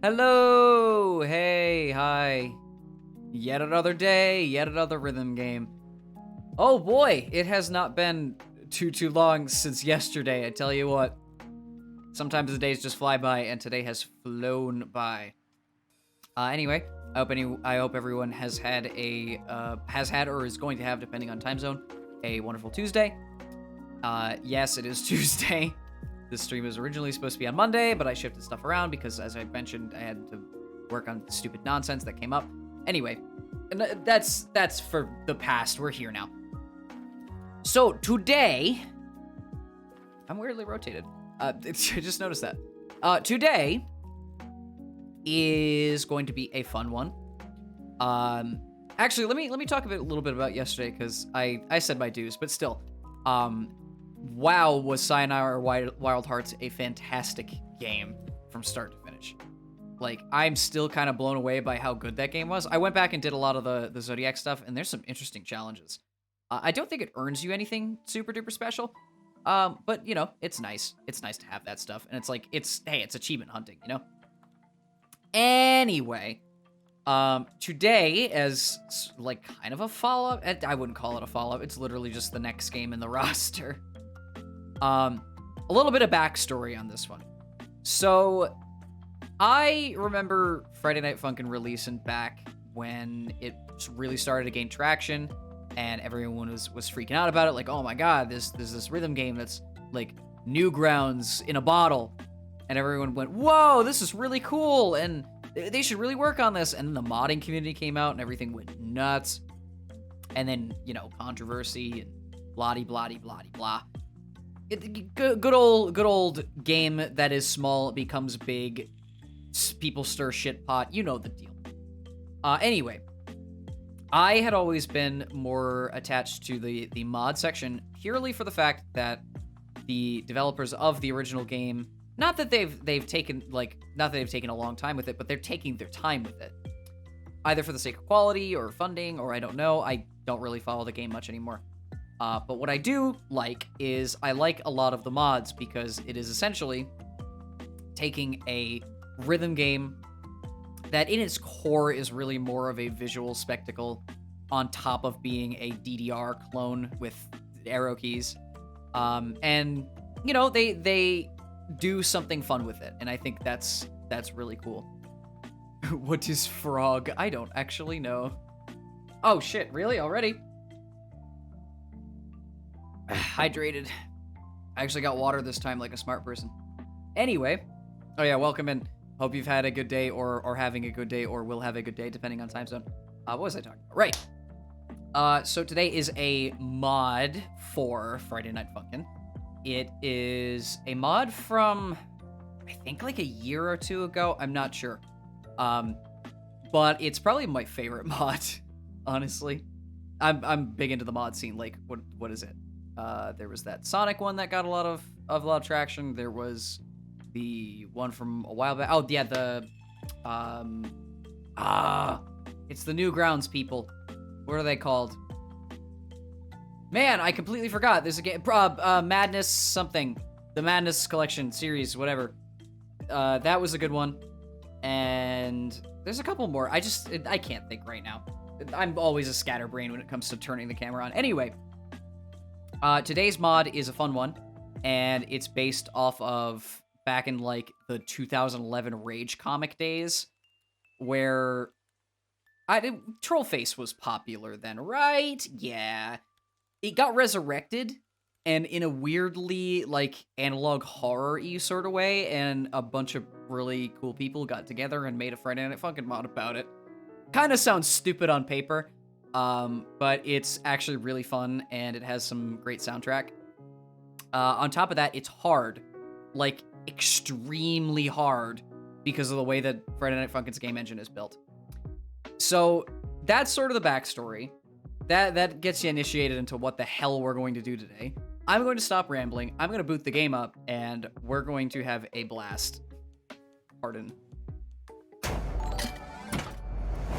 Hello! Hey, hi. Yet another day, yet another rhythm game. Oh boy, it has not been too long since yesterday, I tell you what. Sometimes the days just fly by, and today has flown by. Anyway, I hope everyone has had or is going to have, depending on time zone, a wonderful Tuesday. Yes, it is Tuesday. This stream was originally supposed to be on Monday, but I shifted stuff around because, as I mentioned, I had to work on stupid nonsense that came up. Anyway, that's for the past. We're here now. So today, I'm weirdly rotated. I just noticed that. Today is going to be a fun one. Actually, let me talk a little bit about yesterday because I said my dues, but still, wow, was Sayonara Wild Hearts a fantastic game from start to finish. Like, I'm still kind of blown away by how good that game was. I went back and did a lot of the Zodiac stuff, and there's some interesting challenges. I don't think it earns you anything super duper special, but, you know, it's nice. It's nice to have that stuff, and it's like, hey, it's achievement hunting, you know? Anyway, today, as, like, kind of a follow-up, I wouldn't call it a follow-up, it's literally just the next game in the roster. A little bit of backstory on this one. So, I remember Friday Night Funkin' releasing back when it really started to gain traction, and everyone was freaking out about it, like, oh my god, there's this rhythm game that's, like, Newgrounds in a bottle, and everyone went, whoa, this is really cool, and they should really work on this, and then the modding community came out, and everything went nuts, and then, you know, controversy, and blah-de-blah-de-blah-de-blah. Good old game that is small becomes big, people stir shit pot, you know the deal. Anyway, I had always been more attached to the mod section purely for the fact that the developers of the original game, not that they've taken a long time with it, but they're taking their time with it, either for the sake of quality or funding, or I don't know. I don't really follow the game much anymore. But what I do like is I like a lot of the mods because it is essentially taking a rhythm game that in its core is really more of a visual spectacle on top of being a DDR clone with arrow keys. And, you know, they do something fun with it, and I think that's really cool. What is frog? I don't actually know. Oh shit, really? Already? Hydrated. I actually got water this time like a smart person. Anyway, oh yeah, welcome in. Hope you've had a good day or having a good day or will have a good day depending on time zone. What was I talking about? Right. So today is a mod for Friday Night Funkin'. It is a mod from, I think, like a year or two ago. I'm not sure. But it's probably my favorite mod, honestly. I'm big into the mod scene. Like, what is it? There was that Sonic one that got a lot of traction. There was the one from a while back. Oh yeah, it's the Newgrounds people. What are they called? Man, I completely forgot. There's a game, Madness something. The Madness Collection series, whatever. That was a good one. And there's a couple more. I can't think right now. I'm always a scatterbrain when it comes to turning the camera on. Anyway, today's mod is a fun one, and it's based off of back in, like, the 2011 Rage comic days, where Trollface was popular then, right? Yeah. it got resurrected, and in a weirdly, like, analog horror-y sort of way, and a bunch of really cool people got together and made a Friday Night Funkin' mod about it. Kind of sounds stupid on paper, but it's actually really fun, and it has some great soundtrack. On top of that, it's hard. Like, extremely hard, because of the way that Friday Night Funkin's game engine is built. So, that's sort of the backstory. That gets you initiated into what the hell we're going to do today. I'm going to stop rambling, I'm going to boot the game up, and we're going to have a blast. Pardon.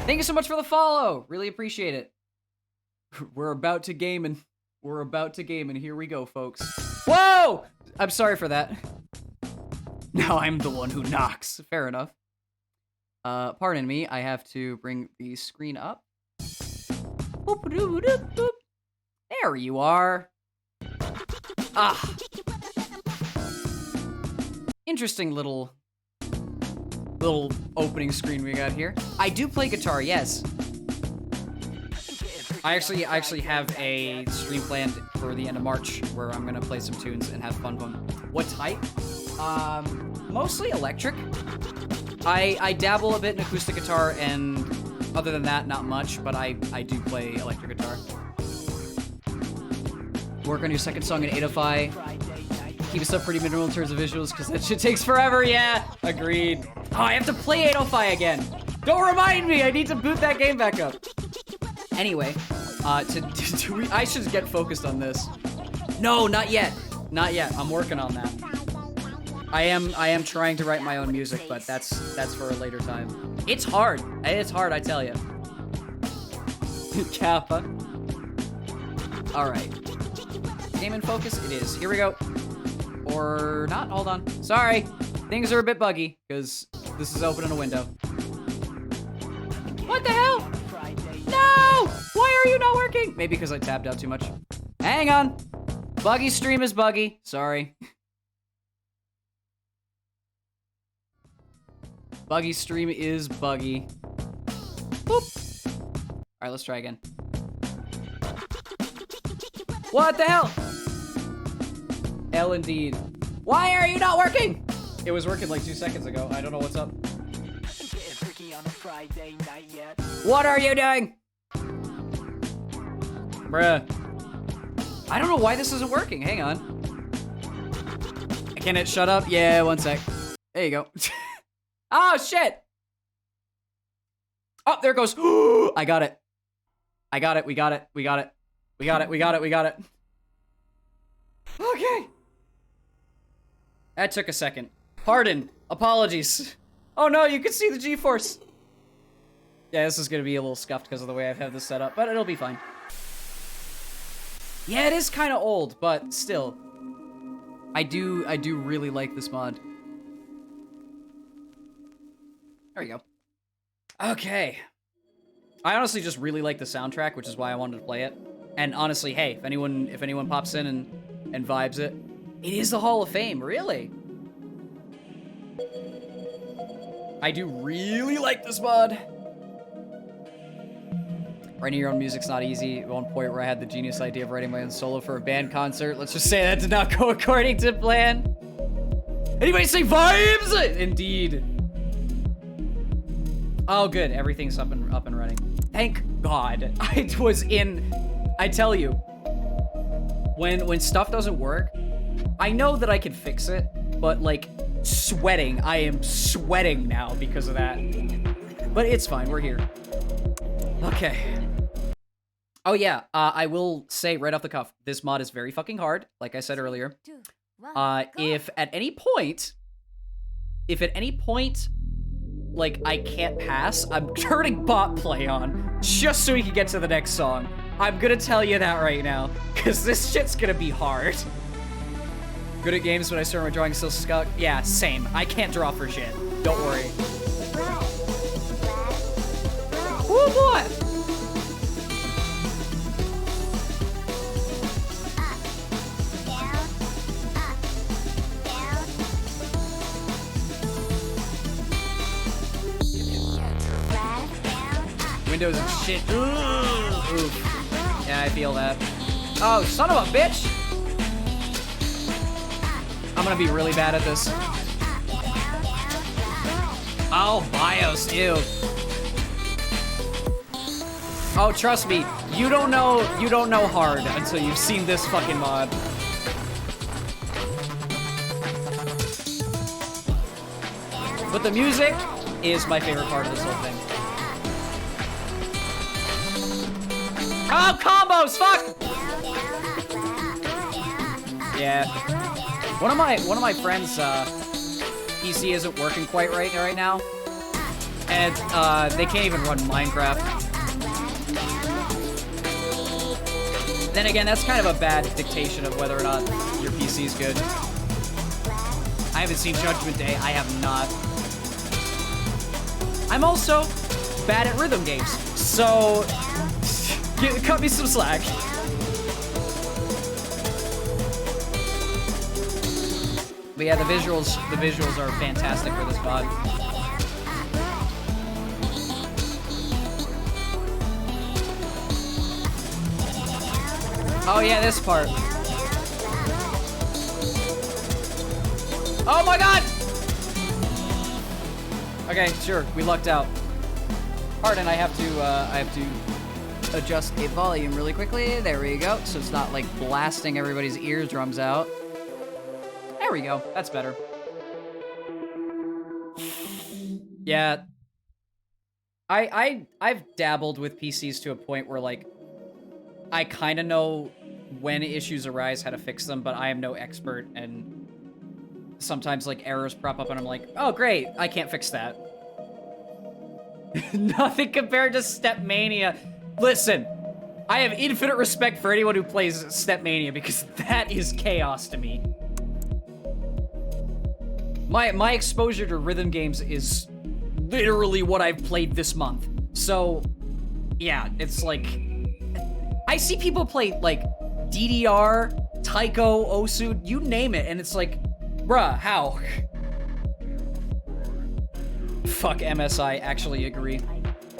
Thank you so much for the follow! Really appreciate it. We're about to game, and here we go, folks. Whoa! I'm sorry for that. Now I'm the one who knocks. Fair enough. Pardon me, I have to bring the screen up. Boop, doop, doop, doop. There you are. Ah. Interesting little opening screen we got here. I do play guitar, yes. I actually have a stream planned for the end of March where I'm gonna play some tunes and have fun. What type? Mostly electric. I dabble a bit in acoustic guitar, and other than that, not much, but I do play electric guitar. Work on your second song in 805. Keep us up pretty minimal in terms of visuals, because that shit takes forever, yeah! Agreed. Oh, I have to play 805 again! Don't remind me! I need to boot that game back up! Anyway, I should get focused on this. No, not yet. Not yet. I'm working on that. I am trying to write my own music, but that's for a later time. It's hard. It's hard, I tell you. Kappa. All right. Game in focus. It is. Here we go. Or not. Hold on. Sorry. Things are a bit buggy because this is opening a window. What the hell? No! Why are you not working? Maybe because I tapped out too much. Hang on. Buggy stream is buggy. Sorry. Buggy stream is buggy. Boop. All right, let's try again. What the hell? L indeed. Why are you not working? It was working like 2 seconds ago. I don't know what's up. What are you doing? Bruh. I don't know why this isn't working. Hang on. Can it shut up? Yeah, 1 sec. There you go. Oh, shit. Oh, there it goes. I got it. I got it. We got it. We got it. We got it. We got it. We got it. Okay. That took a second. Pardon. Apologies. Oh, no, you can see the G-force. Yeah, this is going to be a little scuffed because of the way I've had this set up, but it'll be fine. Yeah, it is kind of old, but still. I do really like this mod. There we go. Okay. I honestly just really like the soundtrack, which is why I wanted to play it. And honestly, hey, if anyone pops in and vibes it, it is the Hall of Fame, really. I do really like this mod. Writing your own music's not easy. At one point where I had the genius idea of writing my own solo for a band concert, let's just say that did not go according to plan. Anybody say vibes? Indeed. Oh, good. Everything's up and running. Thank God. I tell you, when stuff doesn't work, I know that I can fix it, but like sweating, I am sweating now because of that. But it's fine. We're here. Okay. Oh yeah, I will say right off the cuff, this mod is very fucking hard, like I said earlier. If at any point, like, I can't pass, I'm turning bot play on, just so we can get to the next song. I'm gonna tell you that right now, because this shit's gonna be hard. Good at games, but I start my drawing still stuck. Yeah, same. I can't draw for shit. Don't worry. Oh boy! Windows and shit. Oof. Yeah, I feel that. Oh, son of a bitch! I'm gonna be really bad at this. Oh, BIOS, ew. Oh, trust me, you don't know hard until you've seen this fucking mod. But the music is my favorite part of this whole thing. Oh, combos, fuck! Yeah. One of my friends' PC isn't working quite right now. And they can't even run Minecraft. Then again, that's kind of a bad dictation of whether or not your PC is good. I haven't seen Judgment Day. I have not. I'm also bad at rhythm games, so cut me some slack. But yeah, the visuals are fantastic for this mod. Oh yeah, this part. Oh my god! Okay, sure, we lucked out. Pardon, I have to adjust a volume really quickly. There we go. So it's not like blasting everybody's eardrums out. There we go. That's better. Yeah. I've dabbled with PCs to a point where like I kind of know when issues arise, how to fix them, but I am no expert, and sometimes like errors prop up and I'm like, oh great, I can't fix that. Nothing compared to Stepmania. Listen, I have infinite respect for anyone who plays Stepmania because that is chaos to me. My exposure to rhythm games is literally what I've played this month. So, yeah, it's like... I see people play, like, DDR, Taiko, Osu, you name it, and it's like, bruh, how? Fuck MSI, actually agree.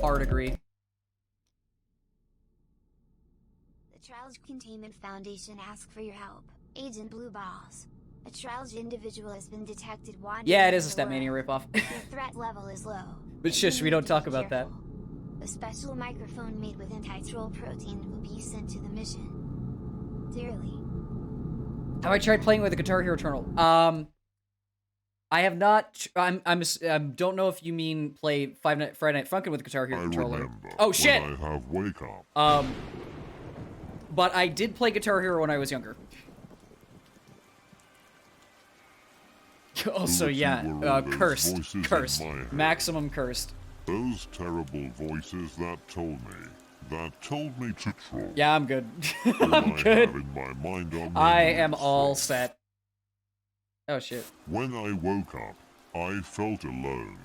Hard agree. The Trollge Containment Foundation asks for your help. Agent Blueballs. A Trollge individual has been detected wandering. Yeah, it is a Stepmania ripoff. The threat level is low. But shush, we don't talk about that. A special microphone made with anti-troll protein will be sent to the mission. Dearly. Have I tried playing with the Guitar Hero Eternal? I have not. Don't know if you mean play Friday Night Funkin' with the Guitar Hero controller. Oh shit! I have wake up. But I did play Guitar Hero when I was younger. Also, yeah, cursed, maximum cursed. Those terrible voices that told me to troll. Yeah, I'm good. I'm good. In my mind I am all set. Oh shit. When I woke up, I felt alone.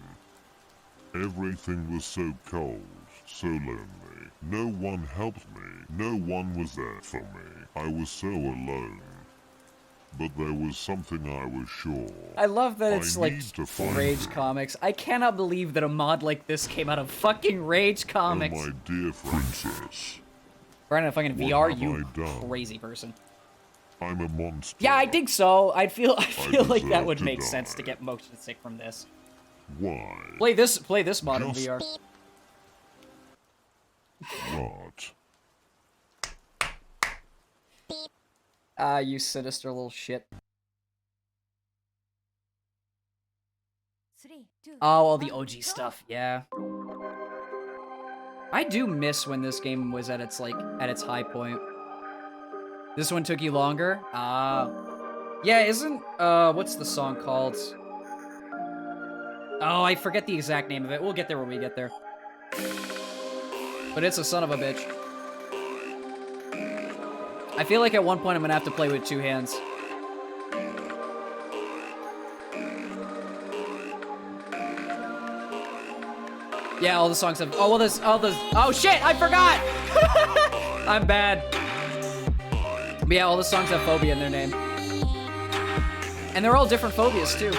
Everything was so cold, so lonely. No one helped me. No one was there for me. I was so alone. But there was something I was sure. I love that it's like Rage Comics. I cannot believe that a mod like this came out of fucking Rage Comics. Oh, my dear princess. Right now, fucking VR, you crazy person. I'm a monster. Yeah, I think so. I feel like that would make sense to get motion sick from this. Why? Play this mod in VR. What? Ah, you sinister little shit. Oh, all the OG stuff, yeah. I do miss when this game was at its high point. This one took you longer? Yeah, isn't, what's the song called? Oh, I forget the exact name of it. We'll get there when we get there. But it's a son of a bitch. I feel like at one point I'm gonna have to play with two hands. Yeah, all the songs have. Oh, well, oh shit! I forgot. I'm bad. But yeah, all the songs have phobia in their name, and they're all different phobias too.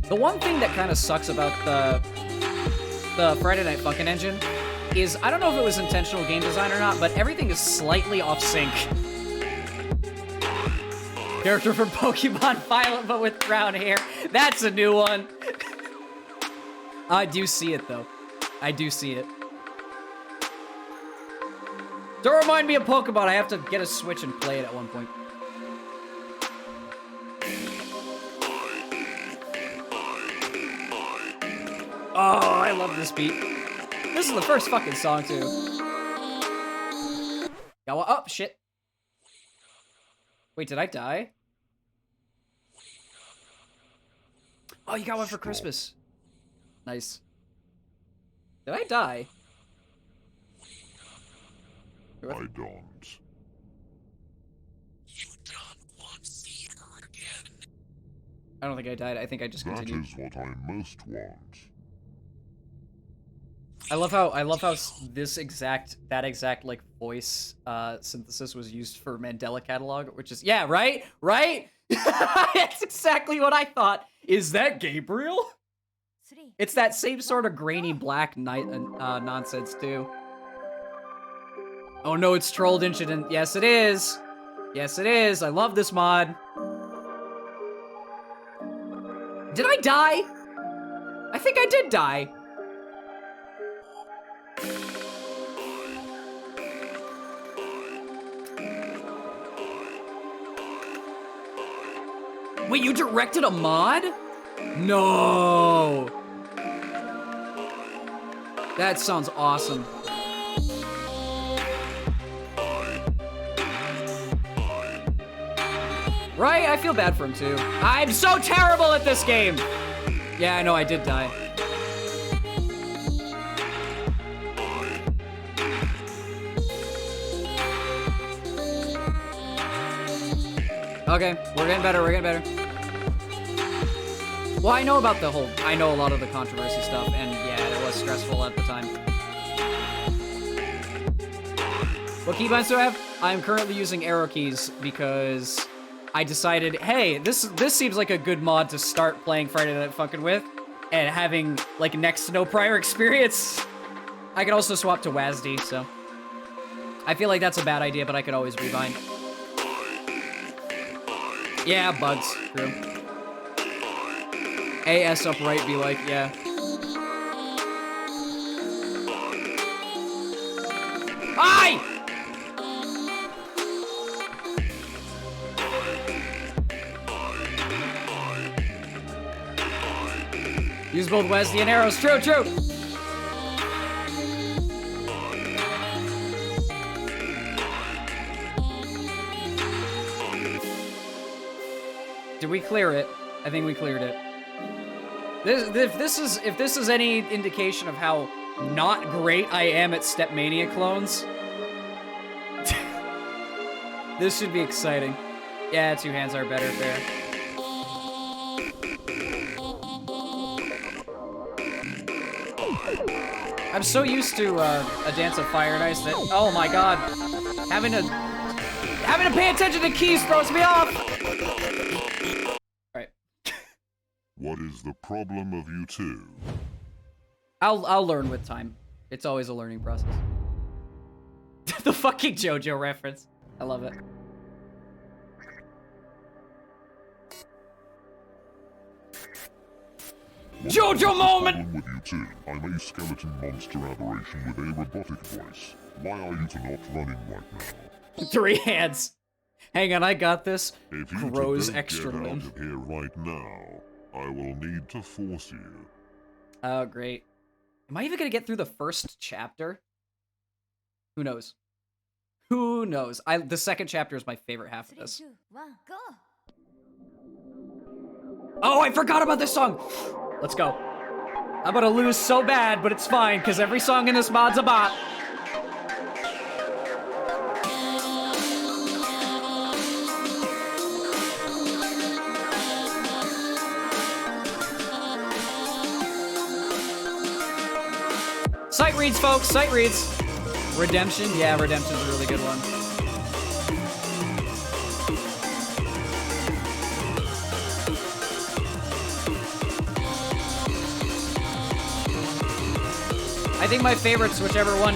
The one thing that kind of sucks about the Friday Night Funkin' engine is, I don't know if it was intentional game design or not, but everything is slightly off sync. Character from Pokemon Violet, but with brown hair. That's a new one. I do see it, though. I do see it. Don't remind me of Pokemon. I have to get a Switch and play it at one point. Oh, I love this beat. This is the first fucking song, too. Oh, shit. Wait, did I die? Oh, you got one for Christmas. Nice. Did I die? I don't. You don't want to see her again. I don't think I died. I think I just continued. That is what I most want. I love how that exact like voice synthesis was used for Mandela Catalog, which is, yeah, right? That's exactly what I thought. Is that Gabriel? It's that same sort of grainy black night nonsense too. Oh no, it's Trollge Incident. Yes, it is. Yes, it is. I love this mod. Did I die? I think I did die. Wait, you directed a mod? No. That sounds awesome. Right? I feel bad for him too. I'm so terrible at this game. Yeah, I know I did die. Okay, we're getting better, we're getting better. Well, I know about I know a lot of the controversy stuff, and yeah, it was stressful at the time. What keybinds do I have? I'm currently using arrow keys because I decided, hey, this seems like a good mod to start playing Friday Night Funkin' with, and having like next to no prior experience. I could also swap to WASD, so I feel like that's a bad idea, but I could always rebind. Yeah, bugs. True. AS upright be like, yeah. Aye! Use both WASD and arrows. True, true. Did we clear it? I think we cleared it. If this is any indication of how not great I am at Stepmania clones, this should be exciting. Yeah, two hands are better there. I'm so used to a Dance of Fire and Ice that, oh my god, having to pay attention to keys throws me off. All right. What is the problem of you two? I'll learn with time. It's always a learning process. The fucking JoJo reference. I love it. JoJo moment! With you two, I'm a skeleton monster aberration with a robotic voice. Why are you two not running right now? 3 hands. Hang on, I got this. If you Grows don't extra get limb. out of here right now, I will need to force you. Oh, great. Am I even gonna get through the first chapter? Who knows? Who knows? The second chapter is my favorite half of this. 3, 2, 1, go! Oh, I forgot about this song! Let's go. I'm gonna lose so bad, but it's fine, because every song in this mod's a bot. Sight reads, folks, sight reads. Redemption? Yeah, Redemption's a really good one. think my favorite's whichever one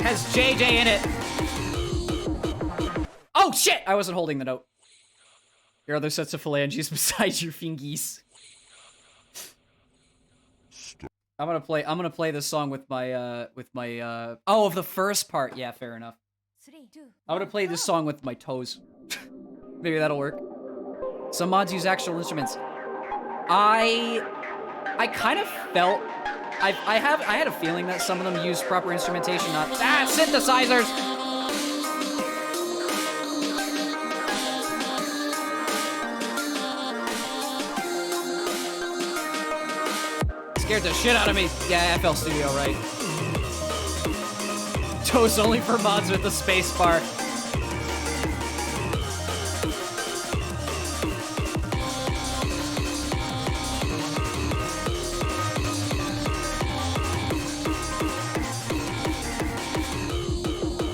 has JJ in it. Oh shit! I wasn't holding the note. Your other sets of phalanges besides your fingies. I'm gonna play this song with my oh, of the first part. Yeah, fair enough. I'm gonna play this song with my toes. Maybe that'll work. Some mods use actual instruments. I kind of felt I had a feeling that some of them use proper instrumentation, not synthesizers. Scared the shit out of me. Yeah, FL Studio, right? Toast only for mods with the space bar.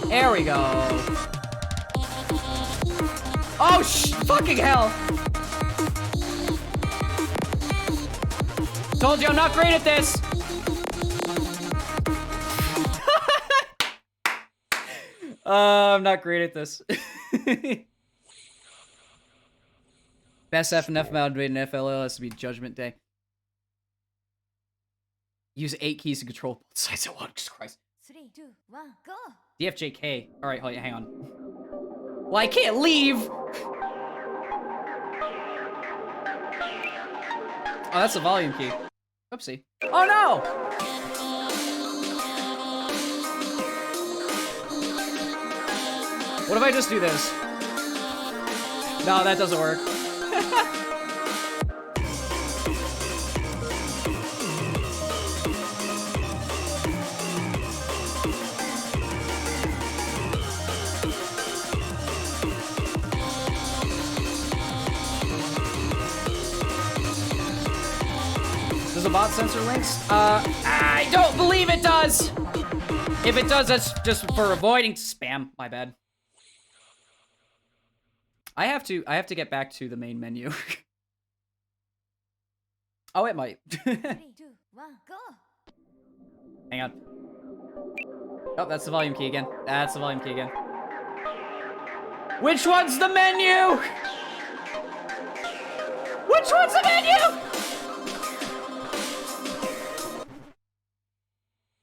There we go. Oh, fucking hell. Told you I'm not great at this. I'm not great at this. Best F and F mode made in FLL has to be Judgment Day. Use 8 keys to control both sides at once. Christ. 3, 2, 1, go! DFJK. All right, hang on. Well, I can't leave. Oh, that's the volume key. Oopsie. Oh no! What if I just do this? No, that doesn't work. Does the bot censor links? I don't believe it does! If it does, that's just for avoiding spam. My bad. I have to get back to the main menu. Oh, it might. 3, 2, 1, go! Hang on. Oh, that's the volume key again. That's the volume key again. Which one's the menu? Which one's the menu?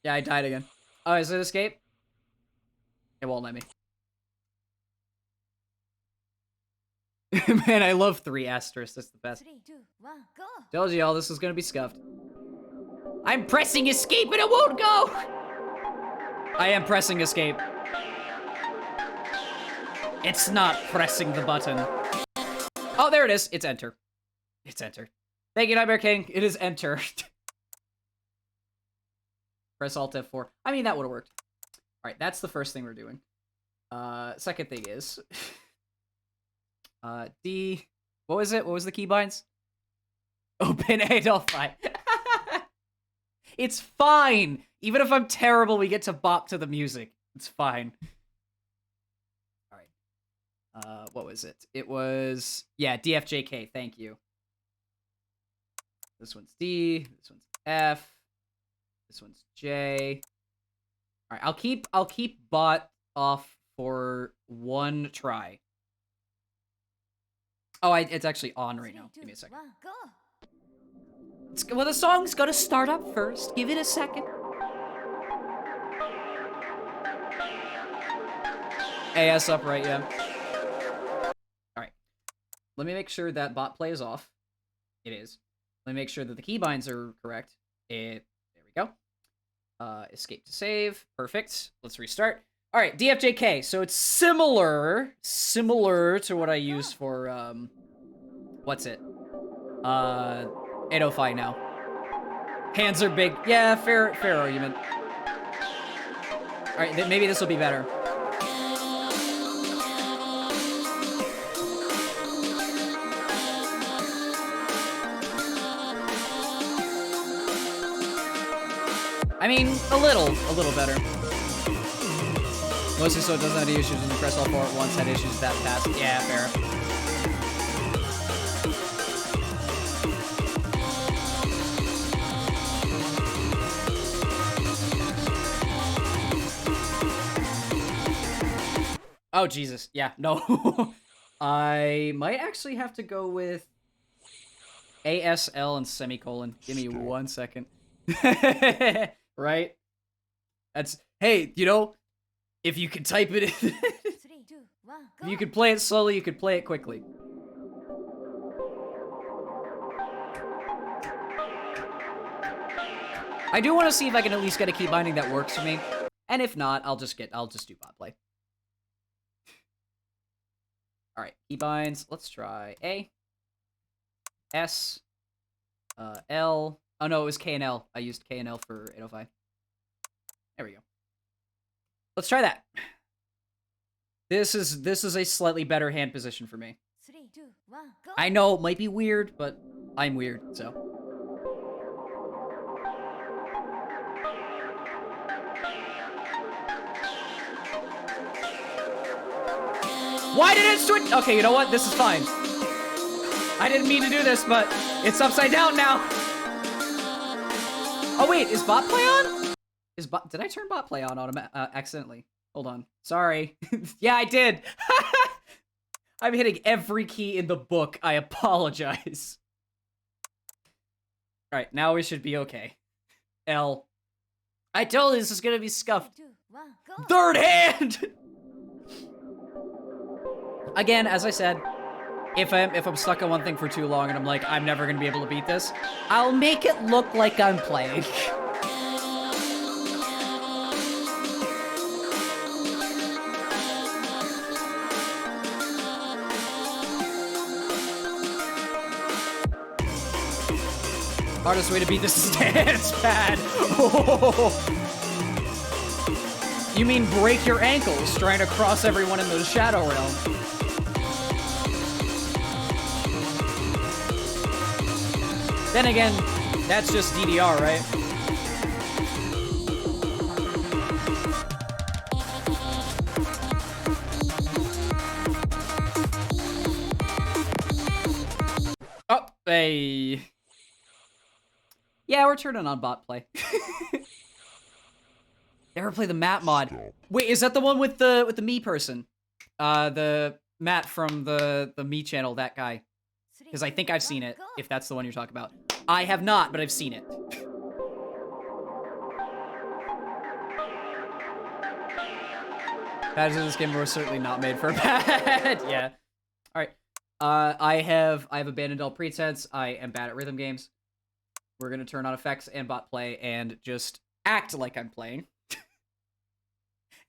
Yeah, I died again. Oh, is it escape? It won't let me. Man, I love 3 asterisks. That's the best. 3, 2, 1, go! Told you all this was gonna be scuffed. I'm pressing escape and it won't go! I am pressing escape. It's not pressing the button. Oh, there it is. It's enter. It's enter. Thank you, Nightmare King. It is enter. Press Alt F4. I mean, that would have worked. Alright, that's the first thing we're doing. Second thing is... D... What was it? What was the keybinds? Open Adolphi. It's fine! Even if I'm terrible, we get to bop to the music. It's fine. Alright. What was it? It was... Yeah, DFJK. Thank you. This one's D. This one's F. This one's J. All right, I'll keep bot off for 1 try. Oh, it's actually on right now. Give me a second. Well, the song's gotta start up first. Give it a second. AS upright, yeah. All right. Let me make sure that bot play is off. It is. Let me make sure that the keybinds are correct. There we go. Escape to save. Perfect. Let's restart. All right, DFJK. So it's similar to what I use for, what's it? 805 now. Hands are big. Yeah, fair argument. All right, maybe this will be better. I mean, a little better. Mostly so it doesn't have any issues when you press all 4 at once, had issues that fast. Yeah, fair. Oh, Jesus. Yeah, no. I might actually have to go with ASL and semicolon. Give me 1 second. Right? That's, hey, you know, if you could type it in, 3, 2, 1, if go! you could play it slowly, you could play it quickly. I do want to see if I can at least get a key binding that works for me. And if not, I'll just do bot play. Alright, key binds. Let's try A. S. L. Oh no, it was K and L. I used K and L for 805. There we go. Let's try that. This is a slightly better hand position for me. 3, 2, 1, go! I know it might be weird, but I'm weird, so. Why did it switch? Okay, you know what? This is fine. I didn't mean to do this, but it's upside down now. Oh wait, is bot play on? Did I turn bot play on accidentally? Hold on. Sorry. Yeah, I did. I'm hitting every key in the book. I apologize. All right, now we should be okay. L. I told you this is gonna be scuffed. 2, 1, go! Third hand. Again, as I said, if I'm stuck on one thing for too long and I'm like, I'm never gonna be able to beat this, I'll make it look like I'm playing. Hardest way to beat this is dance pad. You mean break your ankles trying to cross everyone in the Shadow Realm? Then again, that's just DDR, right? Oh, hey. Yeah, we're turning on bot play. Never play the Matt mod. Wait, is that the one with the me person? The Matt from the me channel, that guy. Because I think I've seen it, if that's the one you're talking about. I have not, but I've seen it. That is this game was certainly not made for bad. Yeah. All right. I have abandoned all pretense. I am bad at rhythm games. We're gonna turn on effects and bot play and just act like I'm playing.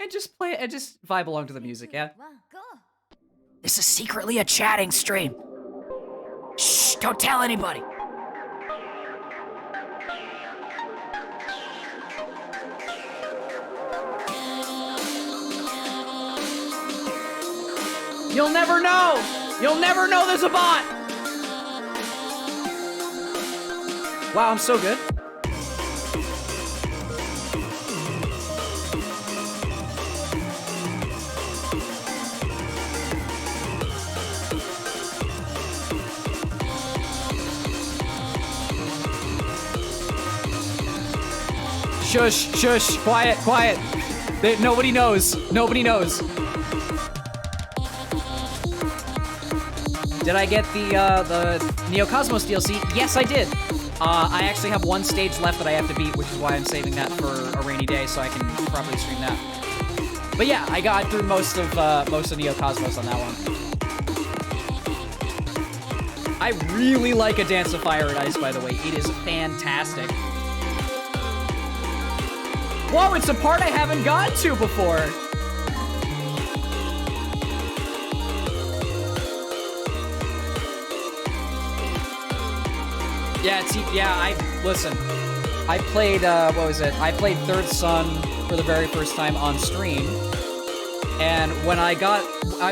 And just play and just vibe along to the music, yeah? 1, go! This is secretly a chatting stream. Shh, don't tell anybody. You'll never know! You'll never know there's a bot! Wow, I'm so good. Shush, shush, quiet, quiet. Nobody knows. Nobody knows. Did I get the Neocosmos DLC? Yes, I did. I actually have one stage left that I have to beat, which is why I'm saving that for a rainy day so I can properly stream that. But yeah, I got through most of Neocosmos on that one. I really like A Dance of Fire and Ice, by the way. It is fantastic. Whoa, it's a part I haven't gotten to before. Listen. I played, what was it? I played Third Son for the very first time on stream. And when I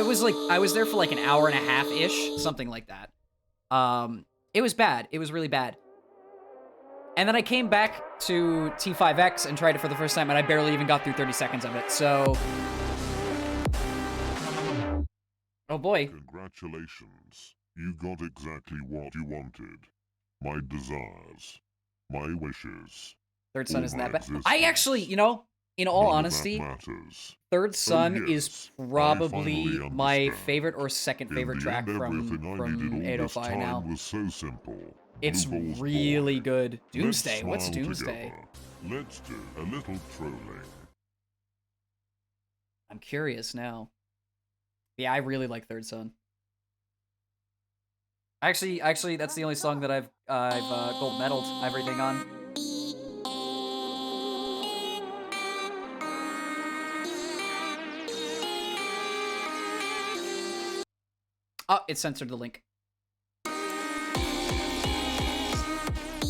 was there for like an hour and a half-ish, something like that. It was bad. It was really bad. And then I came back to T5X and tried it for the first time, and I barely even got through 30 seconds of it, so... Oh boy. Congratulations. You got exactly what you wanted. My desires. My wishes. Third Son isn't that bad. existence. I actually, you know, in all None of that honesty, matters. Third Sun yes, is I probably finally my understand. favorite or second In favorite the track end, from everything I needed all this 805 time now. was so simple. It's Blueballs really boy. good. Let's Doomsday. What's smile Doomsday? together. Let's do a little trolling. I'm curious now. Yeah, I really like Third Sun. Actually, that's the only song that I've gold medaled everything on. Oh, it censored the link.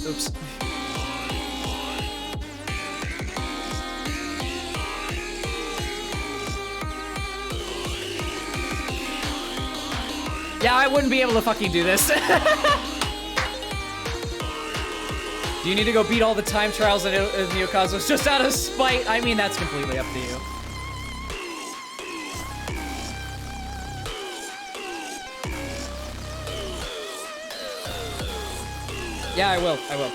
Oops. Yeah, I wouldn't be able to fucking do this. Do you need to go beat all the time trials in Neocosmos just out of spite? I mean, that's completely up to you. Yeah, I will. I will.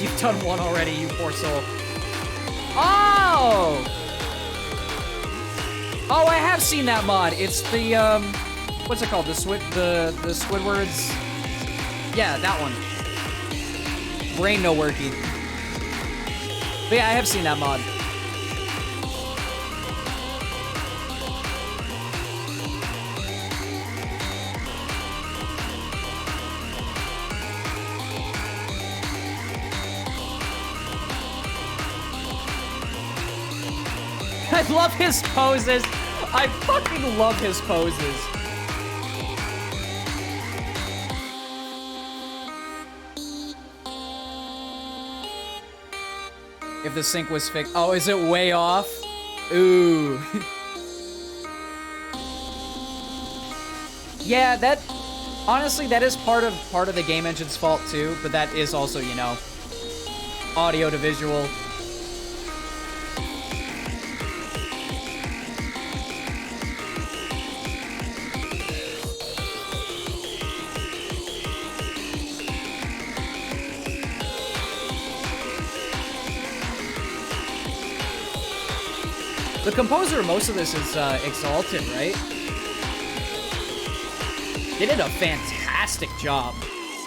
You've done one already, you poor soul. Oh! Oh, I have seen that mod. It's the, what's it called? The Squidward's... Yeah, that one. Brain no working. But yeah, I have seen that mod. I love his poses. I fucking love his poses. If the sync was fixed. Oh, is it way off? Ooh. Yeah, that honestly that is part of the game engine's fault too, but that is also, you know, audio to visual. The composer of most of this is Exalted, right? They did a fantastic job.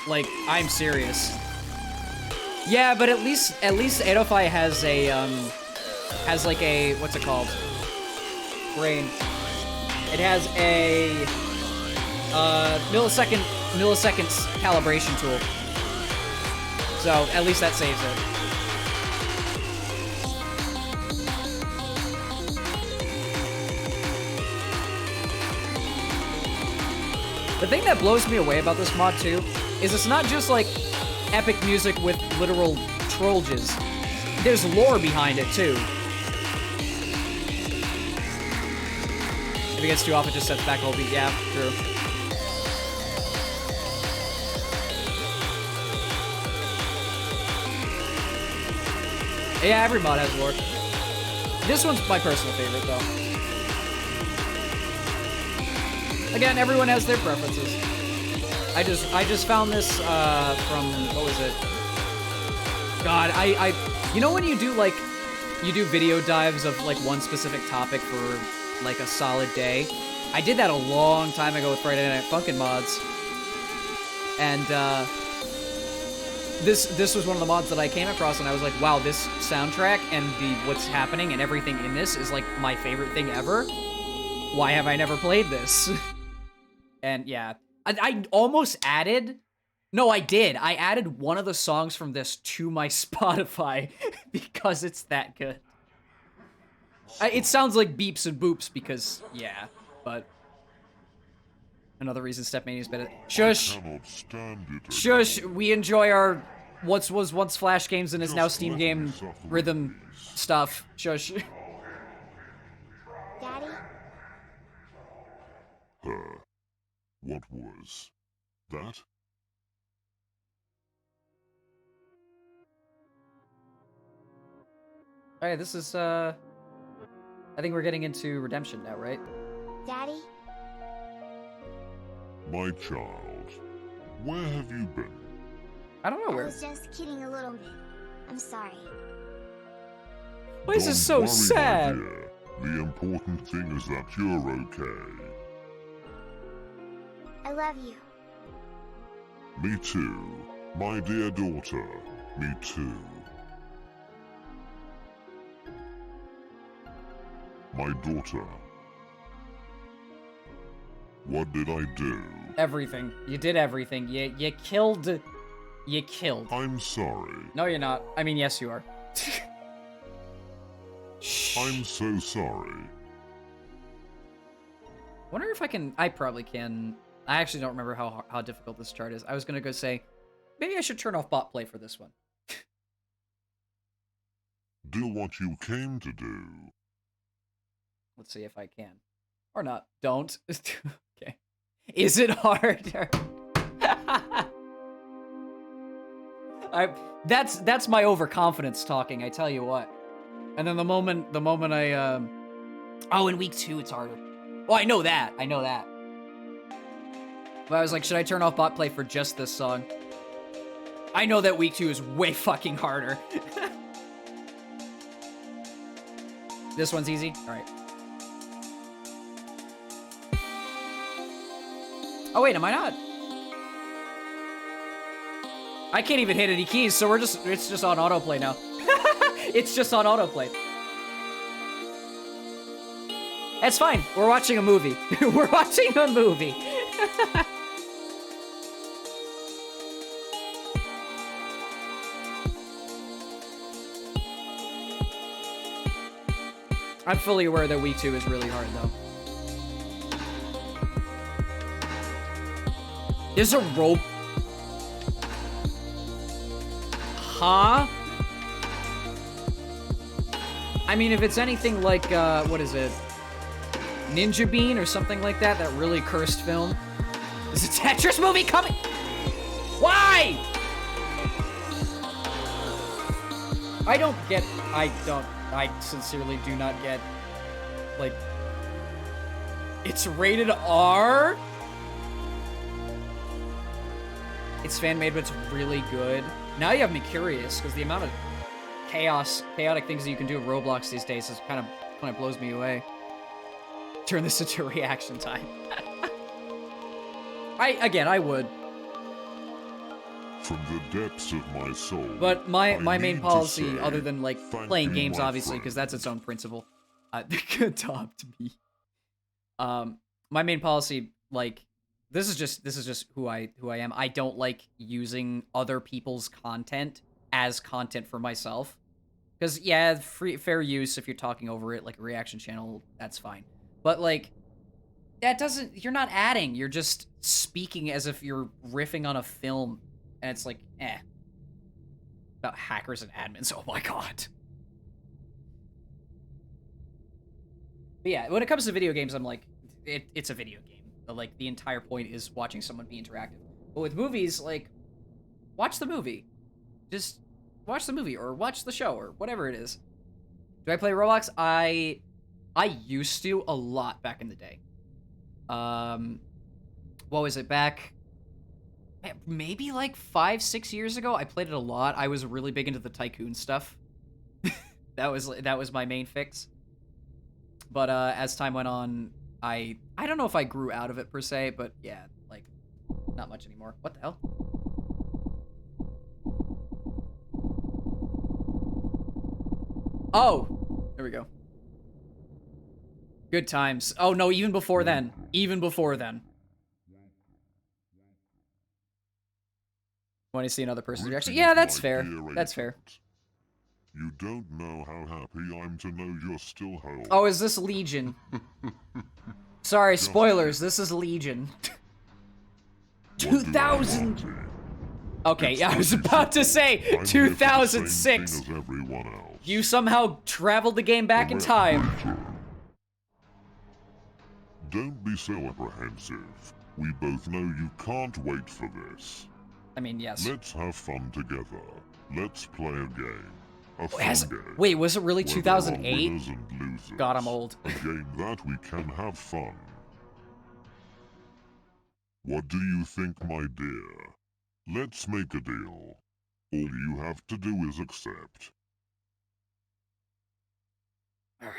Like, I'm serious. Yeah, but at least 805 has a has like a, what's it called? Brain. It has a millisecond calibration tool. So at least that saves it. The thing that blows me away about this mod, too, is it's not just, like, epic music with literal Trollges. There's lore behind it, too. If it gets too off, it just sets back a whole beat. Yeah, true. Yeah, every mod has lore. This one's my personal favorite, though. Again, everyone has their preferences. I just found this from, what was it? God, you know when you do like, you do video dives of like one specific topic for like a solid day? I did that a long time ago with Friday Night Funkin' mods. And this was one of the mods that I came across, and I was like, wow, this soundtrack and what's happening and everything in this is like my favorite thing ever. Why have I never played this? And yeah, I almost added, no, I did. I added one of the songs from this to my Spotify because it's that good. It sounds like beeps and boops because, yeah, but another reason Stepmania's better. Shush! Shush! We enjoy our was once Flash games and is now Steam game rhythm stuff. Shush. Daddy? What was that? Alright, this is I think we're getting into redemption now, right? Daddy? My child, where have you been? I don't know I where. was just kidding a little bit. I'm sorry. Why is this Don't so worry, my sad? dear. The important thing is that you're okay. I love you. Me too. My dear daughter, me too. My daughter. What did I do? Everything. You did everything. You killed. You killed. I'm sorry. No, you're not. I mean, yes, you are. I'm so sorry. Wonder if I can. I probably can. I actually don't remember how difficult this chart is. I was gonna go say, maybe I should turn off bot play for this one. Do what you came to do. Let's see if I can. Or not. Don't. Okay. Is it harder? That's my overconfidence talking, I tell you what. And then the moment I oh, in week 2 it's harder. Well, I know that. But I was like, should I turn off bot play for just this song? I know that week 2 is way fucking harder. This one's easy? Alright. Oh wait, am I not? I can't even hit any keys, so it's just on autoplay now. It's just on autoplay. It's fine. We're watching a movie. We're watching a movie. I'm fully aware that week 2 is really hard, though. There's a rope. Huh? I mean, if it's anything like, what is it? Ninja Bean or something like that, that really cursed film. Is a Tetris movie coming? Why? I sincerely do not get, like, it's rated R? It's fan-made, but it's really good. Now you have me curious, because the amount of chaotic things that you can do in Roblox these days is kind of blows me away. Turn this into reaction time. I would. From the depths of my soul. But my main need to policy, say other than like thank playing you, games, my obviously, friend. because that's its own principle, adopt me. My main policy, like, this is just who I am. I don't like using other people's content as content for myself. Because, yeah, fair use if you're talking over it, like a reaction channel, that's fine. But, like, that doesn't... You're not adding. You're just speaking as if you're riffing on a film. And it's like, eh. About hackers and admins. Oh, my God. But, yeah, when it comes to video games, I'm like, it's a video game. Like, the entire point is watching someone be interactive. But with movies, like, watch the movie. Just... watch the movie or watch the show or whatever it is. Do I play Roblox? I used to a lot back in the day. What was it back? Maybe like 5-6 years ago. I played it a lot. I was really big into the tycoon stuff. that was my main fix. But as time went on, I don't know if I grew out of it per se, but yeah, like not much anymore. What the hell? Oh, there we go. Good times. Oh, no, even before then. Even before then. Want to see another person's reaction? Yeah, that's fair. That's fair. You don't know how happy I'm to know you're still home. Oh, is this Legion? Sorry, spoilers. This is Legion. 2000... Okay, yeah, I was about to say 2006. You somehow traveled the game back in time. Don't be so apprehensive. We both know you can't wait for this. I mean, yes. Let's have fun together. Let's play a game. A Has- fun game. wait, was it really where there are 2008? winners and losers. God, I'm old. A game that we can have fun. What do you think, my dear? Let's make a deal. All you have to do is accept. Alright.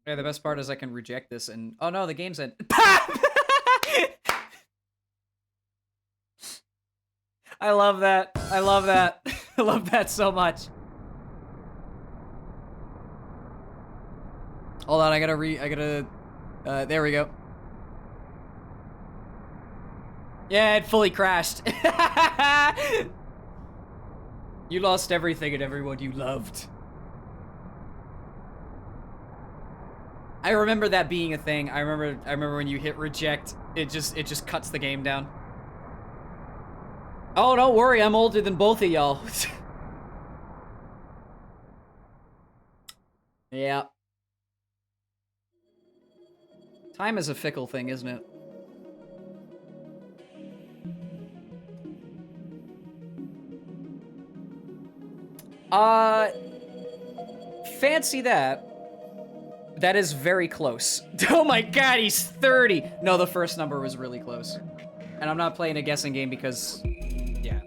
Yeah, the best part is I can reject this and... Oh no, the game's in. I love that. I love that. I love that so much. Hold on, I gotta... there we go. Yeah, it fully crashed. You lost everything and everyone you loved. I remember that being a thing. I remember when you hit reject, it just cuts the game down. Oh, don't worry, I'm older than both of y'all. Yeah. Time is a fickle thing, isn't it? Fancy that. That is very close. Oh my god, he's 30! No, the first number was really close. And I'm not playing a guessing game because... yeah.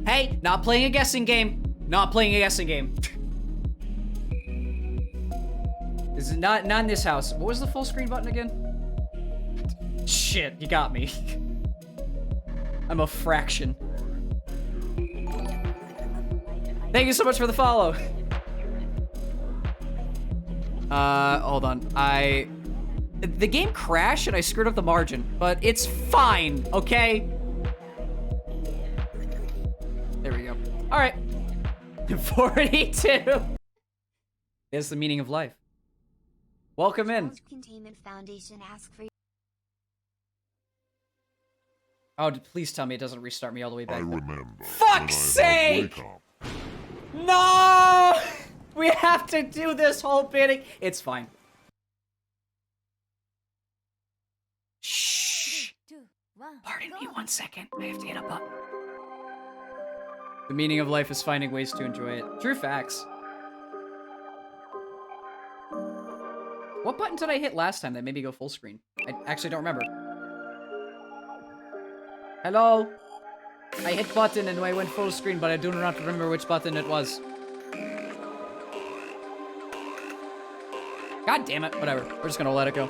Hey, not playing a guessing game. Not playing a guessing game. This is not in this house. What was the full screen button again? Shit, you got me. I'm a fraction. Thank you so much for the follow. Hold on. The game crashed and I screwed up the margin, but it's fine, okay? There we go. All right. 42. It's the meaning of life. Welcome in. Trollge Containment Foundation asks for Oh, please tell me it doesn't restart me all the way I back. remember. Fuck's when I had sake! wake up. No! We have to do this whole bidding. It's fine. Shh. 3, 2, 1, Pardon me go. 1 second. I have to hit a button. The meaning of life is finding ways to enjoy it. True facts. What button did I hit last time that made me go full screen? I actually don't remember. Hello? I hit button and I went full screen, but I do not remember which button it was. God damn it. Whatever. We're just gonna let it go.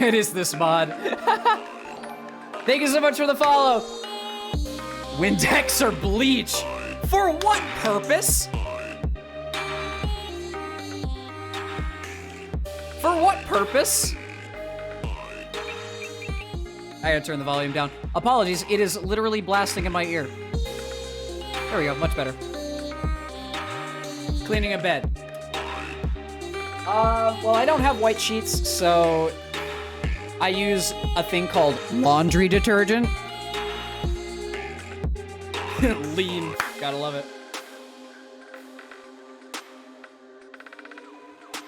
It is this mod. Thank you so much for the follow. Windex or bleach? For what purpose? For what purpose? I gotta turn the volume down. Apologies, it is literally blasting in my ear. There we go, much better. Cleaning a bed. Well, I don't have white sheets, so I use a thing called laundry detergent. Lean, gotta love it.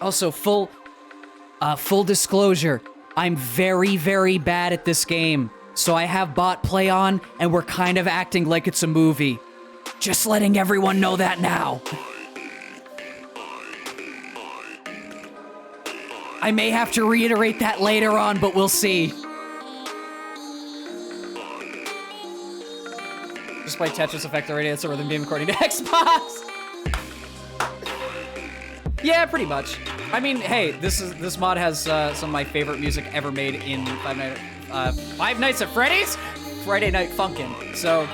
Also, full disclosure, I'm very, very bad at this game, so I have bot play on, and we're kind of acting like it's a movie. Just letting everyone know that now. I may have to reiterate that later on, but we'll see. Just play Tetris Effect already, it's a rhythm game according to Xbox. Yeah, pretty much. I mean, hey, this mod has some of my favorite music ever made in Five Nights at Freddy's? Friday Night Funkin'. So,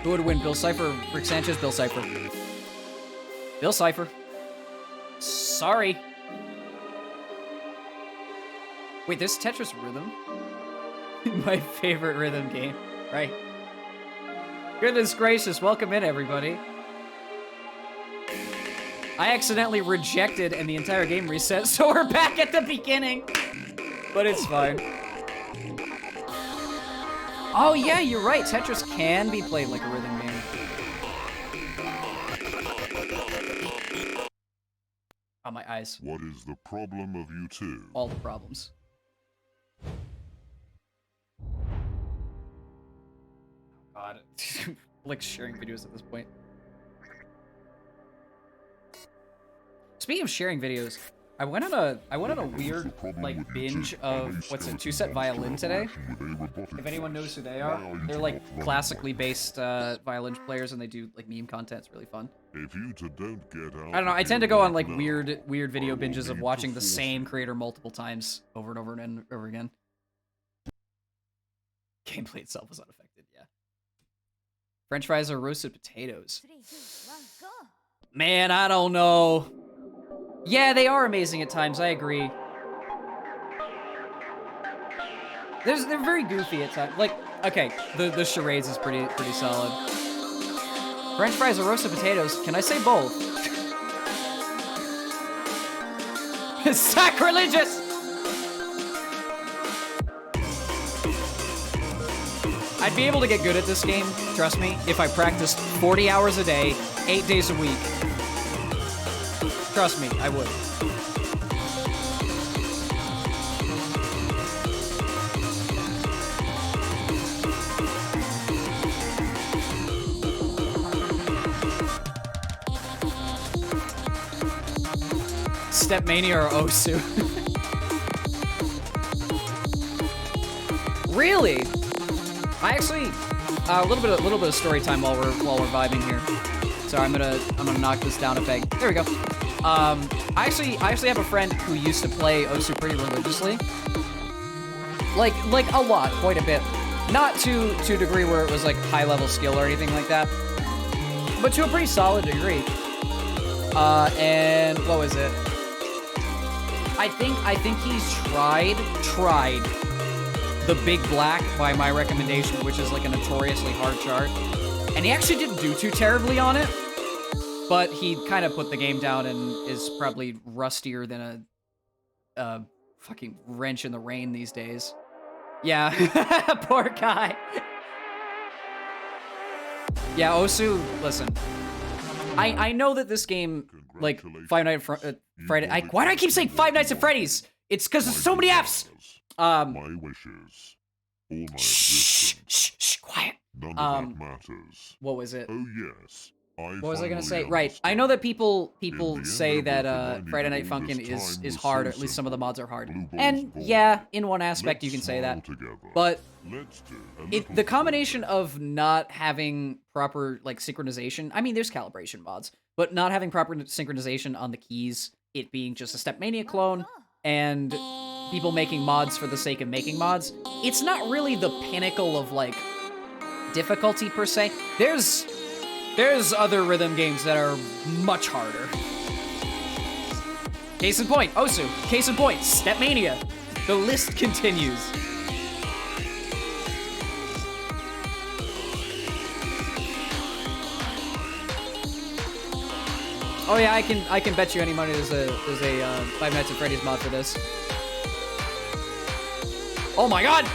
who would win, Bill Cipher or Rick Sanchez? Bill Cipher. Bill Cipher. Sorry. Wait, there's Tetris Rhythm? My favorite rhythm game, right? Goodness gracious, welcome in, everybody. I accidentally rejected and the entire game reset, so we're back at the beginning. But it's fine. Oh yeah, you're right. Tetris can be played like a rhythm game. Oh, my eyes. What is the problem of you two? All the problems. God. Like sharing videos at this point. Speaking of sharing videos, I went on a weird like binge of what's it, Two Set Violin today. If anyone knows who they are, they're like classically based violin players, and they do like meme content. It's really fun. If you two don't get out I don't know. I tend to of go here on like now, weird video I will binges of need watching to the force same you. creator multiple times over and over and over again. Gameplay itself was unaffected. Yeah. French fries or roasted potatoes. 3, 2, 1, go! Man, I don't know. Yeah, they are amazing at times. I agree. They're very goofy at times. Like, okay, the charades is pretty solid. French fries or roasted potatoes? Can I say both? Sacrilegious! I'd be able to get good at this game, trust me, if I practiced 40 hours a day, 8 days a week. Trust me, I would. Stepmania or Osu? Really? I actually a little bit of story time while we're vibing here. Sorry, I'm gonna knock this down a peg. There we go. I actually have a friend who used to play Osu pretty religiously. Like a lot, quite a bit. Not to a degree where it was like high level skill or anything like that, but to a pretty solid degree. And what was it? I think he's tried the Big Black by my recommendation, which is like a notoriously hard chart, and he actually didn't do too terribly on it. But he kind of put the game down and is probably rustier than a fucking wrench in the rain these days. Yeah, poor guy. Yeah, Osu, listen. I know that this game, like, Five Nights at Friday... why do I keep saying Five Nights at Freddy's? It's because there's so many Fs! My wishes, all my existence, Shh, quiet. none of that matters. What was it? Oh yes, What was I gonna say? Right, I know that people say that Friday Night Funkin' is hard, or at least some of the mods are hard. And yeah, in one aspect you can say that. But the combination of not having proper like synchronization, I mean there's calibration mods, but not having proper synchronization on the keys, it being just a Stepmania clone, and people making mods for the sake of making mods, it's not really the pinnacle of like difficulty per se. There's other rhythm games that are much harder. Case in point, Osu. Case in point, Stepmania. The list continues. Oh yeah, I can bet you any money there's a Five Nights at Freddy's mod for this. Oh my god!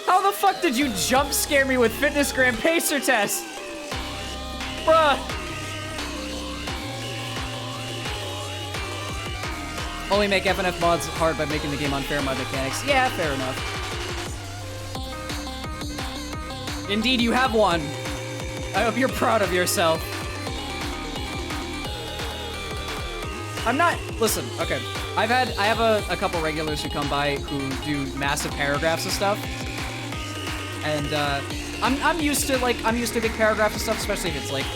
How the fuck did you jump scare me with Fitnessgram Pacer Test? Bruh! Only make FNF mods hard by making the game unfair mod mechanics. Yeah, fair enough. Indeed, you have one. I hope you're proud of yourself. I'm not, listen, okay. I have a couple regulars who come by who do massive paragraphs of stuff. And I'm used to big paragraphs of stuff, especially if it's like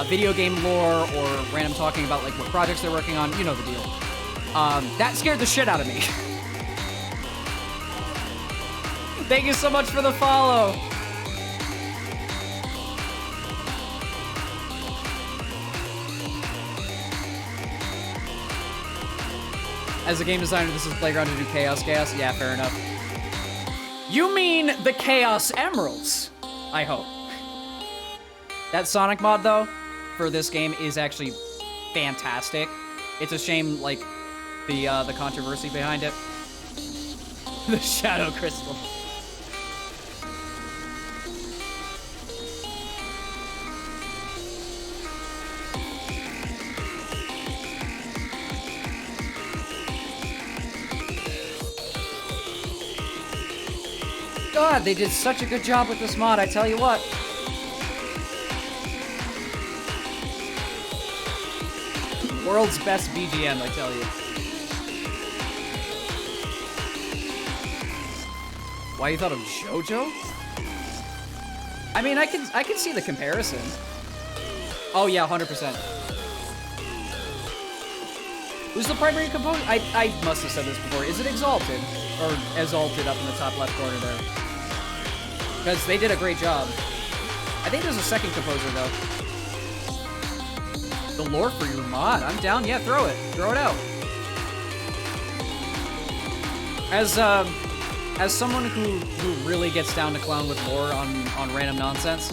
video game lore or random talking about like what projects they're working on, you know the deal. That scared the shit out of me. Thank you so much for the follow. As a game designer, this is playground to do chaos. Yeah, fair enough. You mean the Chaos Emeralds, I hope. That Sonic mod, though, for this game is actually fantastic. It's a shame, like, the controversy behind it. The Shadow Crystal. God, they did such a good job with this mod, I tell you what. World's best BGM, I tell you. Why you thought of JoJo? I mean, I can see the comparison. Oh yeah, 100%. Who's the primary composer? I must have said this before. Is it Exalted? Or Exalted up in the top left corner there? Because they did a great job. I think there's a second composer though. The lore for your mod. I'm down. Yeah, throw it. Throw it out. As someone who really gets down to clown with lore on random nonsense,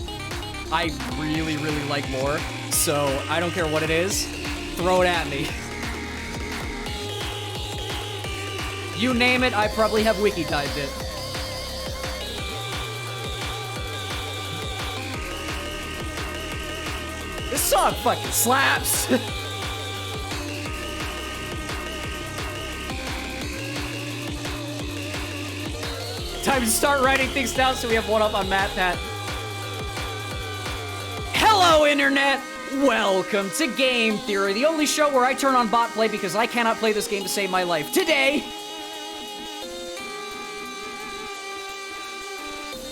I really like lore. So I don't care what it is. Throw it at me. You name it, I probably have wiki typed it. This song fucking slaps. Time to start writing things down so we have one up on MatPat. Hello, Internet! Welcome to Game Theory, the only show where I turn on bot play because I cannot play this game to save my life. Today,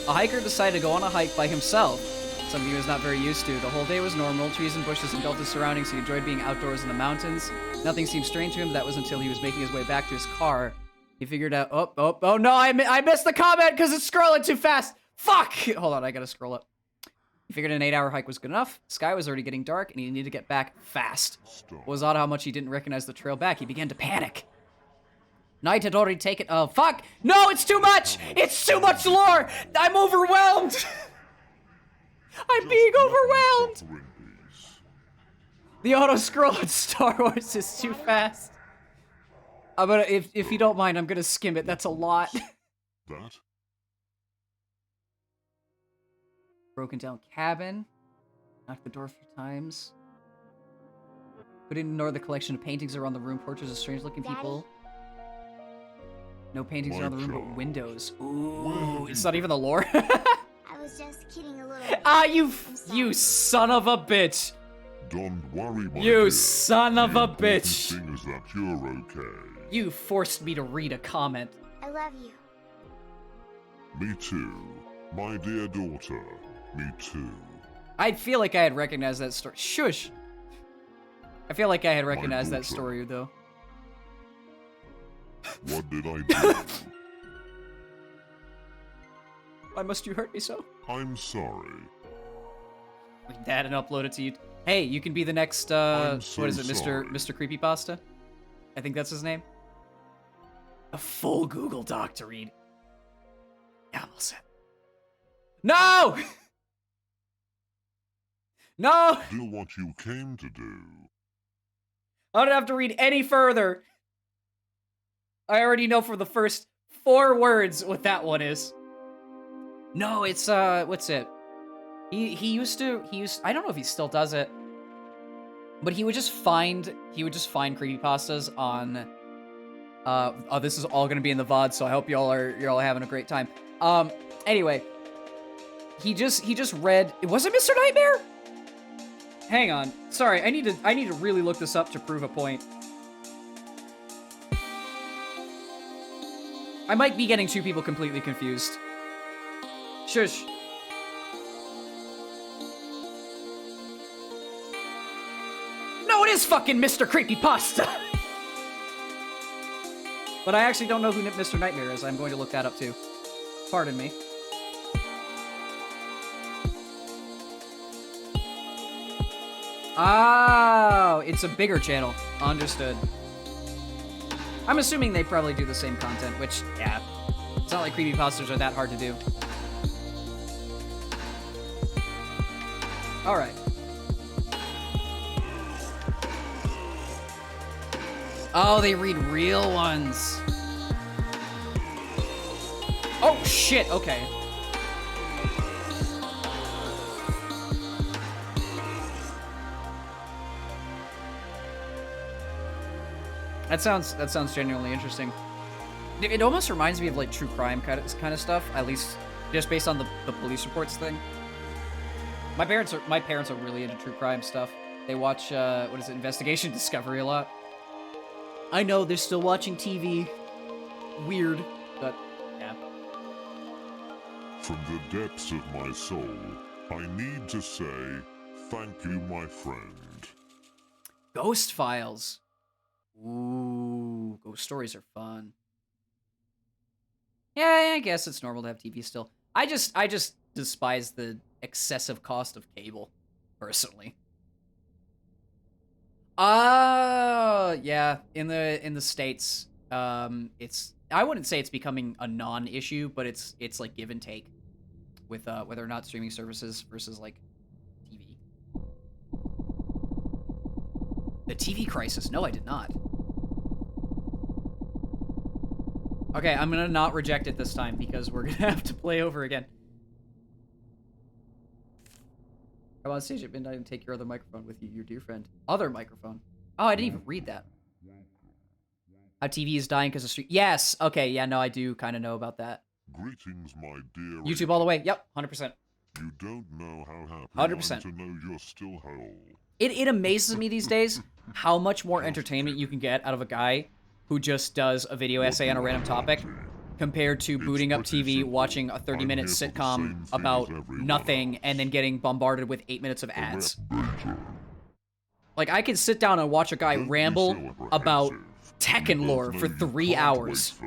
a hiker decided to go on a hike by himself. Something he was not very used to. The whole day was normal. Trees and bushes engulfed his surroundings. He enjoyed being outdoors in the mountains. Nothing seemed strange to him. That was until he was making his way back to his car. He figured out, oh no, I missed the comment because it's scrolling too fast. Fuck! Hold on, I gotta scroll up. He figured an 8-hour hike was good enough. The sky was already getting dark and he needed to get back fast. It was odd how much he didn't recognize the trail back. He began to panic. Night had already taken, oh fuck! No, it's too much! It's too much lore! I'm overwhelmed! I'm being overwhelmed! The auto scroll in Star Wars is too fast. I'm gonna, if you don't mind, I'm gonna skim it. That's a lot. That? Broken down cabin. Knocked the door a few times. Couldn't ignore the collection of paintings around the room. Portraits of strange-looking people. No paintings around the room, but windows. Ooh, it's not even the lore. I was just kidding a little bit. Ah, you son of a bitch. Don't worry, my You dear. son of a The important bitch. thing is that you're okay. You forced me to read a comment. I love you. Me too. My dear daughter. Me too. I feel like I had recognized that story. Shush. I feel like I had recognized that daughter. story, though. What did I do? Why must you hurt me so? I'm sorry. Read that and upload it to you. Hey, you can be the next, I'm so what is it, sorry. Mr. Creepypasta? I think that's his name. A full Google Doc to read. Yeah, I'm all set. No! No! Do what you came to do. I don't have to read any further. I already know from the first 4 words what that one is. No, it's, what's it? He used, I don't know if he still does it, but he would just find creepypastas on, oh, this is all gonna be in the VOD, so I hope you're all having a great time. Anyway, he just read, was it Mr. Nightmare? Hang on, sorry, I need to really look this up to prove a point. I might be getting 2 people completely confused. Shush. No, it is fucking Mr. Creepypasta! But I actually don't know who Mr. Nightmare is. I'm going to look that up too. Pardon me. Oh, it's a bigger channel. Understood. I'm assuming they probably do the same content, which, yeah. It's not like creepypastas are that hard to do. Alright. Oh, they read real ones. Oh, shit, okay. That sounds genuinely interesting. It almost reminds me of like true crime kind of stuff, at least just based on the police reports thing. My parents are really into true crime stuff. They watch what is it, Investigation Discovery a lot. I know they're still watching TV. Weird, but yeah. From the depths of my soul, I need to say thank you, my friend. Ghost Files. Ooh, ghost stories are fun. Yeah, I guess it's normal to have TV still. I just despise the excessive cost of cable, personally. Yeah, in the States, it's, I wouldn't say it's becoming a non-issue, but it's like give and take with whether or not streaming services versus like TV. The TV crisis. No, I did not. Okay, I'm gonna not reject it this time because we're gonna have to play over again. Come on stage at midnight and take your other microphone with you, your dear friend. Other microphone. Oh, I didn't even read that. How TV is dying because of street. Yes. Okay. Yeah. No, I do kind of know about that. Greetings, my dear. YouTube all the way. Yep. 100%. You don't know how happy 100%. I am to know you're still whole. It amazes me these days how much more entertainment you can get out of a guy who just does a video essay on a random topic compared to booting up TV, watching a 30-minute sitcom about nothing, and then getting bombarded with 8 minutes of ads. Like, I can sit down and watch a guy ramble about Tekken lore for 3 hours.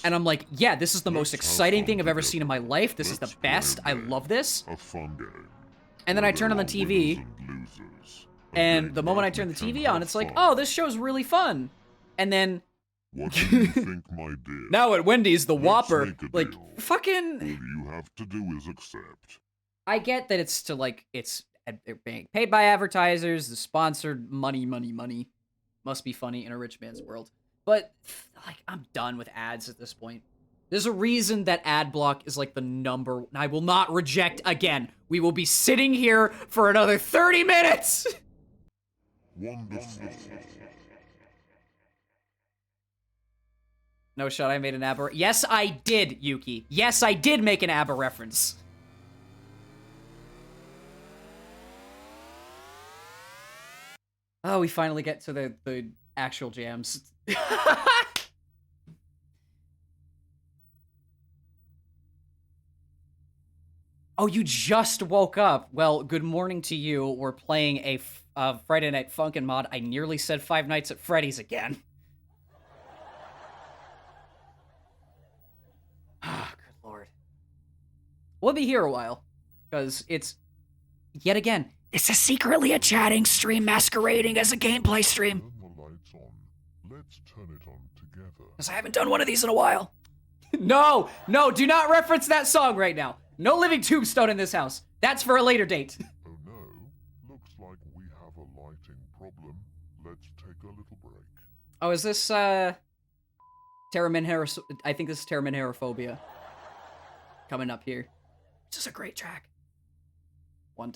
And I'm like, yeah, this is the most exciting thing I've ever seen in my life. This is the best. I love this. And then I turn on the TV, and the moment I turn the TV on, it's like, oh, this show's really fun. And then... What do you think, my dear? Now at Wendy's, the Let's Whopper, make a like, deal. fucking... All you have to do is accept. I get that it's to, like, they're being paid by advertisers, the sponsored money. Must be funny in a rich man's world. But, like, I'm done with ads at this point. There's a reason that ad block is, like, the number... I will not reject again. We will be sitting here for another 30 minutes! Wonderful. No shot, I made an ABBA... Yes, I did, Yuki. Yes, I did make an ABBA reference. Oh, we finally get to the actual jams. Oh, you just woke up. Well, good morning to you. We're playing a Friday Night Funkin' mod. I nearly said Five Nights at Freddy's again. Ah, good lord. We'll be here a while, because it's, yet again, this is secretly a chatting stream masquerading as a gameplay stream. Turn the lights on. Let's turn it on together. Because I haven't done one of these in a while. No, do not reference that song right now. No Living Tombstone in this house. That's for a later date. Oh no, looks like we have a lighting problem. Let's take a little break. Oh, is this, I think this is Terraminherophobia. Coming up here. This is a great track.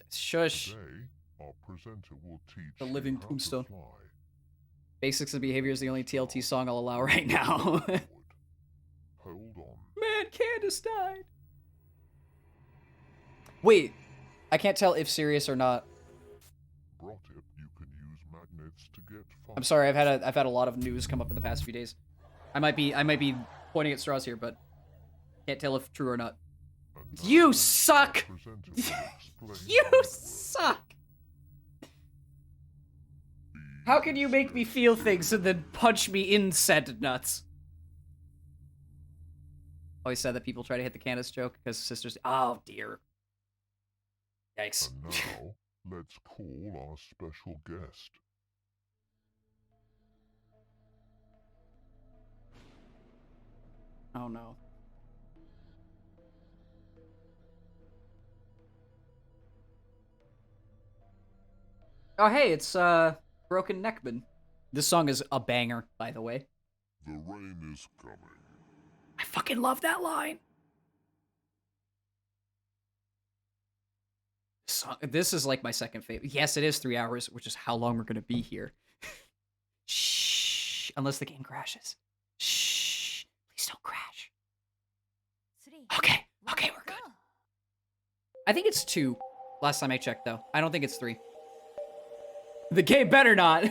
Shush. Today, our presenter will teach The Living you how to Tombstone. fly. Basics of Behavior is the only TLT song I'll allow right now. Hold on. Man, Candace died. Wait, I can't tell if serious or not. Brought it, you can use magnets to get far. I'm sorry, I've had a lot of news come up in the past few days. I might be pointing at straws here, but can't tell if true or not. And now You the suck! presenter will explain You how it suck! How can you make me feel things and then punch me in said nuts? Always said that people try to hit the Candace joke because sisters. Oh dear. Yikes. And now, let's call our special guest. Oh no. Oh hey, it's Broken Neckman. This song is a banger, by the way. The rain is coming. I fucking love that line. This is like my second favorite. Yes, it is 3 hours, which is how long we're gonna be here. Shh. Unless the game crashes. Shh. Please don't Okay, okay, we're good. I think it's 2. Last time I checked, though. I don't think it's 3. The game better not.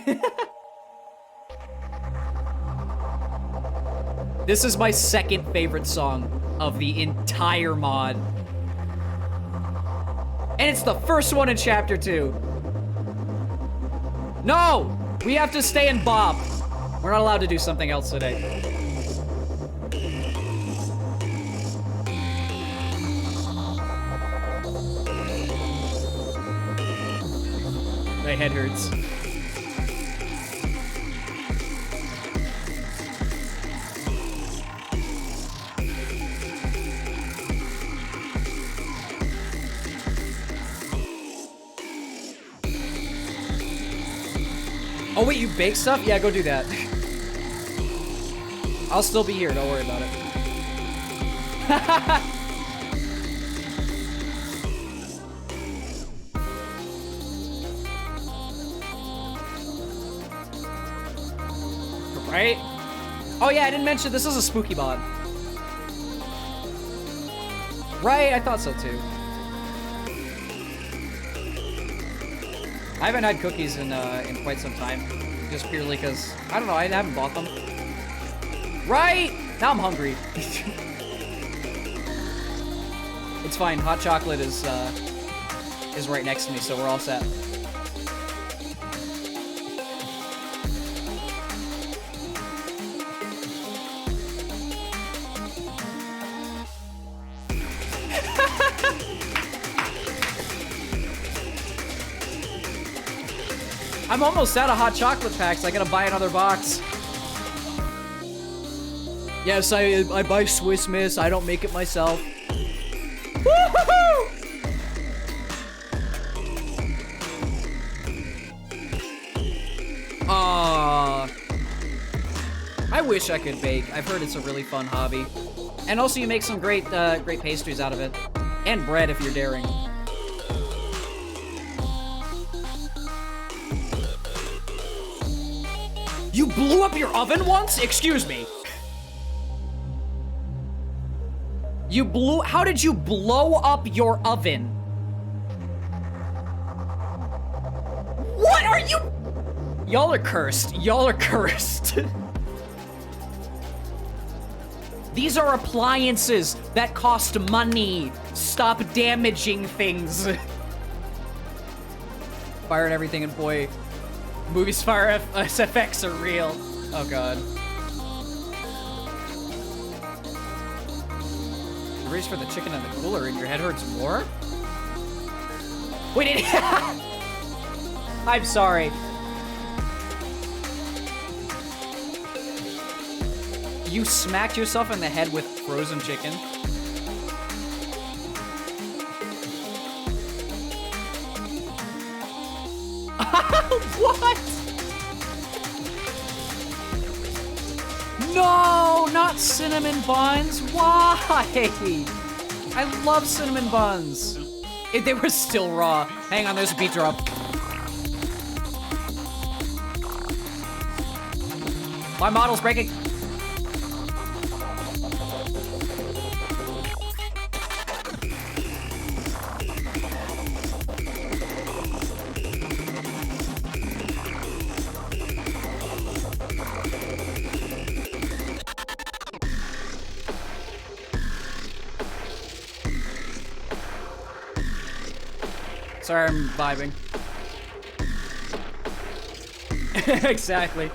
This is my second favorite song of the entire mod. And it's the first one in Chapter 2. No! We have to stay in Bob. We're not allowed to do something else today. My head hurts. Oh wait, you bake stuff? Yeah, go do that. I'll still be here, don't worry about it. Right? Oh yeah, I didn't mention this is a spooky mod. Right, I thought so too. I haven't had cookies in quite some time, just purely because, I don't know, I haven't bought them. Right? Now I'm hungry. It's fine, hot chocolate is right next to me, so we're all set. I'm almost out of hot chocolate packs. I gotta buy another box. Yes, I buy Swiss Miss. I don't make it myself. Woohoo! I wish I could bake. I've heard it's a really fun hobby. And also you make some great great pastries out of it. And bread if you're daring. You blew up your oven once? Excuse me. How did you blow up your oven? What are you? Y'all are cursed. Y'all are cursed. These are appliances that cost money. Stop damaging things. Fire and everything, and boy, movies fire SFX are real. Oh god. You reach for the chicken in the cooler and your head hurts more? Wait, I'm sorry. You smacked yourself in the head with frozen chicken? What? No, not cinnamon buns. Why? I love cinnamon buns. They were still raw. Hang on, there's a beat drop. My model's breaking. Sorry, I'm vibing. Exactly.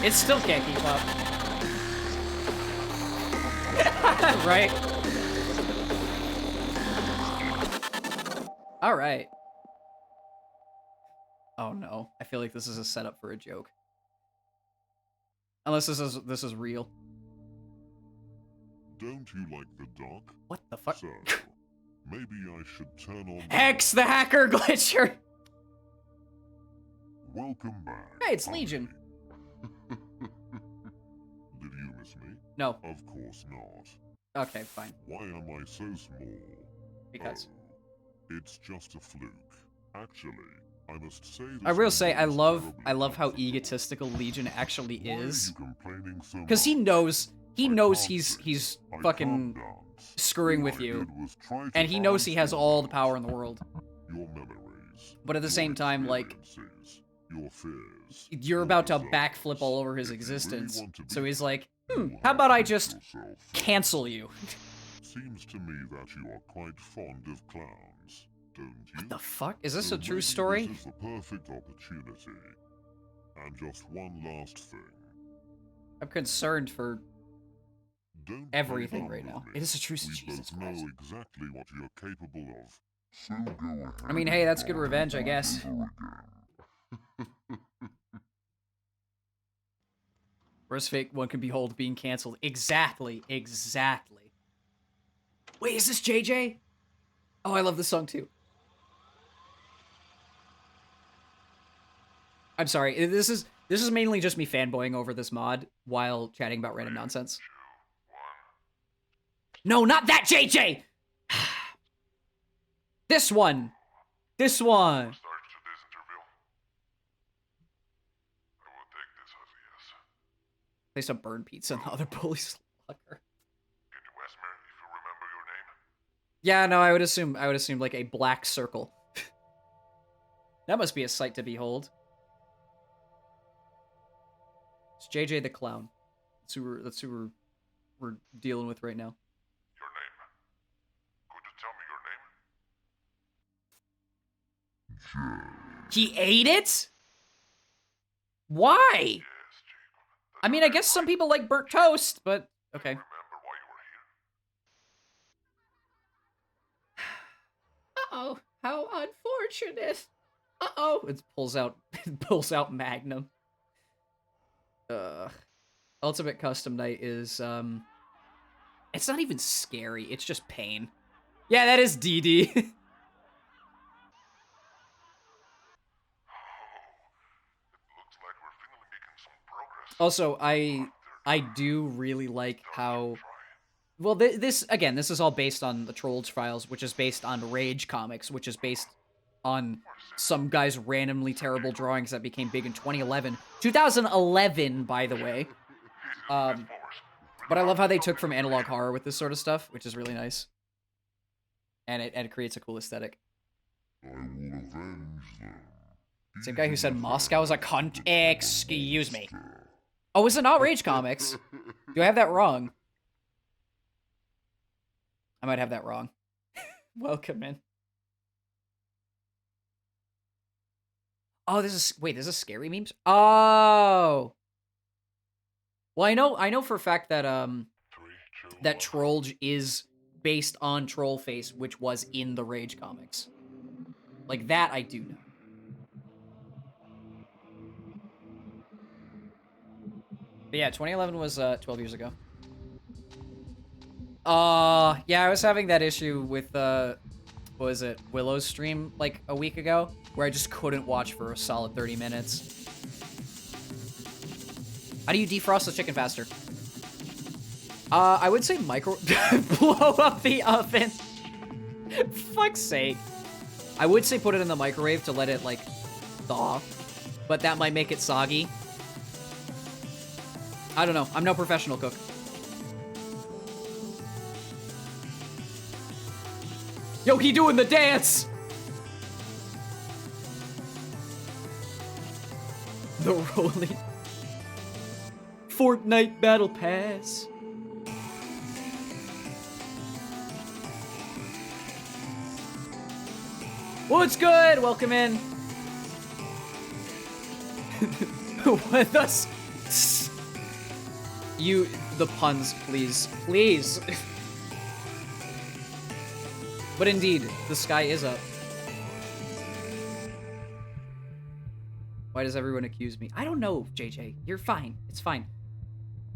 It still can't keep up. Right? Alright. Oh no. I feel like this is a setup for a joke. Unless this is real. Don't you like the dark? What the fuck? So, maybe I should turn on Hex the hacker glitcher! Welcome back. Hey, it's Legion. Did you miss me? No. Of course not. Okay, fine. Why am I so small? Because. Oh, it's just a fluke. Actually, I must say I will say, I love terribly how unfair. egotistical Legion actually Why are is. you complaining so Because he much? knows I can't he's drink. I fucking can't dance. screwing All with I you. did was try to And he knows he has balance all the things power out. in the world. Your memories, But at the your same time, like, experiences, your fears, you're your about to desires. backflip all over his If you really existence. want to be So he's free, like, you how have about to I make just yourself free. cancel you? Seems to me that you are quite fond of clowns, don't you? What the fuck? Is this So a true maybe story? This is the perfect opportunity. And just one last thing. I'm concerned for Don't everything give up right with now. me. It is a true We Jesus both Christ. know exactly what you're capable of. So go ahead. I mean, hey, that's and good try revenge, I it guess. over again. Whereas fake one can behold being canceled. Exactly. Exactly. Wait, is this JJ? Oh, I love this song too. I'm sorry. This is mainly just me fanboying over this mod while chatting about random nonsense. No, not that JJ! This one! This one! Start today's interview. I will take this as a yes. Place a burn pizza in the other bully's locker. Can you ask me if you remember your name? Yeah, no, I would assume like a black circle. That must be a sight to behold. It's JJ the Clown. That's who we're dealing with right now. Your name. Could you tell me your name? He ate it? Why? Yes, Jacob. I mean, I guess some people like burnt toast, but okay. Remember why you were here? Uh-oh, how unfortunate. Uh-oh. It pulls out Magnum. Ultimate Custom Night is, it's not even scary, it's just pain. Yeah, that is DD. Looks like we're finally making some progress. Also, I do really like how, well, this is all based on the Trollge Files, which is based on Rage Comics, which is based on some guy's randomly terrible drawings that became big in 2011. 2011, by the way. But I love how they took from analog horror with this sort of stuff, which is really nice. And it creates a cool aesthetic. I will avenge them. Same guy who said Moscow is a cunt. Excuse me. Oh, is it not Rage Comics? Do I have that wrong? I might have that wrong. Welcome in. Oh, this is scary memes? Oh. Well, I know for a fact that that Trollge is based on Trollface, which was in the Rage comics. Like that I do know. But yeah, 2011 was 12 years ago. Yeah, I was having that issue with what was it, Willow's stream like a week ago, where I just couldn't watch for a solid 30 minutes. How do you defrost the chicken faster? I would say micro... blow up the oven. Fuck's sake. I would say put it in the microwave to let it, like, thaw. But that might make it soggy. I don't know. I'm no professional cook. Yo, he doing the dance! The rolling... Fortnite Battle Pass. What's good? Welcome in. What the... You... The puns, please. Please. But indeed, the sky is up. Why does everyone accuse me? I don't know, JJ. You're fine. It's fine.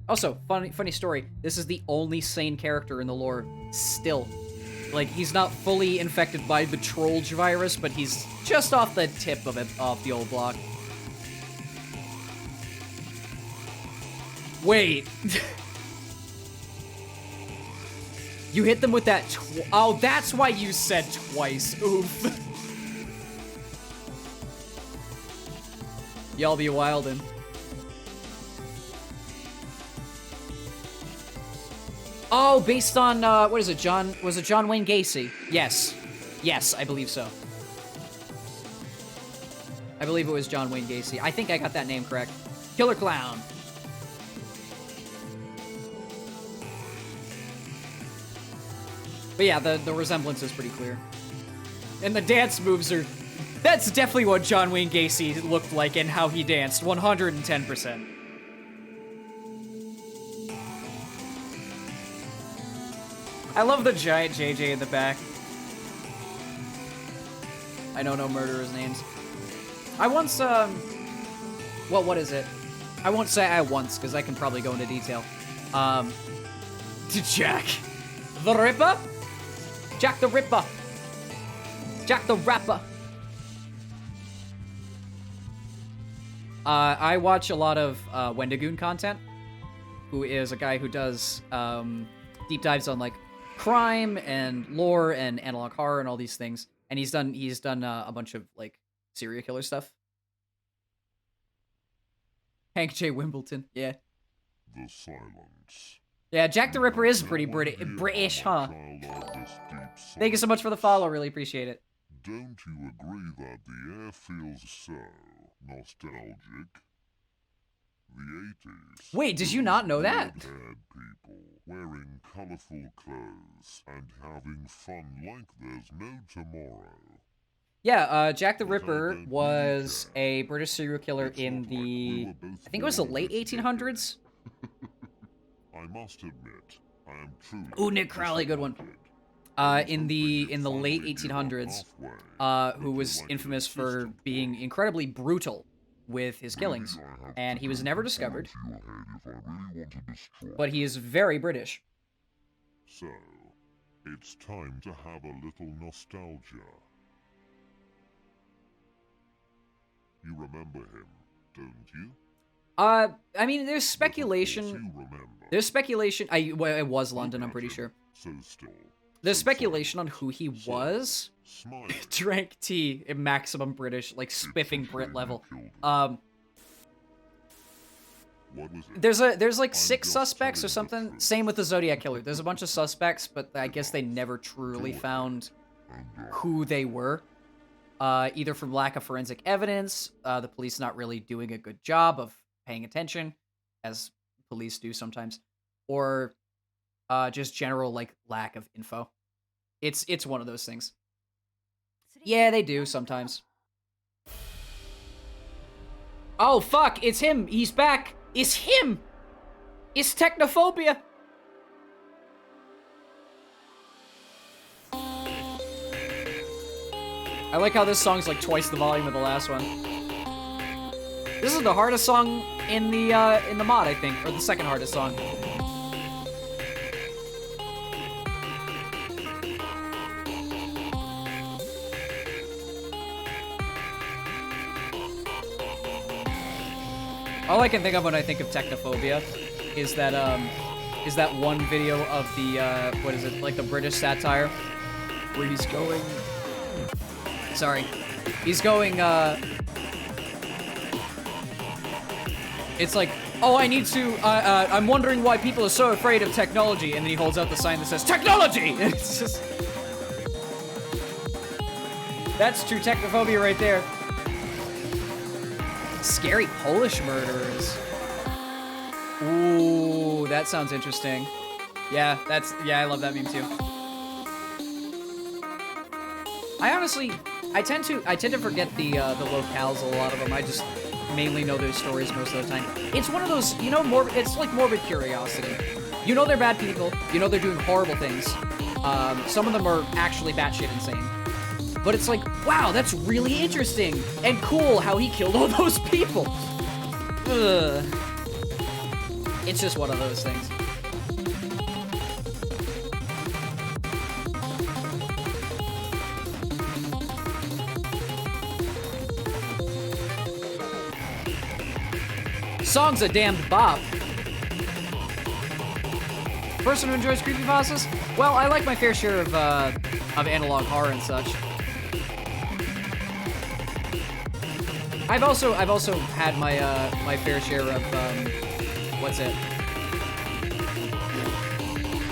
Also, funny story. This is the only sane character in the lore still. Like, he's not fully infected by the Trollge virus, but he's just off the tip of it, off the old block. Wait. You hit them with that oh, that's why you said twice. Oof. Y'all be wildin'. Oh, based on, what is it, was it John Wayne Gacy? Yes. Yes, I believe so. I believe it was John Wayne Gacy. I think I got that name correct. Killer Clown. But yeah, the resemblance is pretty clear. And the dance moves are... That's definitely what John Wayne Gacy looked like and how he danced. 110%. I love the giant JJ in the back. I don't know murderers' names. I once, well, what is it? I won't say I once, because I can probably go into detail. To Jack the Ripper? Jack the Ripper. Jack the Rapper. I watch a lot of Wendigoon content, who is a guy who does deep dives on like crime and lore and analog horror and all these things. And he's done a bunch of like serial killer stuff. Hank J. Wimbledon, yeah. The silence. Yeah, Jack the Ripper is pretty British, huh? Thank you so much for the follow, really appreciate it. Don't you agree that the air feels so nostalgic? The 80s. Wait, did you not know that? Red-haired people wearing colorful clothes and having fun like there's no tomorrow. Yeah, Jack the Ripper was a British serial killer in the, I think it was the late 1800s. I must admit, I am truly. Ooh, Nick Crowley, good one. In the late 1800s, who was infamous for being incredibly brutal with his killings, and he was never discovered. But he is very British. So, it's time to have a little nostalgia. You remember him, don't you? I mean, there's speculation. There's speculation. It was London, I'm pretty sure. So still. There's speculation on who he was. Drank tea in maximum British, like spiffing Brit level. What was it? There's like 6 suspects or something. Same with the Zodiac Killer. There's a bunch of suspects, but I guess they never truly found who they were. Either from lack of forensic evidence, the police not really doing a good job of paying attention, as police do sometimes, or just general like lack of info. It's one of those things. Yeah, they do sometimes. Oh fuck, it's him. He's back. It's him. It's Technophobia. I like how this song's like twice the volume of the last one. This is the hardest song in the mod, I think, or the second hardest song. All I can think of when I think of Technophobia is that one video of the what is it, like the British satire where he's going. Sorry, he's going. It's like, oh, I need to. I'm wondering why people are so afraid of technology, and then he holds out the sign that says technology. It's just that's true Technophobia right there. Scary Polish murderers. Ooh, that sounds interesting. Yeah, I love that meme too. I tend to forget the locales, a lot of them. I just mainly know those stories most of the time. It's one of those, you know, it's like morbid curiosity. You know they're bad people. You know they're doing horrible things. Some of them are actually batshit insane. But it's like, wow, that's really interesting and cool how he killed all those people. Ugh. It's just one of those things. Song's a damned bop. Person who enjoys creepypastas? Well, I like my fair share of analog horror and such. I've also had my my fair share of what's it?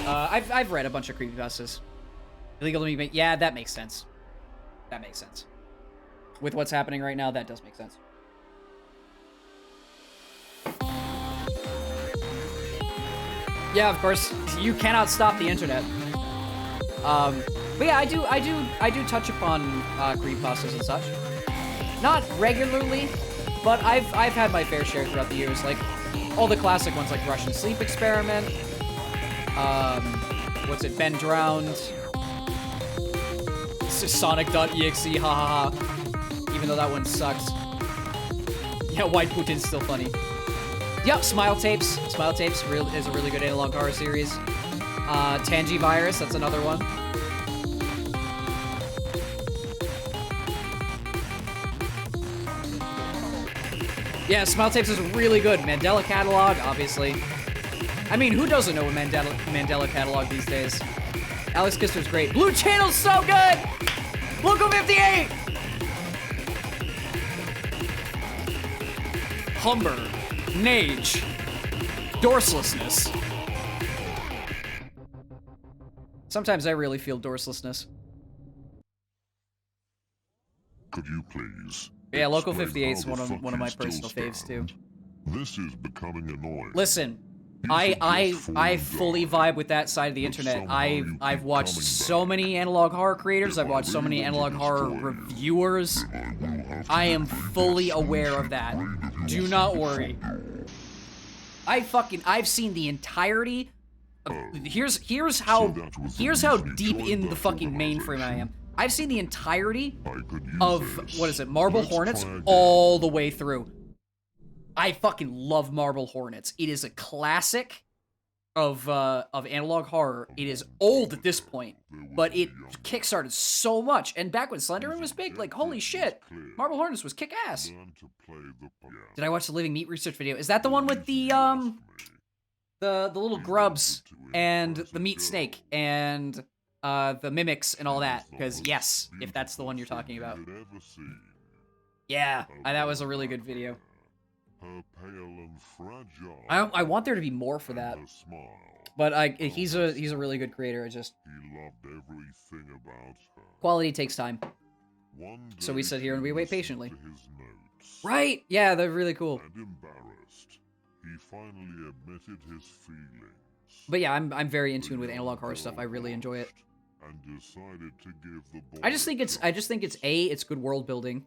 I've read a bunch of creepypastas. Illegal to me, yeah, that makes sense. That makes sense. With what's happening right now, that does make sense. Yeah, of course, you cannot stop the internet. But yeah, I do touch upon creepypastas and such. Not regularly, but I've had my fair share throughout the years. Like all the classic ones, like Russian Sleep Experiment. What's it? Ben Drowned. Sonic.exe, hahaha. Even though that one sucks. Yeah, White Putin's still funny. Yep, Smile Tapes. Smile Tapes is a really good analog horror series. Tangy Virus, that's another one. Yeah, Smile Tapes is really good. Mandela Catalog, obviously. I mean, who doesn't know a Mandela Catalog these days? Alex Kister's great. Blue Channel's so good! Local 58! Humber. Nage. Dorselessness. Sometimes I really feel dorselessness. Could you please? Yeah, Local explain 58 is how one the of fuck my you still personal faves too. stand? This is becoming annoying. Listen, He's I just fully fallen vibe with that side of the But internet. somehow you I've keep watched coming so back. many analog horror creators. If I've I watched so many really analog want to horror destroy you, reviewers. I will have to I am make fully that aware of solution that. right Do if not you worry. follow. I've seen the entirety of, here's So how that was the here's how reason you deep joined in the that fucking mainframe I am. I've seen the entirety I could use of this. what is it, Marble Let's Hornets try again. all the way through. I fucking love Marble Hornets. It is a classic of analog horror. It is old at this point, but it kickstarted so much. And back when Slenderman was big, like holy shit, Marble Hornets was kick ass. Learn to play the Did I watch the Living Meat research video? Is that the one with the little grubs and the meat snake and the mimics and all that? Because yes, if that's the one you're talking about. Yeah, that was a really good video. Her pale and fragile. I want there to be more for that, and her smile. but he's a really good creator. It just He loved everything about her. quality takes time. One So we day sit here and we she wait listened patiently. to his notes, Right? Yeah, they're really cool. and embarrassed, he finally admitted his feelings. But yeah, I'm very in tune with analog horror stuff. I really enjoy it. And decided to give the boy I just think it's A, it's good world building.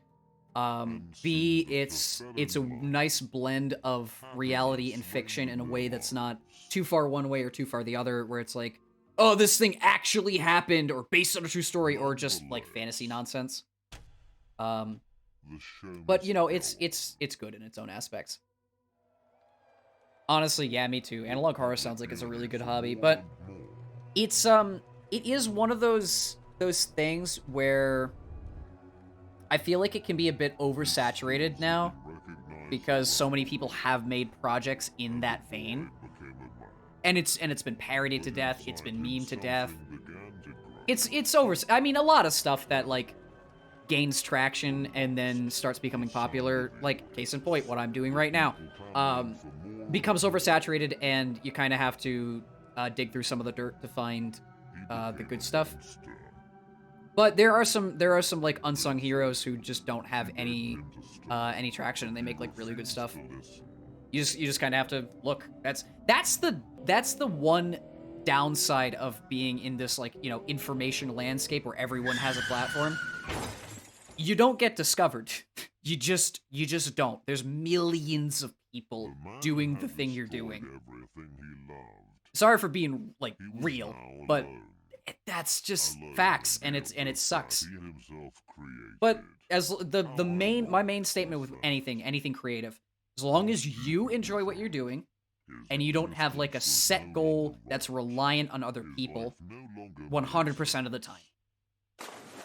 B, it's a nice blend of reality and fiction in a way that's not too far one way or too far the other, where it's like, oh, this thing actually happened or based on a true story or just like fantasy nonsense. The show But you know, must it's good in its own aspects. Honestly, yeah, me too. Analog horror sounds like it's a really good hobby, but it's it is one of those things where I feel like it can be a bit oversaturated now because so many people have made projects in that vein. And it's been parodied to death, it's been memed to death. It's over. I mean, a lot of stuff that like gains traction and then starts becoming popular, like case in point, what I'm doing right now, becomes oversaturated, and you kind of have to dig through some of the dirt to find the good stuff. But there are some like unsung heroes who just don't have any traction, and they make like really good stuff. You just kind of have to look. That's the one downside of being in this like, you know, information landscape where everyone has a platform. You don't get discovered. You just don't. There's millions of people doing the thing you're doing. Sorry for being like real, but that's just facts, and it sucks. But as my main statement with anything creative, as long as you enjoy what you're doing and you don't have like a set goal that's reliant on other people 100% of the time.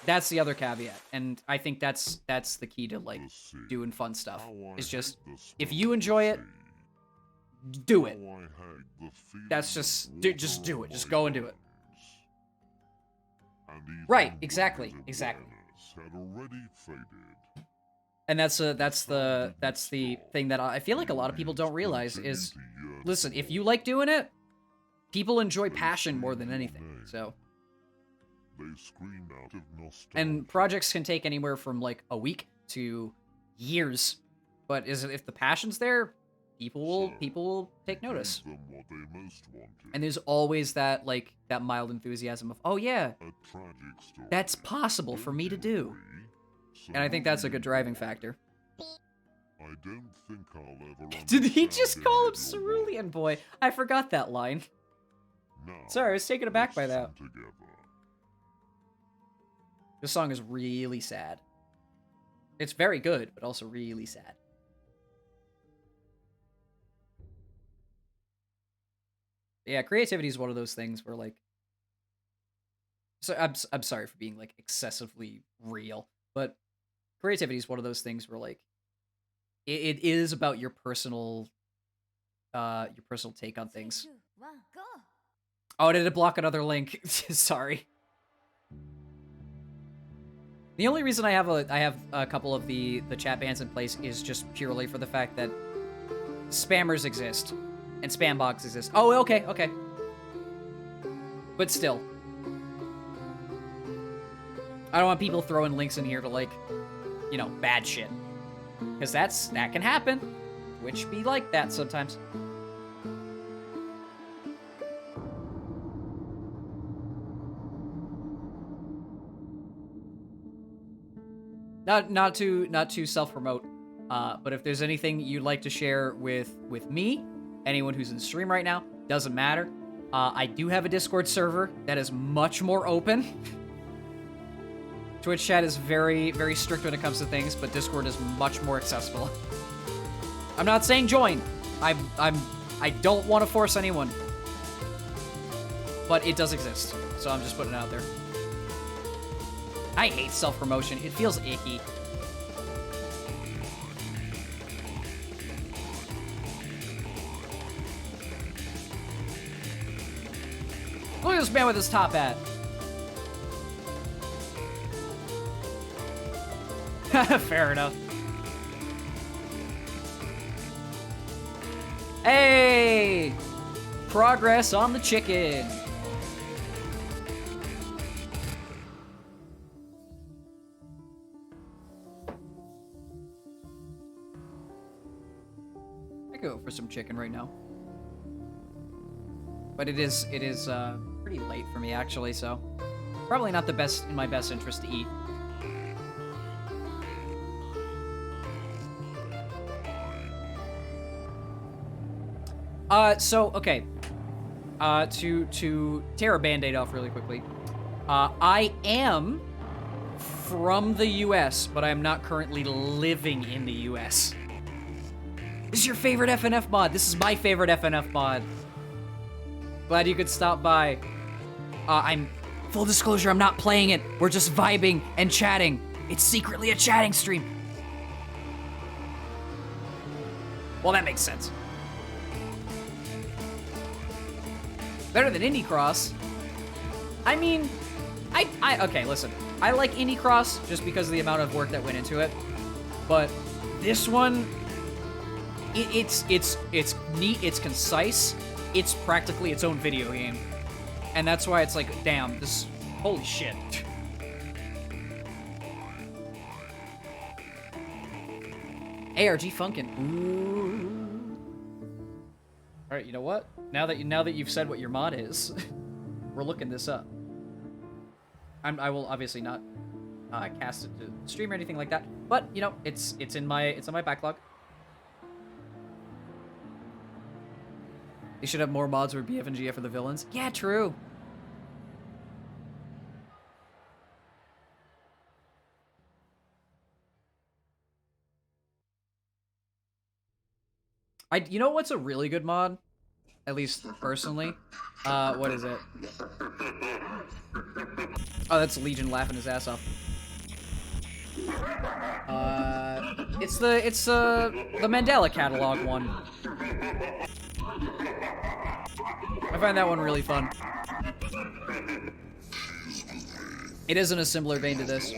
That's the other caveat, and I think that's the key to like doing fun stuff. Is just if you enjoy it, do it. That's just do it. Just go and do it. Right, exactly. Had already faded. And that's the thing that I feel like a lot of people don't realize is, listen, if you like doing it, people enjoy passion more than anything. So, They scream out of nostalgia. and projects can take anywhere from like a week to years, but if the passion's there, people will take notice. Give them what they most wanted. And there's always that that mild enthusiasm of, oh yeah, A tragic story. that's possible for me to do. So And I think that's a good driving factor. I don't think I'll ever Did he understand just call him any of your Cerulean Boy? I forgot that line. Now, Sorry, I was taken aback by that. listen together. This song is really sad. It's very good, but also really sad. Yeah, creativity is one of those things where like, so I'm sorry for being like excessively real, but creativity is one of those things where like it is about your personal take on things. 2, 1, go! Oh, did it block another link? Sorry. The only reason I have a couple of the chat bans in place is just purely for the fact that spammers exist and spam bots exist. Oh, okay. But still, I don't want people throwing links in here to like, you know, bad shit, because that can happen. Twitch be like that sometimes. Not to self-promote, but if there's anything you'd like to share with me, anyone who's in stream right now, doesn't matter. I do have a Discord server that is much more open. Twitch chat is very, very strict when it comes to things, but Discord is much more accessible. I'm not saying join. I don't want to force anyone, but it does exist, so I'm just putting it out there. I hate self-promotion. It feels icky. Look at this man with his top hat. Fair enough. Hey! Progress on the chicken. I go for some chicken right now. But it is pretty late for me actually, so probably not in my best interest to eat. Okay. To tear a band-aid off really quickly. I am from the US, but I am not currently living in the US. This is your favorite FNF mod. This is my favorite FNF mod. Glad you could stop by. Full disclosure, I'm not playing it. We're just vibing and chatting. It's secretly a chatting stream. Well, that makes sense. Better than Indie Cross. I mean, okay, listen. I like Indie Cross just because of the amount of work that went into it. But this one, it's neat, it's concise, it's practically its own video game. And that's why it's like, damn, this, holy shit. ARG Funkin'. Ooh. All right, you know what? Now that you've said what your mod is, we're looking this up. I will obviously not cast it to stream or anything like that, but you know, it's in my backlog. They should have more mods where BF and GF are the villains. Yeah, true. You know what's a really good mod? At least personally. What is it? Oh, that's Legion laughing his ass off. It's the Mandela catalog one. I find that one really fun. It is in a similar vein to this.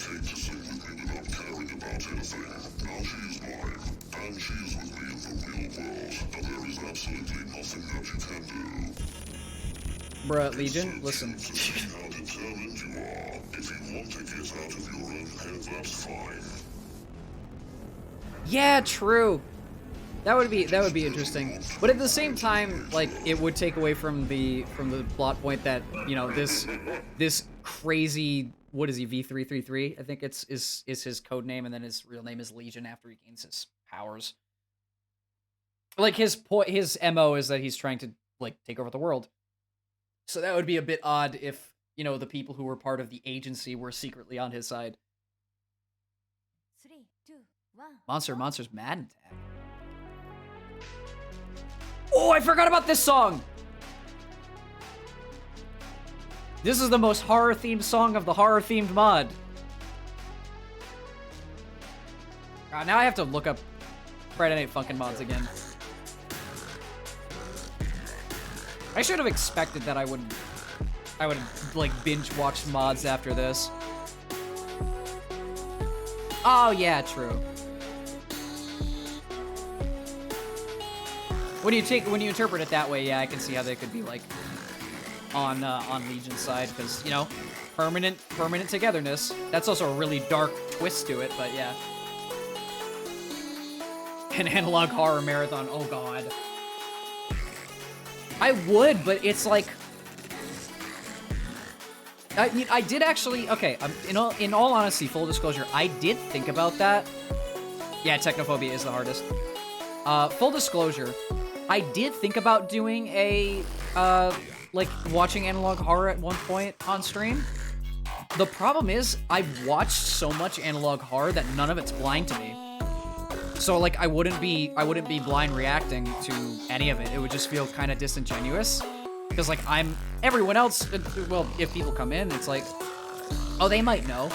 came to stay with me without caring about anything. Now she is mine, and she is with me in the real world, and there is absolutely nothing that you can do. Bruh, Legion, listen. To see how determined you are. If you want to get out of your own head, that's fine. Yeah, true. That would be interesting. But at the same time, like, it would take away from the plot point that, you know, this crazy, what is he, V333? I think is his code name, and then his real name is Legion after he gains his powers. Like, his MO is that he's trying to, like, take over the world. So that would be a bit odd if, you know, the people who were part of the agency were secretly on his side. 3, 2, 1. Monster's Madden Tag. Oh, I forgot about this song! This is the most horror-themed song of the horror-themed mod. Now I have to look up Friday Night Funkin' mods again. I should have expected that I would like binge watch mods after this. Oh yeah, true. When you interpret it that way, yeah, I can see how they could be like on Legion's side, because, you know, permanent togetherness. That's also a really dark twist to it, but yeah. An analog horror marathon. Oh god. I would, but it's like, I did actually, okay, in all honesty, full disclosure, I did think about that. Yeah, technophobia is the hardest. Full disclosure, I did think about doing a, like, watching analog horror at one point on stream. The problem is, I've watched so much analog horror that none of it's blind to me. So, like, I wouldn't be blind reacting to any of it. It would just feel kind of disingenuous. Because, like, everyone else, well, if people come in, it's like, oh, they might know.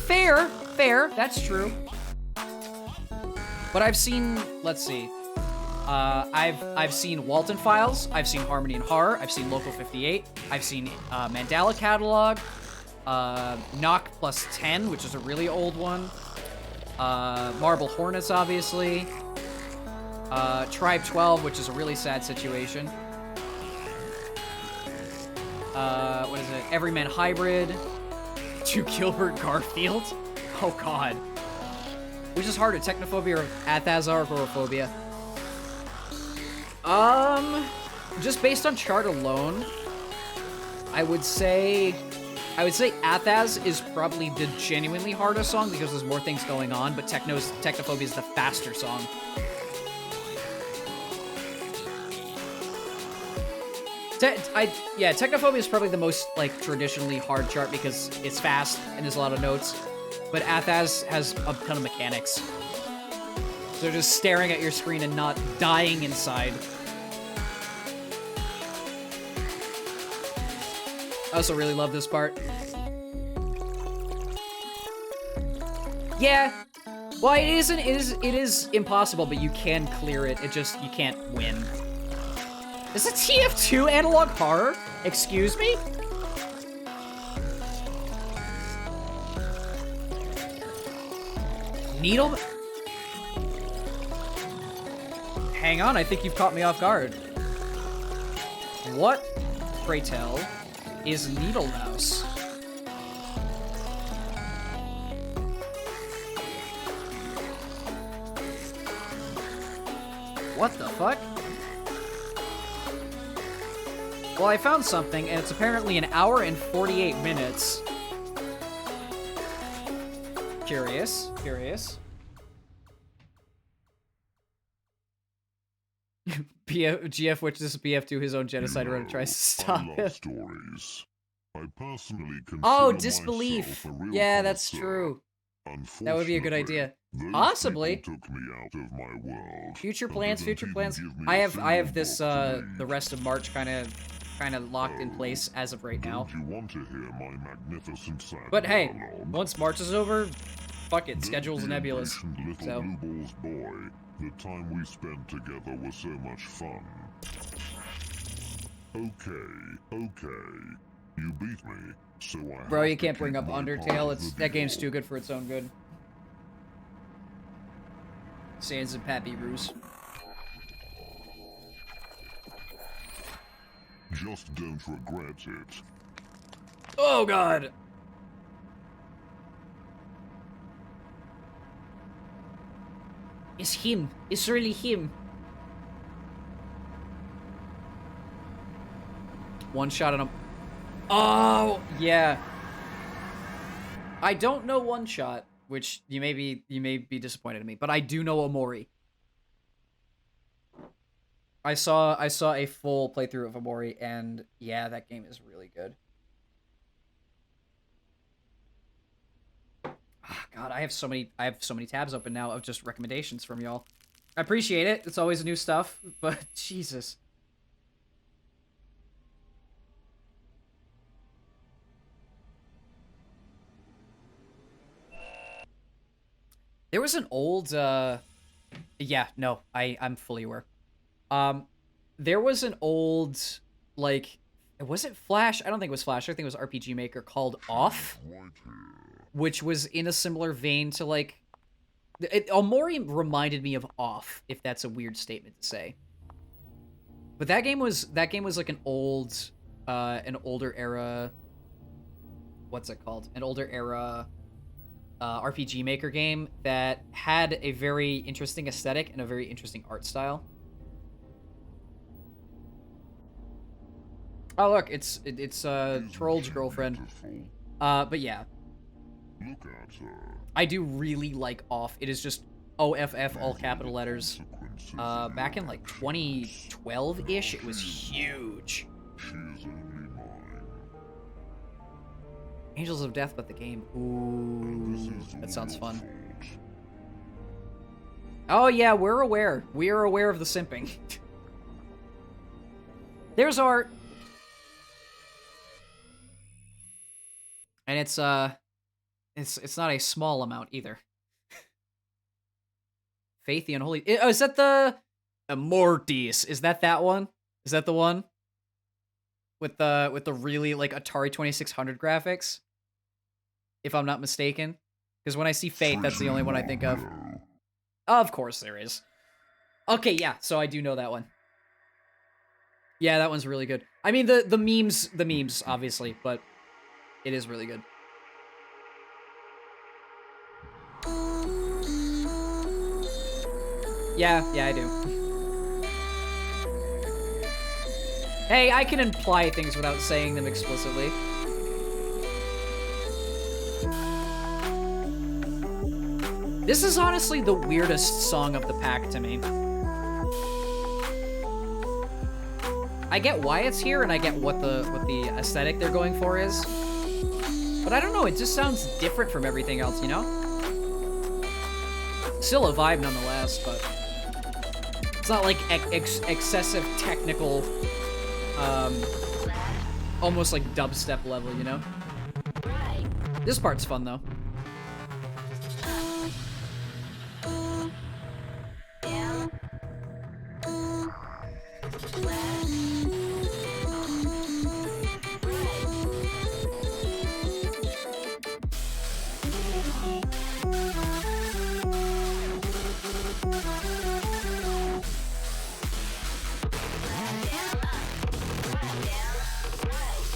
Fair, that's true. But I've seen, let's see. I've seen Walton Files, I've seen Harmony and Horror, I've seen Local 58, I've seen Mandala Catalog, Knock Plus 10, which is a really old one. Marble Hornets, obviously. Tribe 12, which is a really sad situation. What is it? Everyman Hybrid. To Gilbert Garfield. Oh god. Which is harder, technophobia or Athazar agoraphobia? Just based on chart alone, I would say Athaz is probably the genuinely hardest song because there's more things going on, but Technophobia is the faster song. Yeah, Technophobia is probably the most, like, traditionally hard chart because it's fast and there's a lot of notes, but Athaz has a ton of mechanics. So just staring at your screen and not dying inside. I also really love this part. Yeah. Well, it is impossible, but you can clear it. You can't win. Is it TF2 analog horror? Excuse me? Needle? Hang on, I think you've caught me off guard. What, pray tell, is Needle Mouse? What the fuck? Well, I found something, and it's apparently an hour and 48 minutes. Curious. GF witnesses BF2 his own genocide run and tries to stop I it. love stories. I personally consider Oh, disbelief. myself a real Yeah, that's connoisseur. true. That would be a good idea. Those Possibly. people took me out of my world. Future and plans, didn't future even plans. give me I a have single this book to the read. rest of March kind of locked in place as of right now. Don't you want to hear my magnificent sad But hey, monologue? once March is over, fuck it, Don't schedule's be nebulous. impatient, little So Blueballs boy. The time we spent together was so much fun. Okay. You beat me. So I Bro, have you to can't bring keep up my part Undertale. of the That game's deal. too good for its own good. Sans and Pappy Roos. Just don't regret it. Oh god! It's him. It's really him. One shot on him. Oh, yeah. I don't know one shot, which you may be disappointed in me, but I do know Omori. I saw a full playthrough of Omori, and yeah, that game is really good. Oh, God, I have so many tabs open now of just recommendations from y'all. I appreciate it. It's always new stuff, but Jesus. There was an old yeah, no, I'm fully aware. There was an old, like, was it Flash? I don't think it was Flash. I think it was RPG Maker called Off, which was in a similar vein to, like, Omori reminded me of Off, if that's a weird statement to say. But that game was like an older era, what's it called? An older era RPG Maker game that had a very interesting aesthetic and a very interesting art style. Oh look, it's Trollge girlfriend. But yeah. Look at her. I do really like Off. It is just OFF, all capital letters. Back in like 2012-ish, it was huge. She is only mine. Angels of Death, but the game. Ooh, that sounds fun. Oh yeah, we're aware. We are aware of the simping. There's art. And it's not a small amount either. Faith the Unholy. Oh, is that the Immortis? Is that one? Is that the one? With the really like Atari 2600 graphics? If I'm not mistaken. Because when I see Faith, that's the only one I think of. Of course there is. Okay, yeah, so I do know that one. Yeah, that one's really good. I mean the memes, obviously, but it is really good. Yeah, I do. Hey, I can imply things without saying them explicitly. This is honestly the weirdest song of the pack to me. I get why it's here, and I get what the aesthetic they're going for is. But I don't know, it just sounds different from everything else, you know? Still a vibe nonetheless, but it's not like excessive technical, almost like dubstep level, you know? This part's fun, though.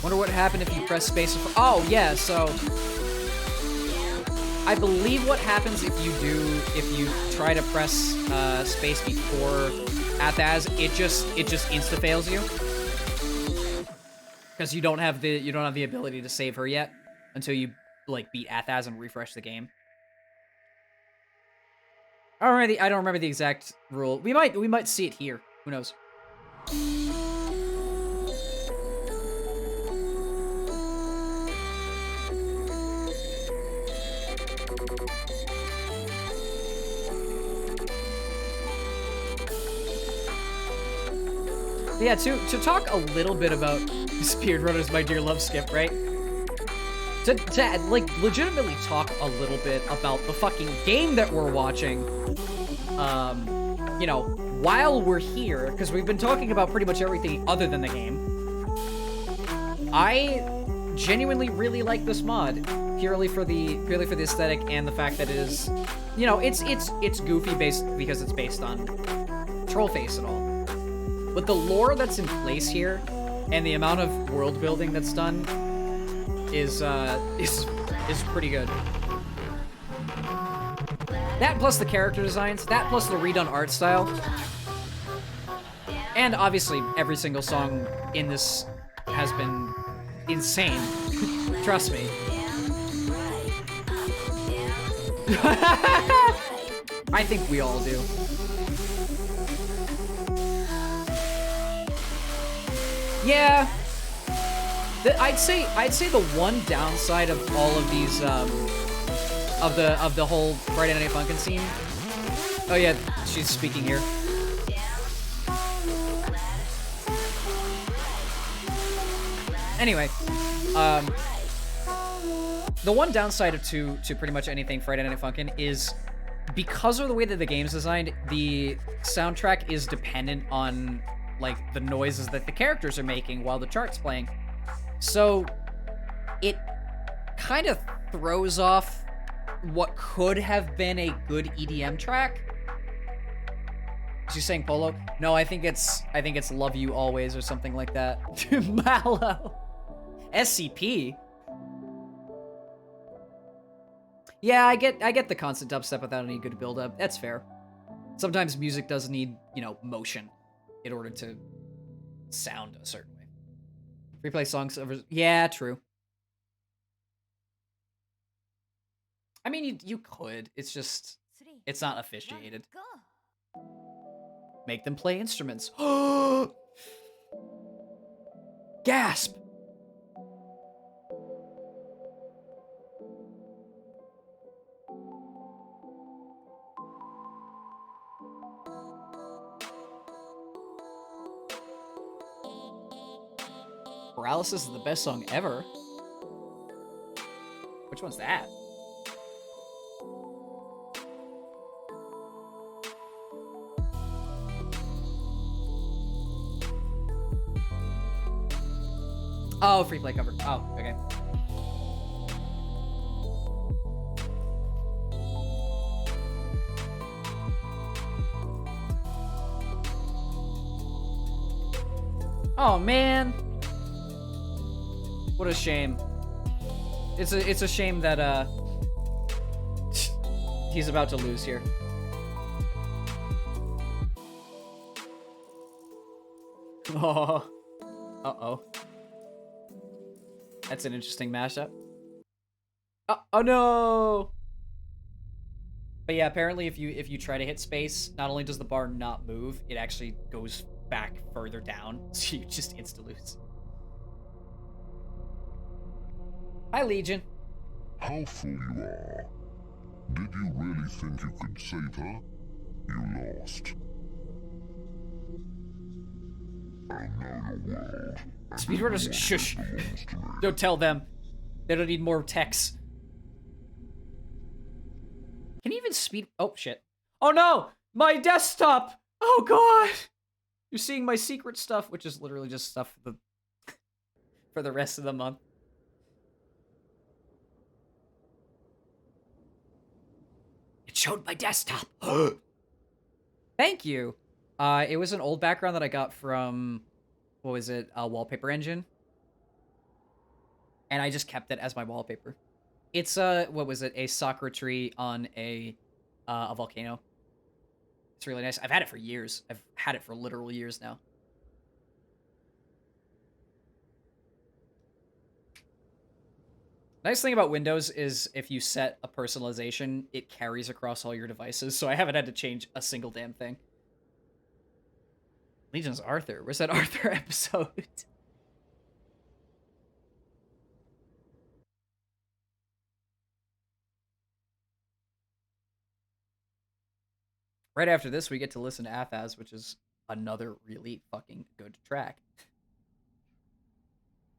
Wonder what happened if you press space. Oh, yeah, so I believe what happens if you try to press space before Athaz, it just insta fails you. Because you don't have the ability to save her yet until you like beat Athaz and refresh the game. I don't remember the exact rule. We might see it here. Who knows? But yeah, to talk a little bit about Speedrunners My Dear Love Skip, right? To like legitimately talk a little bit about the fucking game that we're watching, you know, while we're here, because we've been talking about pretty much everything other than the game. genuinely really like this mod, purely for the aesthetic and the fact that it is, you know, it's goofy based because it's based on Trollface and all. But the lore that's in place here and the amount of world building that's done is pretty good. That plus the character designs, that plus the redone art style. And obviously, every single song in this has been insane. Trust me. I think we all do. Yeah. I'd say the one downside of all of these of the whole Friday Night Funkin' scene. Oh yeah, she's speaking here. Anyway, the one downside to pretty much anything Friday Night Funkin' is because of the way that the game's designed, the soundtrack is dependent on like the noises that the characters are making while the chart's playing. So it kind of throws off what could have been a good EDM track. She's saying Polo? No, I think it's Love You Always or something like that. Mallow. SCP? Yeah, I get the constant dubstep without any good build-up. That's fair. Sometimes music does need, you know, motion in order to sound a certain way. Replay songs over... Yeah, true. I mean, you could. It's just... It's not officiated. Make them play instruments. Gasp! Paralysis is the best song ever. Which one's that? Oh, free play cover. Oh, okay. Oh man. What a shame. It's a shame that he's about to lose here. Oh. Uh-oh. That's an interesting mashup. Oh no! But yeah, apparently if you try to hit space, not only does the bar not move, it actually goes back further down, so you just insta-lose. Hi, Legion. How fool you are. Did you really think you could save her? You lost. I know your world. Speedrunners, shush. Don't tell them. They don't need more techs. Can you even speed... Oh, shit. Oh, no! My desktop! Oh, God! You're seeing my secret stuff, which is literally just stuff for the rest of the month. It showed my desktop. Thank you. It was an old background that I got from... What was it? Wallpaper Engine. And I just kept it as my wallpaper. It's what was it? A sakura tree on a volcano. It's really nice. I've had it for years. I've had it for literal years now. Nice thing about Windows is if you set a personalization, it carries across all your devices, so I haven't had to change a single damn thing. Legion's Arthur. Where's that Arthur episode? Right after this, we get to listen to Athaz, which is another really fucking good track.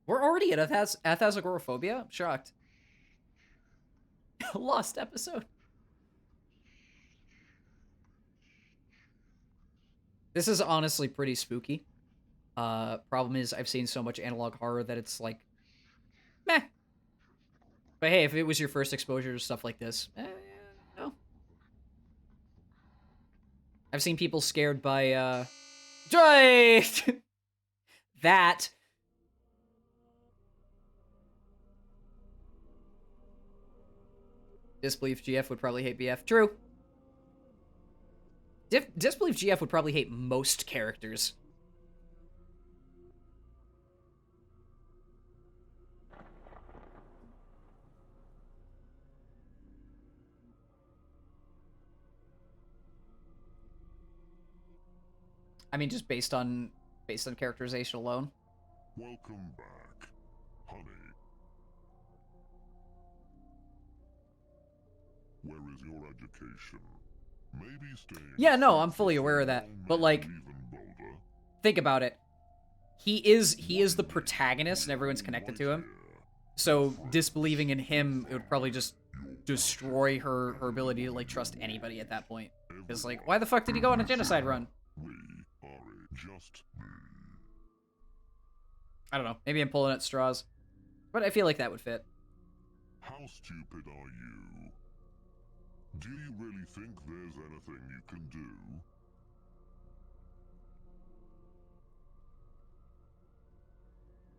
We're already at Athaz Agoraphobia? I'm shocked. Lost episode. This is honestly pretty spooky. Problem is, I've seen so much analog horror that it's like meh. But hey, if it was your first exposure to stuff like this, no. I've seen people scared by, that. Disbelief GF would probably hate BF. True. Disbelief GF would probably hate most characters. I mean, just based on characterization alone. Welcome back, honey. Where is your education? Maybe staying. Yeah, no, I'm fully aware of that. But like, even bolder. think about it. He is the protagonist, and everyone's connected to him. So disbelieving in him, it would probably just destroy her ability to like trust anybody at that point. Because like, why the fuck did he go on a genocide run? We are just I don't know. Maybe I'm pulling at straws, but I feel like that would fit. How stupid are you? Do you really think there's anything you can do?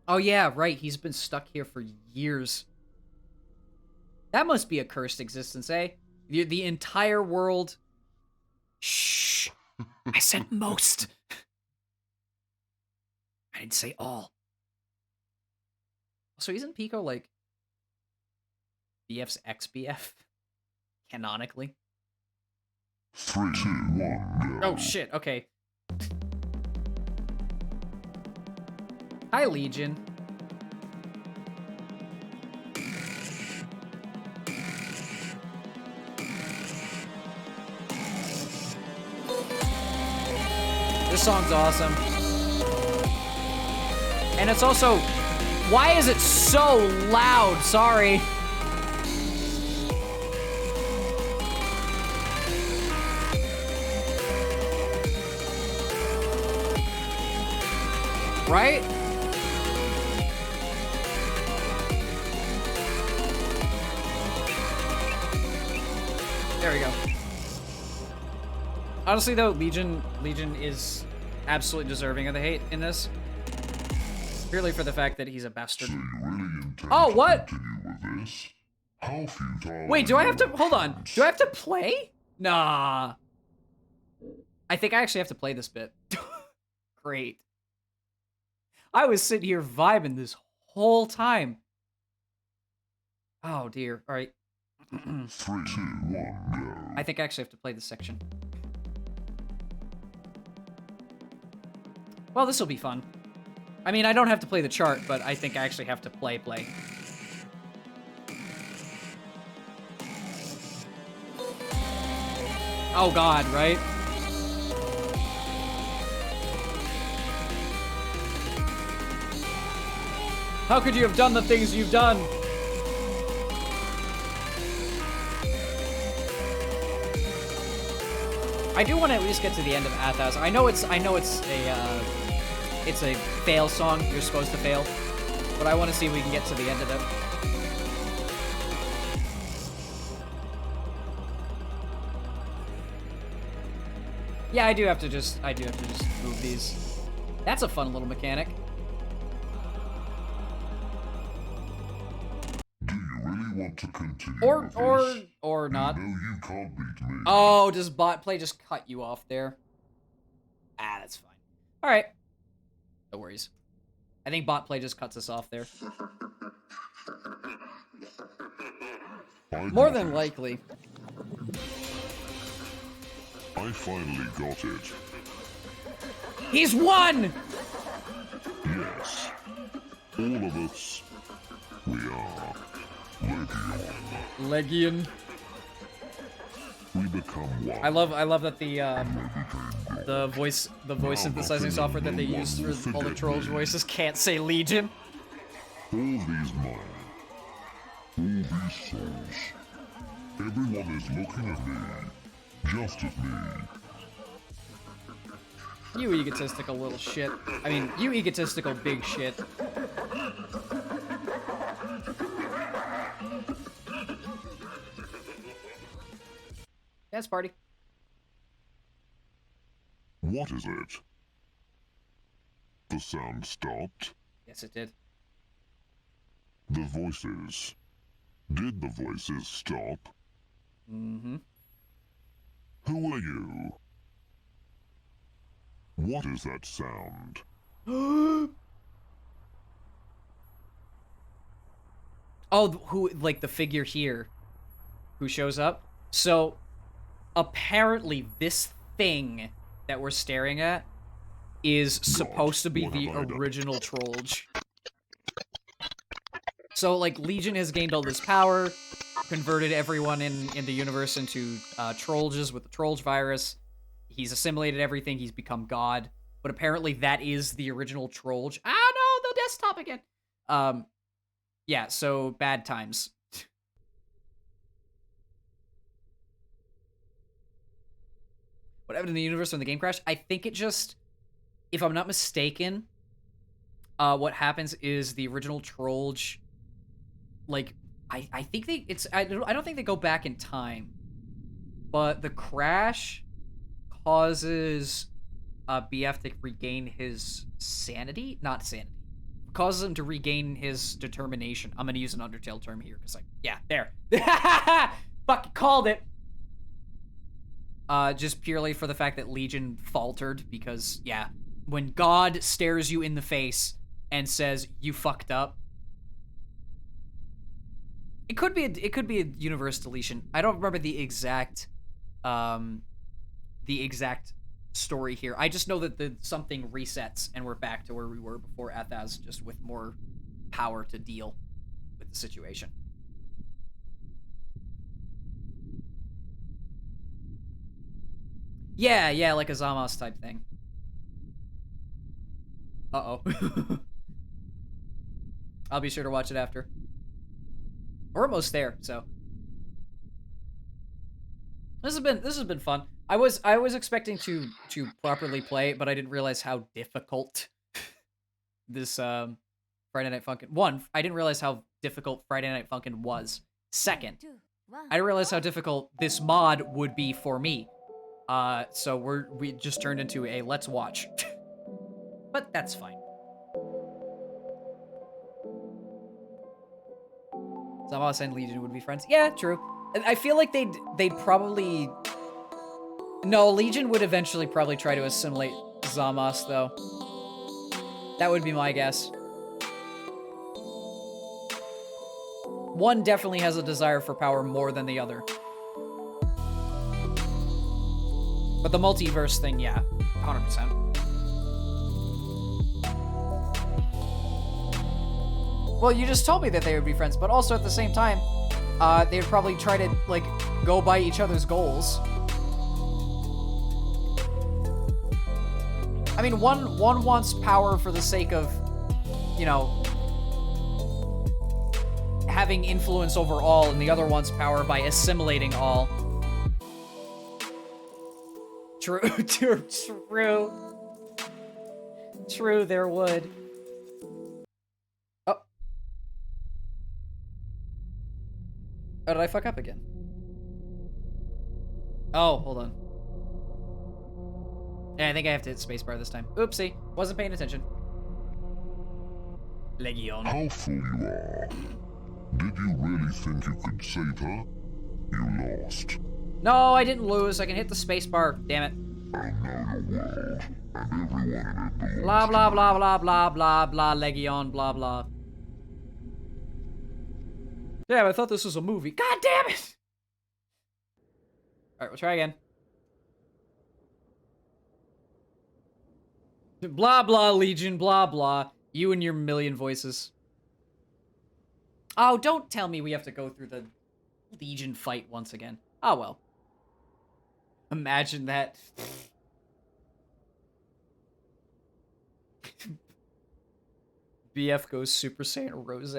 Oh yeah, right. He's been stuck here for years. That must be a cursed existence, eh? The entire world. Shh. I said most. I didn't say all. So isn't Pico like BF's ex-BF? Canonically? 3, 2, 1, go. Oh shit, okay. Hi, Legion. This song's awesome. And it's also... Why is it so loud? Sorry. Right? There we go. Honestly, though, Legion is absolutely deserving of the hate in this. Purely for the fact that he's a bastard. So you really intend Oh, to what? continue with this? How futile. Wait, do I have to... Hold on. Do I have to play? Nah. I think I actually have to play this bit. Great. I was sitting here vibing this whole time. Oh, dear. All right. 3, 2, 1, go. I think I actually have to play this section. Well, this will be fun. I mean, I don't have to play the chart, but I think I actually have to play. Oh god, right? How could you have done the things you've done? I do want to at least get to the end of Athos. I know it's a fail song. You're supposed to fail, but I want to see if we can get to the end of it. Yeah, I do have to just move these. That's a fun little mechanic. Do you really want to continue Or not. No, you can't beat me. Oh, does bot play just cut you off there? Ah, that's fine. All right. No worries. I think bot play just cuts us off there. More than likely. I finally got it. He's won! Yes. All of us. We are Legion. Legion. We become one. I love that the voice synthesizing software that they use for all the Trollge voices can't say Legion. All these minds. All these souls. Everyone is looking at me. Just at me. You egotistical little shit. I mean, you egotistical big shit. Dance party. What is it? The sound stopped. Yes, it did. The voices. Did the voices stop? Mm-hmm. Who are you? What is that sound? Oh, who, like the figure here who shows up? So, apparently this thing that we're staring at is supposed to be what the have I done? original Trollge. So, like, Legion has gained all this power, converted everyone in the universe into Trollges with the Trollge virus. He's assimilated everything, he's become God. But apparently that is the original Trollge. Ah, no, the desktop again! Yeah, so bad times. What happened in the universe when the game crashed? I think it just, if I'm not mistaken, what happens is the original Trollge, like, I think I don't think they go back in time, but the crash causes BF to regain his sanity? Not sanity. Causes him to regain his determination. I'm gonna use an Undertale term here, because, like, yeah, there. Fucking called it! Just purely for the fact that Legion faltered, because, yeah, when God stares you in the face and says, you fucked up, it could be a universe deletion. I don't remember the exact story here. I just know that something resets and we're back to where we were before Athas, just with more power to deal with the situation. Yeah, like a Zamos type thing. Uh-oh. I'll be sure to watch it after. We're almost there, so. This has been fun. I was expecting to properly play, but I didn't realize how difficult this Friday Night Funkin'. One, I didn't realize how difficult Friday Night Funkin' was. Second, I didn't realize how difficult this mod would be for me. So we just turned into a let's watch. But that's fine. Zamos and Legion would be friends. Yeah, true. I feel like they'd probably... No, Legion would eventually probably try to assimilate Zamos, though. That would be my guess. One definitely has a desire for power more than the other. But the multiverse thing, yeah, 100%. Well, you just told me that they would be friends, but also at the same time, they would probably try to, like, go by each other's goals. I mean, one wants power for the sake of, you know, having influence over all, and the other wants power by assimilating all. True, True, there would. Oh. Oh, did I fuck up again? Oh, hold on. Yeah, I think I have to hit spacebar this time. Oopsie, wasn't paying attention. Legion. How fool you are. Did you really think you could save her? You lost. No, I didn't lose. I can hit the spacebar. Damn it. And now the world, and everyone in it belongs Blah, blah, blah, blah, blah, blah, blah, Legion, blah, blah. Damn, I thought this was a movie. God damn it! Alright, we'll try again. Blah, blah, Legion, blah, blah. You and your million voices. Oh, don't tell me we have to go through the Legion fight once again. Oh, well. Imagine that. BF goes Super Saiyan Rose.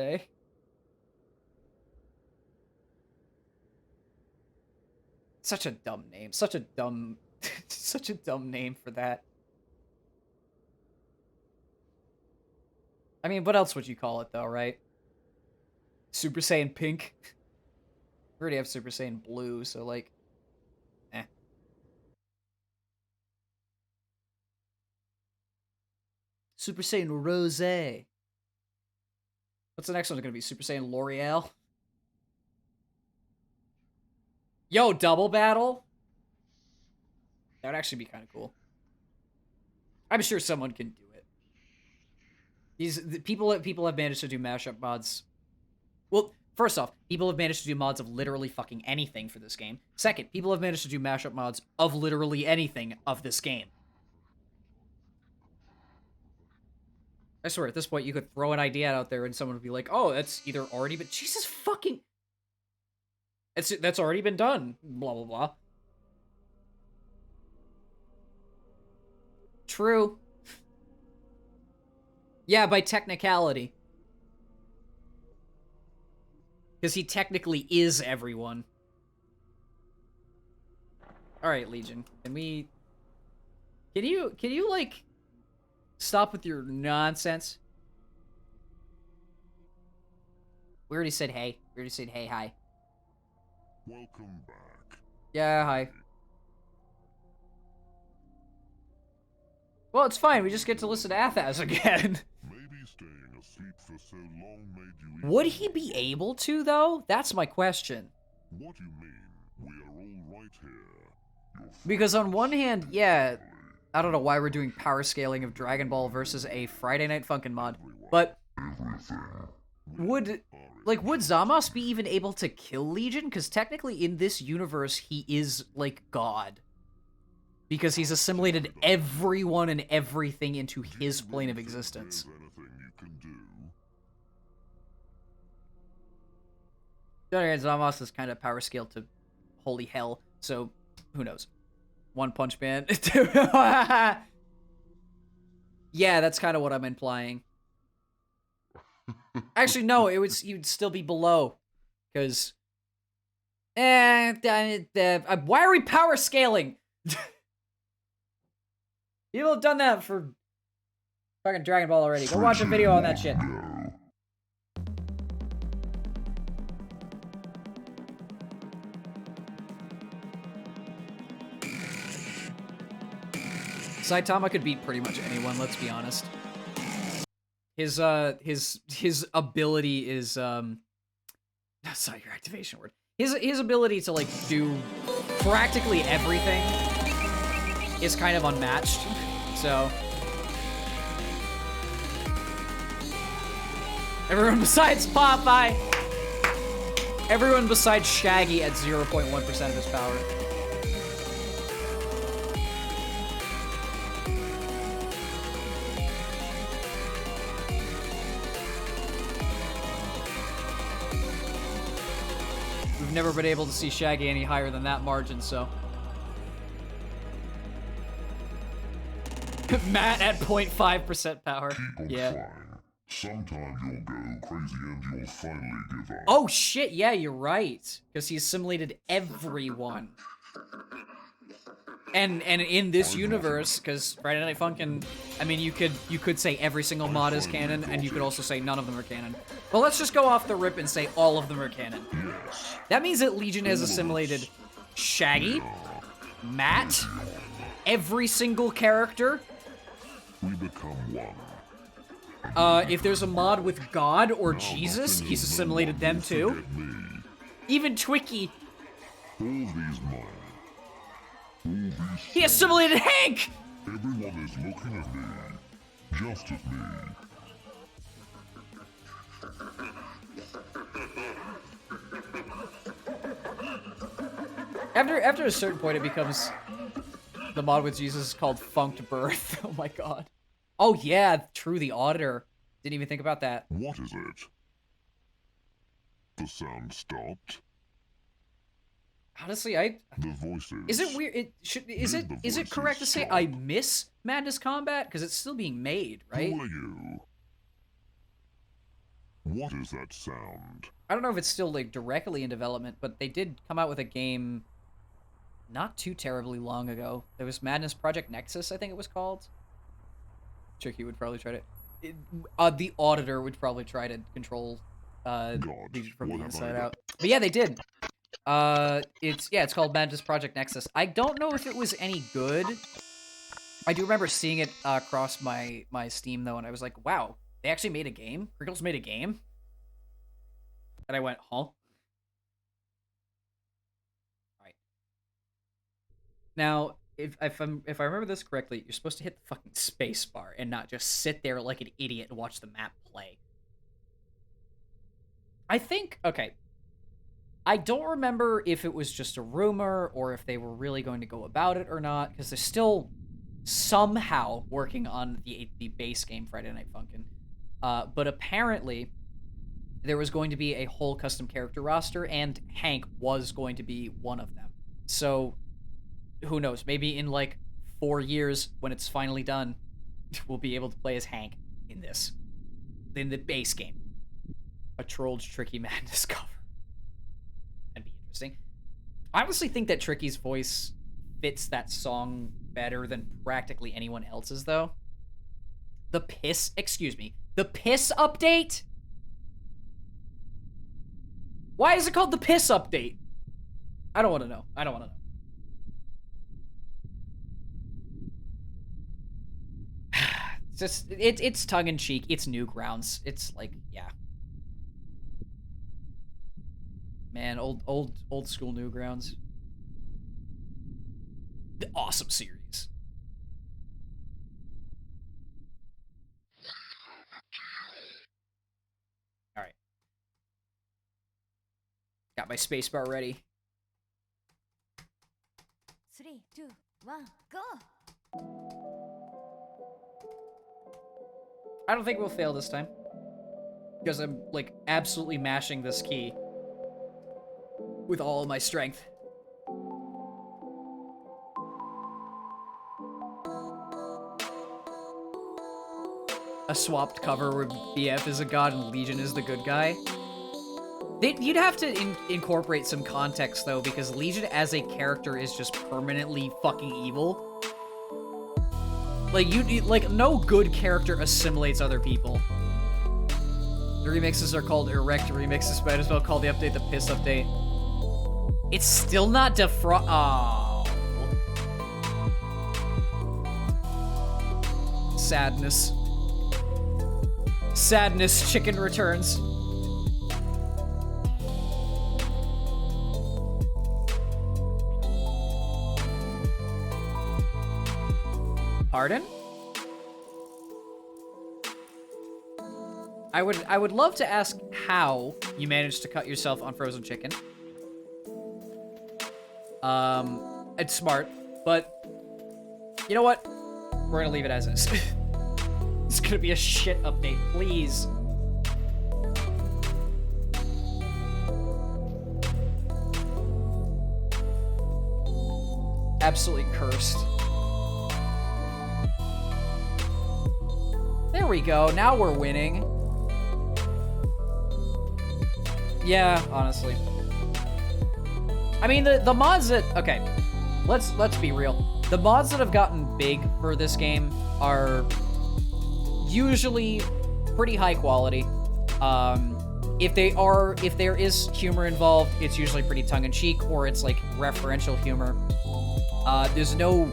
Such a dumb name. Such a dumb... such a dumb name for that. I mean, what else would you call it, though, right? Super Saiyan Pink? We already have Super Saiyan Blue, so, like... Super Saiyan Rose. What's the next one gonna be? Super Saiyan L'Oreal? Yo, double battle? That would actually be kind of cool. I'm sure someone can do it. People have managed to do mashup mods. Well, first off, people have managed to do mods of literally fucking anything for this game. Second, people have managed to do mashup mods of literally anything of this game. I swear, at this point, you could throw an idea out there and someone would be like, oh, that's either already been... Jesus fucking... That's already been done. Blah, blah, blah. True. Yeah, by technicality. Because he technically is everyone. Alright, Legion. Can you, like, stop with your nonsense? We already said hey. We already said hey, hi. Welcome back. Yeah, hi. Well, it's fine. We just get to listen to Athas again. Maybe staying asleep for so long made you... Would he be able to, though? That's my question. What do you mean? We are all right here. Because on one hand, yeah, I don't know why we're doing power scaling of Dragon Ball versus a Friday Night Funkin' mod, but would Zamos be even able to kill Legion? Because technically in this universe, he is, like, God. Because he's assimilated everyone and everything into his plane of existence. Zamos is kind of power scaled to holy hell, so who knows? One Punch Man. Yeah, that's kind of what I'm implying. Actually, no, you'd still be below, because why are we power scaling? People have done that for fucking Dragon Ball already. Go watch a video on that shit. Saitama could beat pretty much anyone, let's be honest. His ability is that's not your activation word. His ability to, like, do practically everything is kind of unmatched. So everyone besides Popeye, everyone besides Shaggy at 0.1% of his power. We've never been able to see Shaggy any higher than that margin, so. Matt at 0.5% power. Yeah. Sometimes you'll go crazy and you'll finally give up. Oh shit, yeah, you're right. Because he assimilated everyone. And in this universe, because Friday Night Funkin', I mean, you could say every single mod is canon, and you could also say none of them are canon. But let's just go off the rip and say all of them are canon. Yes. That means that Legion has assimilated Shaggy, Matt, every single character. We become one. If there's a mod with God or Jesus, he's assimilated them too. Even Twicky. All these mine. He assimilated Hank! Everyone is looking at me. Just at me. After a certain point, it becomes the mod with Jesus is called Funked Birth. Oh my god. Oh yeah, true, the Auditor. Didn't even think about that. What is it? The sound stopped. Honestly, The voices. is it weird? Is it correct to say I miss Madness Combat? Because it's still being made, right? Who are you? What is that sound? I don't know if it's still, like, directly in development, but they did come out with a game not too terribly long ago. There was Madness Project Nexus, I think it was called. Tricky would probably try to... the Auditor would probably try to control Legion from the inside out. But yeah, they did. It's called Madness Project Nexus. I don't know if it was any good. I do remember seeing it across my Steam though, and I was like, "Wow, they actually made a game. Crickles made a game." And I went, "Huh?" All right. Now, if I remember this correctly, you're supposed to hit the fucking space bar and not just sit there like an idiot and watch the map play. I think, okay. I don't remember if it was just a rumor or if they were really going to go about it or not, because they're still somehow working on the base game Friday Night Funkin'. But apparently, there was going to be a whole custom character roster, and Hank was going to be one of them. So, who knows? Maybe in like 4 years, when it's finally done, we'll be able to play as Hank in this. In the base game. A Trollge Tricky Madness cover. That'd be interesting. I honestly think that Tricky's voice fits that song better than practically anyone else's, though. The piss update? Why is it called the piss update? I don't want to know. It's just, it's tongue-in-cheek. It's Newgrounds. It's like, yeah. Man, old school Newgrounds. The awesome series. All right. Got my spacebar ready. 3, 2, 1, go! I don't think we'll fail this time. Because I'm, like, absolutely mashing this key. With all of my strength. A swapped cover where BF is a god and Legion is the good guy. You'd have to incorporate some context, though, because Legion as a character is just permanently fucking evil. Like, like, no good character assimilates other people. The remixes are called Erect remixes, might as well call the update the piss update. It's still not Oh. Sadness. Sadness, chicken returns. Pardon? I would love to ask how you managed to cut yourself on frozen chicken. It's smart, but you know what? We're gonna leave it as is. It's gonna be a shit update, please. Absolutely cursed. There we go. Now we're winning. Yeah, honestly. I mean, the mods that... Okay, let's be real. The mods that have gotten big for this game are usually pretty high quality. If there is humor involved, it's usually pretty tongue-in-cheek, or it's, like, referential humor. There's no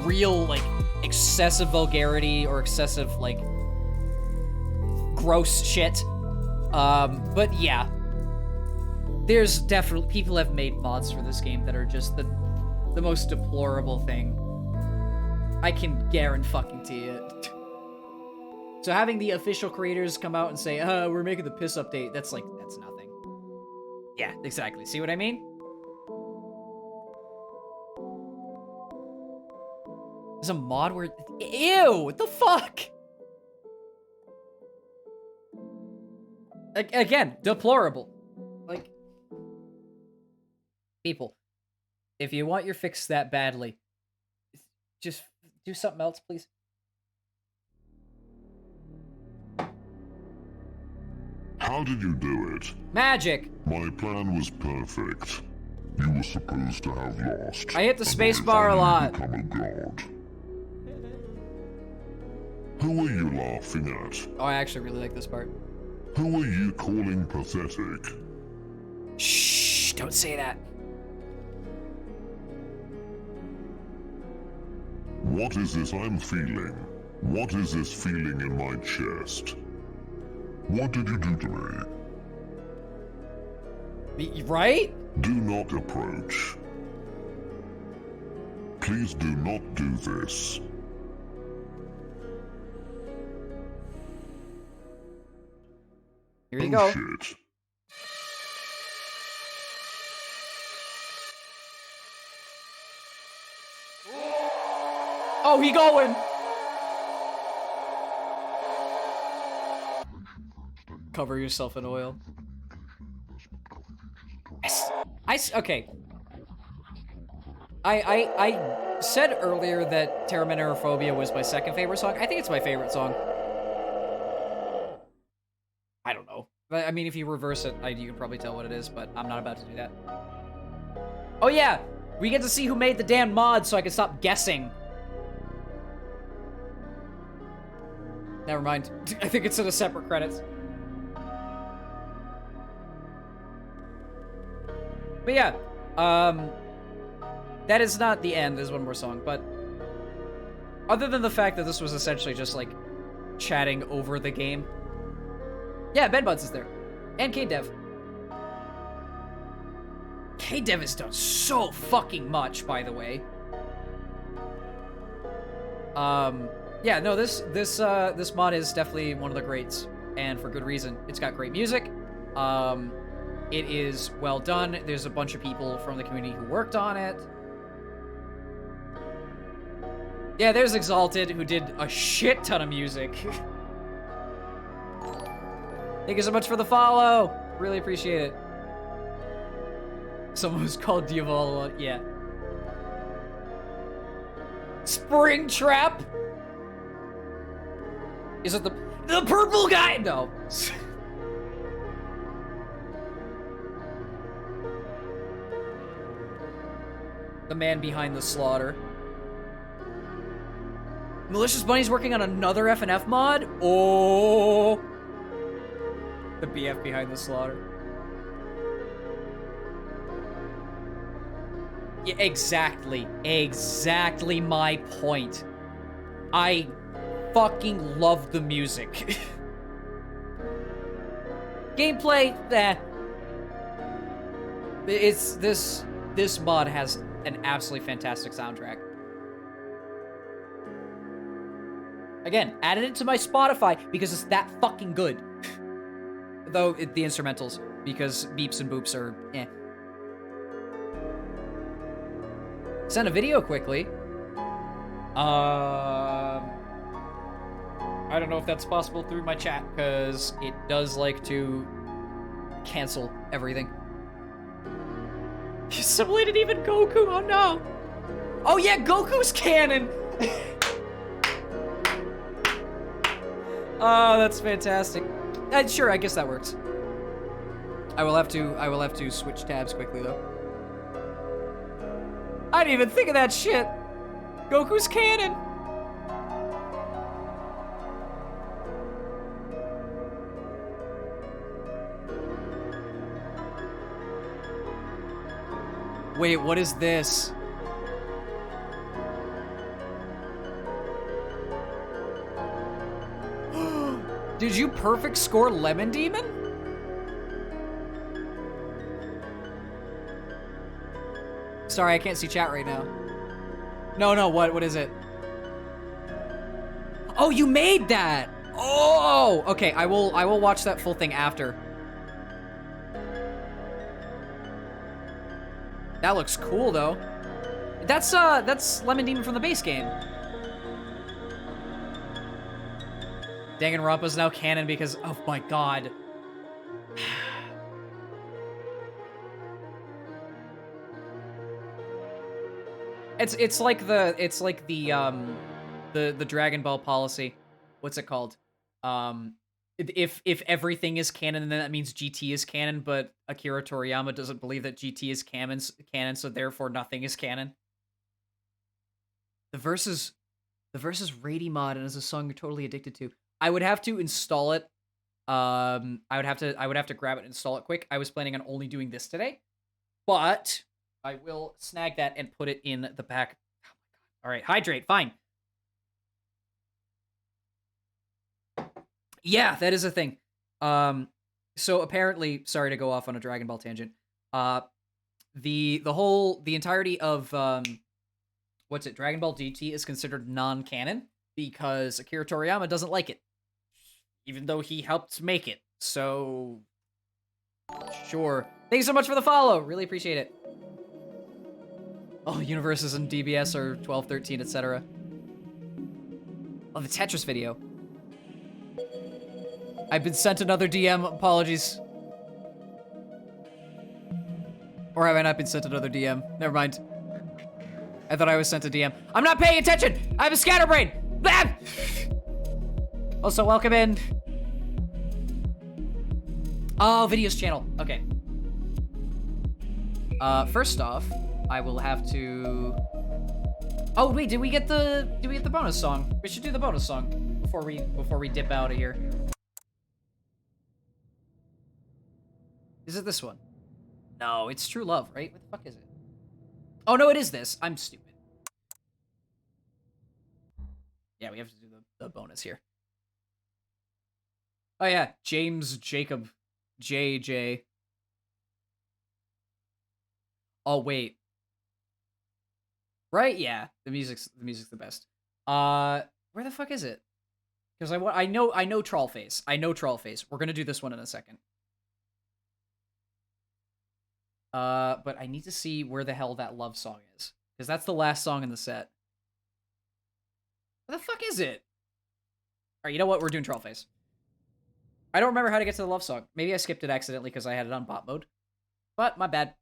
real, like, excessive vulgarity or excessive, like, gross shit. But yeah. There's definitely... People have made mods for this game that are just the most deplorable thing. I can guarantee it. So having the official creators come out and say, we're making the piss update, that's nothing. Yeah, exactly. See what I mean? There's a mod where... Ew! What the fuck? Again, deplorable. Like... People, if you want your fix that badly, just do something else, please. How did you do it? Magic! My plan was perfect. You were supposed to have lost. I hit the space bar a lot. Become a god. Who are you laughing at? Oh, I actually really like this part. Who are you calling pathetic? Shh, don't say that. What is this I'm feeling? What is this feeling in my chest? What did you do to me? Right? Do not approach. Please do not do this. Here you go. Shit. Oh, he going! Cover yourself in oil. Okay. I said earlier that Terraminophobia was my second favorite song. I think it's my favorite song. I don't know. I mean, if you reverse it, you can probably tell what it is, but I'm not about to do that. Oh yeah! We get to see who made the damn mod so I can stop guessing. Never mind. I think it's in a separate credits. But yeah, that is not the end. There's one more song, but other than the fact that this was essentially just like chatting over the game. Yeah, Bedbuds is there. And K-Dev. K-Dev has done so fucking much, by the way. Yeah, no, this mod is definitely one of the greats, and for good reason. It's got great music. It is well done. There's a bunch of people from the community who worked on it. Yeah, there's Exalted, who did a shit ton of music. Thank you so much for the follow. Really appreciate it. Someone who's called Diavolo. Yeah. Spring Trap? Is it the purple guy? No. The man behind the slaughter. Malicious Bunny's working on another FNF mod? Oh. The BF behind the slaughter. Yeah, exactly. Exactly my point. I fucking love the music. Gameplay, it's this mod has an absolutely fantastic soundtrack. Again, added it to my Spotify because it's that fucking good. Though the instrumentals, because beeps and boops are eh. Send a video quickly. I don't know if that's possible through my chat, because it does like to cancel everything. You simulated even Goku, oh no! Oh yeah, Goku's canon! Oh, that's fantastic. Sure, I guess that works. I will have to switch tabs quickly though. I didn't even think of that shit! Goku's canon! Wait, what is this? Did you perfect score Lemon Demon? Sorry, I can't see chat right now. No, what is it? Oh, you made that! Oh, okay, I will watch that full thing after. That looks cool, though. That's Lemon Demon from the base game. Danganronpa's now canon because, oh my god. It's like the Dragon Ball policy. What's it called? If everything is canon, then that means GT is canon, but Akira Toriyama doesn't believe that GT is canon, so therefore nothing is canon. The versus Rady mod, and is a song you're totally addicted to. I would have to install it. I would have to grab it and install it quick. I was planning on only doing this today, but I will snag that and put it in the back. Oh my god. All right, hydrate. Fine. Yeah, that is a thing. So apparently, sorry to go off on a Dragon Ball tangent. The entirety of what's it? Dragon Ball GT is considered non-canon because Akira Toriyama doesn't like it, even though he helped make it. So, sure. Thanks so much for the follow. Really appreciate it. Oh, universes in DBS are 12, 13, etc. Oh, the Tetris video. I've been sent another DM. Apologies. Or have I not been sent another DM? Never mind. I thought I was sent a DM. I'm not paying attention! I have a scatterbrain! Ah! Also, welcome in. Oh, videos channel. Okay. First off, I will have to... Oh, wait, did we get the bonus song? We should do the bonus song before we dip out of here. Is it this one? No, it's True Love, right? What the fuck is it? Oh, no, it is this. I'm stupid. Yeah, we have to do the bonus here. Oh, yeah. James Jacob JJ. Oh, wait. Right? Yeah. The music's the best. Where the fuck is it? Because I know Trollface. I know Trollface. We're gonna do this one in a second. But I need to see where the hell that love song is. Because that's the last song in the set. Where the fuck is it? Alright, you know what? We're doing Trollface. I don't remember how to get to the love song. Maybe I skipped it accidentally because I had it on bot mode. But, my bad.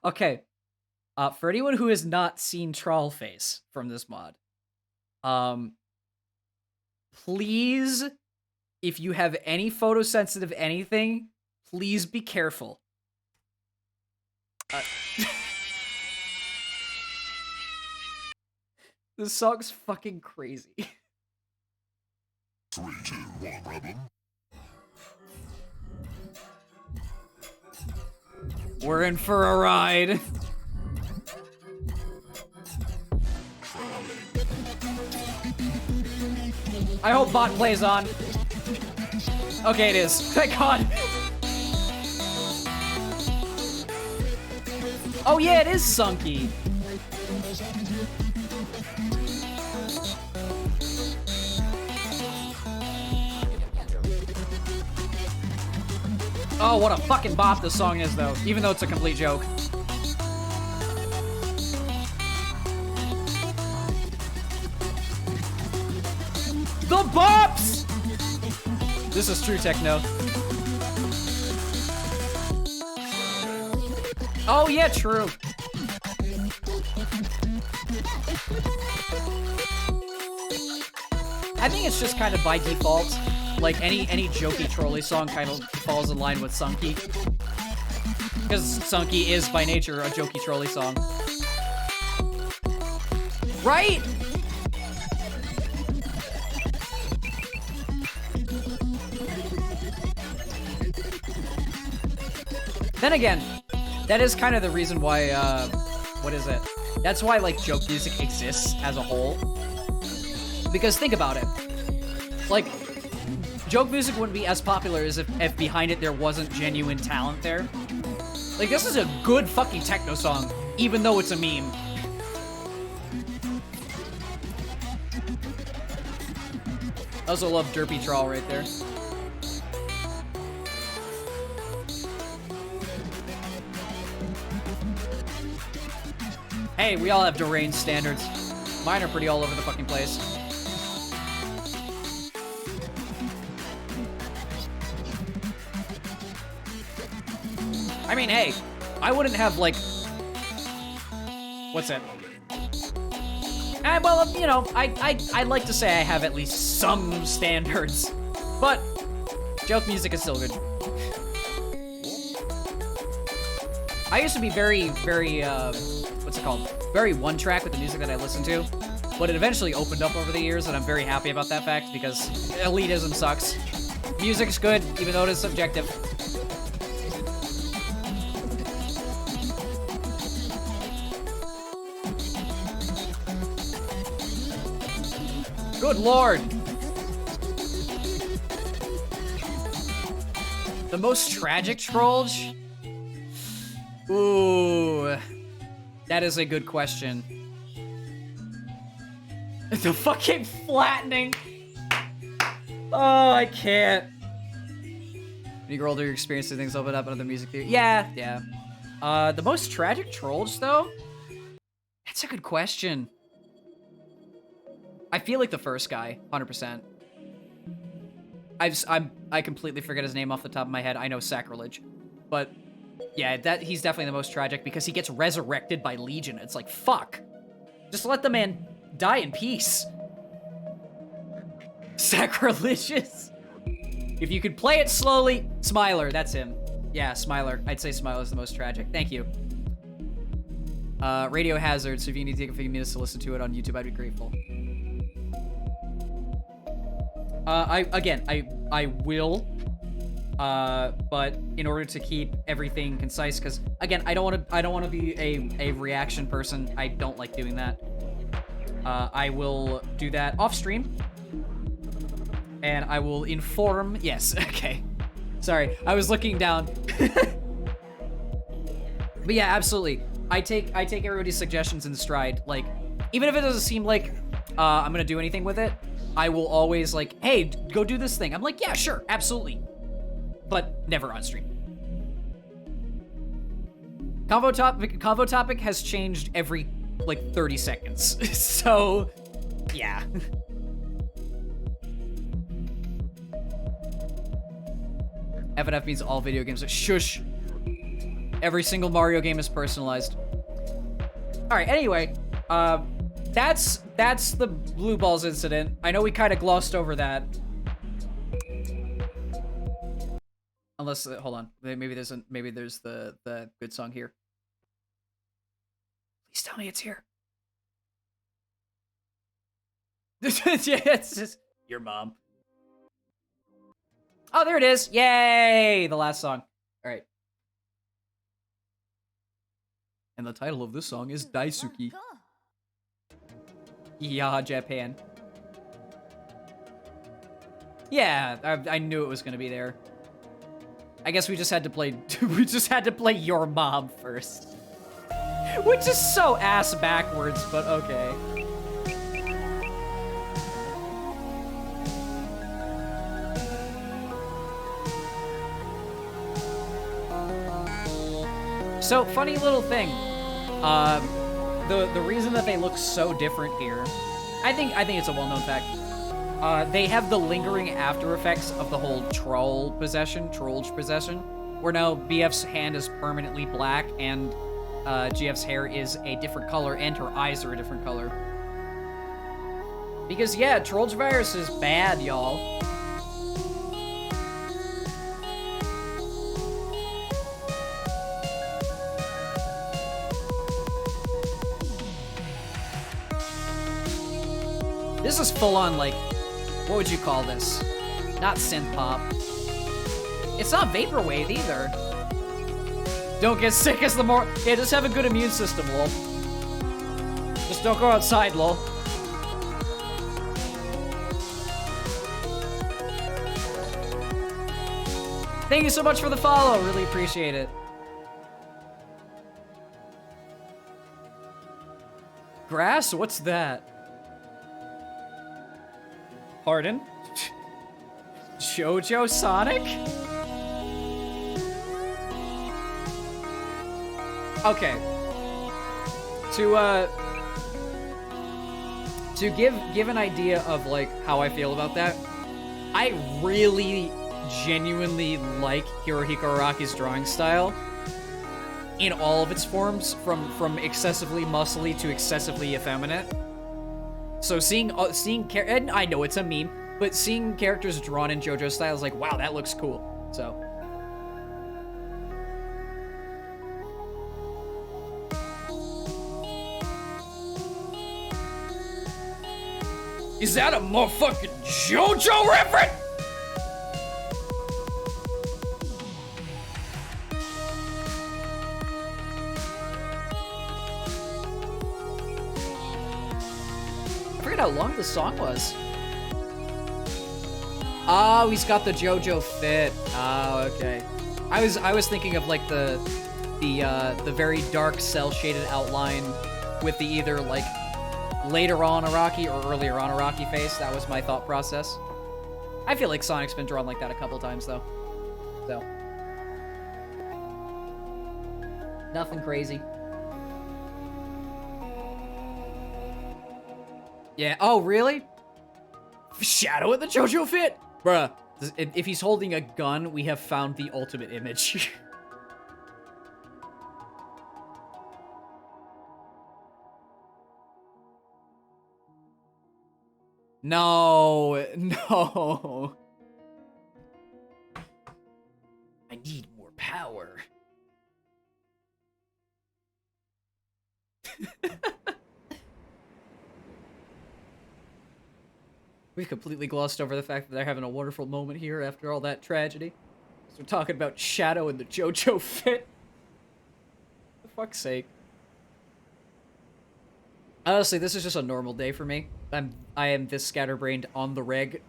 Okay. For anyone who has not seen Trollface from this mod, please, if you have any photosensitive anything, please be careful. This song's fucking crazy. 3, 2, 1, problem. We're in for a ride. I hope bot plays on. Okay, it is. Thank God. Oh yeah, it is Sunky. Oh, what a fucking bop this song is, though, even though it's a complete joke. The bops! This is true techno. Oh, yeah, true. I think it's just kind of by default. Like, any jokey trolley song kind of falls in line with Sunky. Because Sunky is, by nature, a jokey trolley song. Right? Then again, that is kind of the reason why, what is it? That's why, like, joke music exists as a whole. Because think about it. Like, joke music wouldn't be as popular as if behind it there wasn't genuine talent there. Like, this is a good fucking techno song, even though it's a meme. I also love Derpy Troll right there. Hey, we all have deranged standards. Mine are pretty all over the fucking place. I mean, hey, I wouldn't have, like... What's that? Well, you know, I'd like to say I have at least some standards. But, joke music is still good. I used to be very, what's it called? Very one-track with the music that I listen to. But it eventually opened up over the years, and I'm very happy about that fact, because elitism sucks. Music's good, even though it is subjective. Good lord. The most tragic Trollge? Ooh. That is a good question. The fucking flattening. Oh, I can't. When you grow older, your experiences, things open up another music theory. Yeah. The most tragic Trollge, though? That's a good question. I feel like the first guy, 100%. I completely forget his name off the top of my head. I know sacrilege. But, yeah, he's definitely the most tragic because he gets resurrected by Legion. It's like, fuck. Just let the man die in peace. Sacrilegious. If you could play it slowly, Smiler, that's him. Yeah, Smiler. I'd say Smiler's the most tragic. Thank you. Radio Hazard, so if you need to take a few minutes to listen to it on YouTube, I'd be grateful. I will. But in order to keep everything concise, because again, I don't want to be a reaction person. I don't like doing that. I will do that off stream. And I will inform. Yes, okay. Sorry, I was looking down. But yeah, absolutely. I take everybody's suggestions in stride. Like, even if it doesn't seem like I'm gonna do anything with it, I will always like, hey, go do this thing. I'm like, yeah, sure, absolutely. But never on stream. Convo topic has changed every like 30 seconds. So, yeah. FNF means all video games. Shush. Every single Mario game is personalized. All right. Anyway, that's the Blueballs incident. I know we kind of glossed over that. Unless, hold on. Maybe there's the good song here. Please tell me it's here. Yeah, it's just your mom. Oh, there it is. Yay! The last song. All right. And the title of this song is Daisuki. Yeah, Japan. Yeah, I knew it was gonna be there. I guess we just had to play Your Mom first. Which is so ass backwards, but okay. So, funny little thing. The reason that they look so different here, I think it's a well-known fact. They have the lingering after effects of the whole Trollge possession, where now BF's hand is permanently black and GF's hair is a different color and her eyes are a different color. Because yeah, Trollge virus is bad, y'all. This is full on, like, what would you call this? Not synth pop. It's not vaporwave either. Don't get sick as the more. Yeah, just have a good immune system, lol. Just don't go outside, lol. Thank you so much for the follow. Really appreciate it. Grass? What's that? Pardon? JoJo Sonic? Okay. To give an idea of like how I feel about that, I really genuinely like Hirohiko Araki's drawing style in all of its forms, from excessively muscly to excessively effeminate. So seeing and I know it's a meme, but seeing characters drawn in JoJo style is like, wow, that looks cool. So. Is that a motherfucking JoJo reference? I forget how long the song was. Oh, he's got the JoJo fit. Oh, okay. I was thinking of like the very dark cell shaded outline with the either like later on Araki or earlier on Araki face. That was my thought process. I feel like Sonic's been drawn like that a couple times though. So nothing crazy. Yeah. Oh, really? Shadow in the JoJo fit? Bruh. If he's holding a gun, we have found the ultimate image. No. No. I need more power. We've completely glossed over the fact that they're having a wonderful moment here after all that tragedy. So we're talking about Shadow and the JoJo fit. For fuck's sake. Honestly, this is just a normal day for me. I am this scatterbrained on the reg.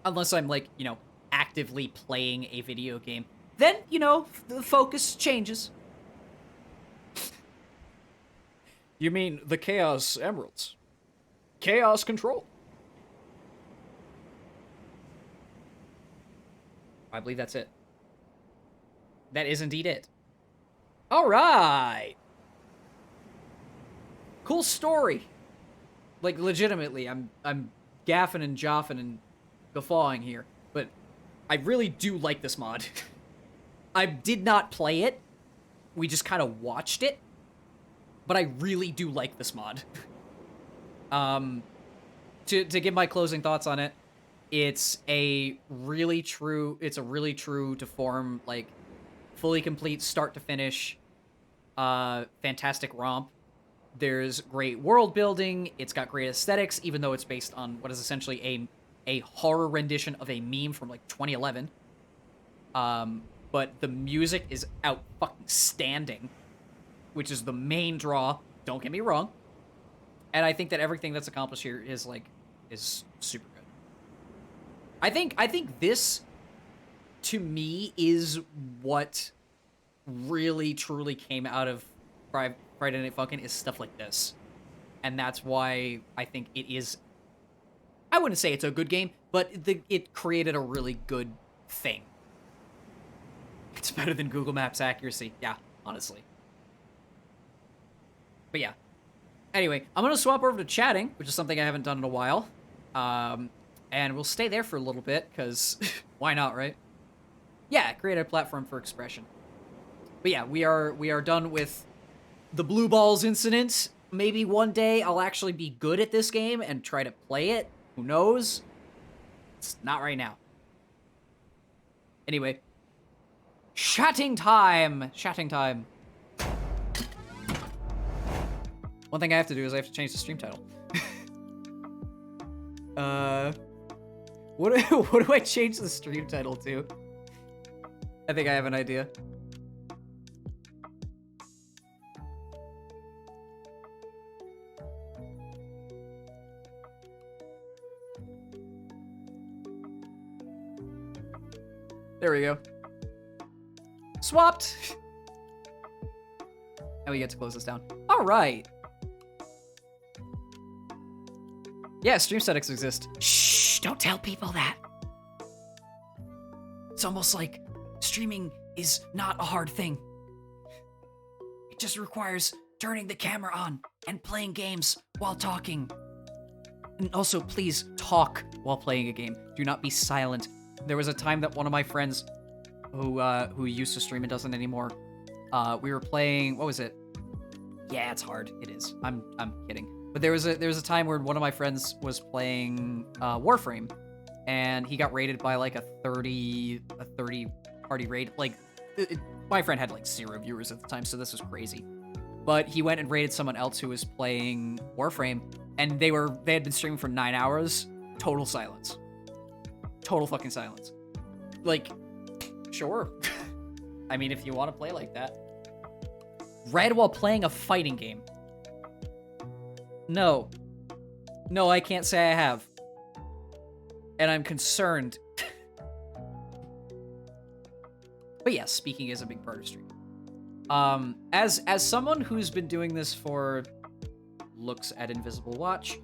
Unless I'm like, you know, actively playing a video game. Then, you know, the focus changes. You mean the Chaos Emeralds? Chaos Control. I believe that's it. That is indeed it. All right. Cool story. Like, legitimately, I'm gaffing and joffing and guffawing here, but I really do like this mod. I did not play it. We just kind of watched it, but I really do like this mod. To give my closing thoughts on it, it's a really true to form, like, fully complete start to finish, fantastic romp. There's great world building. It's got great aesthetics, even though it's based on what is essentially a horror rendition of a meme from like 2011. But the music is out fucking standing, which is the main draw. Don't get me wrong. And I think that everything that's accomplished here is super good. I think this, to me, is what really truly came out of Friday Night Funkin' is stuff like this. And that's why I think it is, I wouldn't say it's a good game, but it created a really good thing. It's better than Google Maps accuracy. Yeah, honestly. But yeah. Anyway, I'm going to swap over to chatting, which is something I haven't done in a while. And we'll stay there for a little bit, because why not, right? Yeah, create a platform for expression. But yeah, we are done with the Blueballs Incident. Maybe one day I'll actually be good at this game and try to play it. Who knows? It's not right now. Anyway. Chatting time! Chatting time. One thing I have to do is I have to change the stream title. What do I change the stream title to? I think I have an idea. There we go. Swapped! And we get to close this down. Alright. Yeah, stream settings exist. Shh, don't tell people that. It's almost like streaming is not a hard thing. It just requires turning the camera on and playing games while talking. And also, please talk while playing a game. Do not be silent. There was a time that one of my friends who used to stream and doesn't anymore, we were playing, what was it? Yeah, it's hard. It is. I'm kidding. But there was a time where one of my friends was playing Warframe, and he got raided by like a 30 party raid. Like, my friend had like 0 viewers at the time, so this was crazy. But he went and raided someone else who was playing Warframe, and they had been streaming for 9 hours. Total silence. Total fucking silence. Like, sure. I mean, if you want to play like that. Read while playing a fighting game. No. No, I can't say I have. and I'm concerned. But yes, speaking is a big part of streaming. As someone who's been doing this for, looks at Invisible Watch,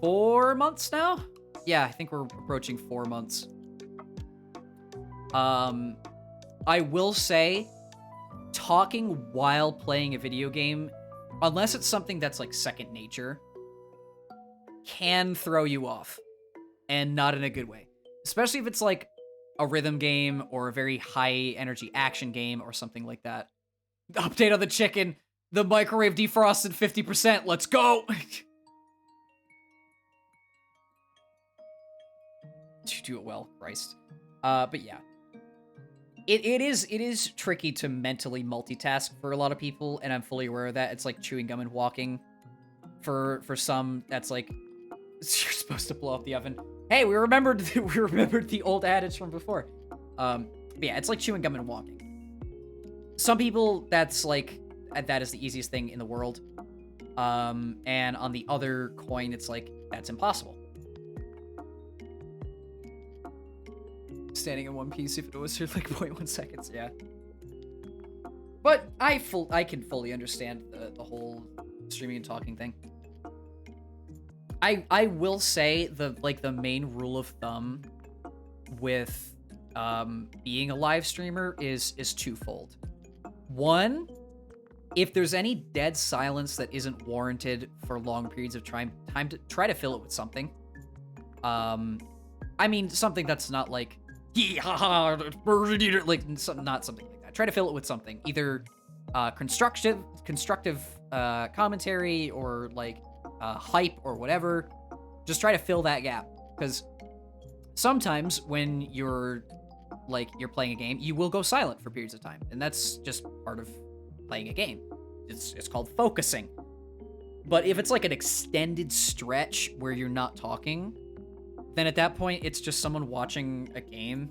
4 months now? Yeah, I think we're approaching 4 months. I will say, talking while playing a video game, unless it's something that's like second nature, can throw you off, and not in a good way. Especially if it's like a rhythm game or a very high energy action game or something like that. Update on the chicken. The microwave defrosted 50%. Let's go. You do it well, Christ. But yeah. It is tricky to mentally multitask for a lot of people, and I'm fully aware of that. It's like chewing gum and walking. For some, that's like, you're supposed to blow up the oven. Hey, we remembered the old adage from before. But yeah, it's like chewing gum and walking. Some people, that's like, that is the easiest thing in the world. And on the other coin, it's like, that's impossible. Standing in one piece if it was for like 0.1 seconds, yeah. But I can fully understand the whole streaming and talking thing. I will say the main rule of thumb with being a live streamer is twofold. One, if there's any dead silence that isn't warranted for long periods of time to try to fill it with something. I mean something that's not like like not something like that. Try to fill it with something, either constructive commentary or like hype or whatever. Just try to fill that gap, because sometimes when you're playing a game, you will go silent for periods of time, and that's just part of playing a game. It's called focusing. But if it's like an extended stretch where you're not talking, then at that point it's just someone watching a game.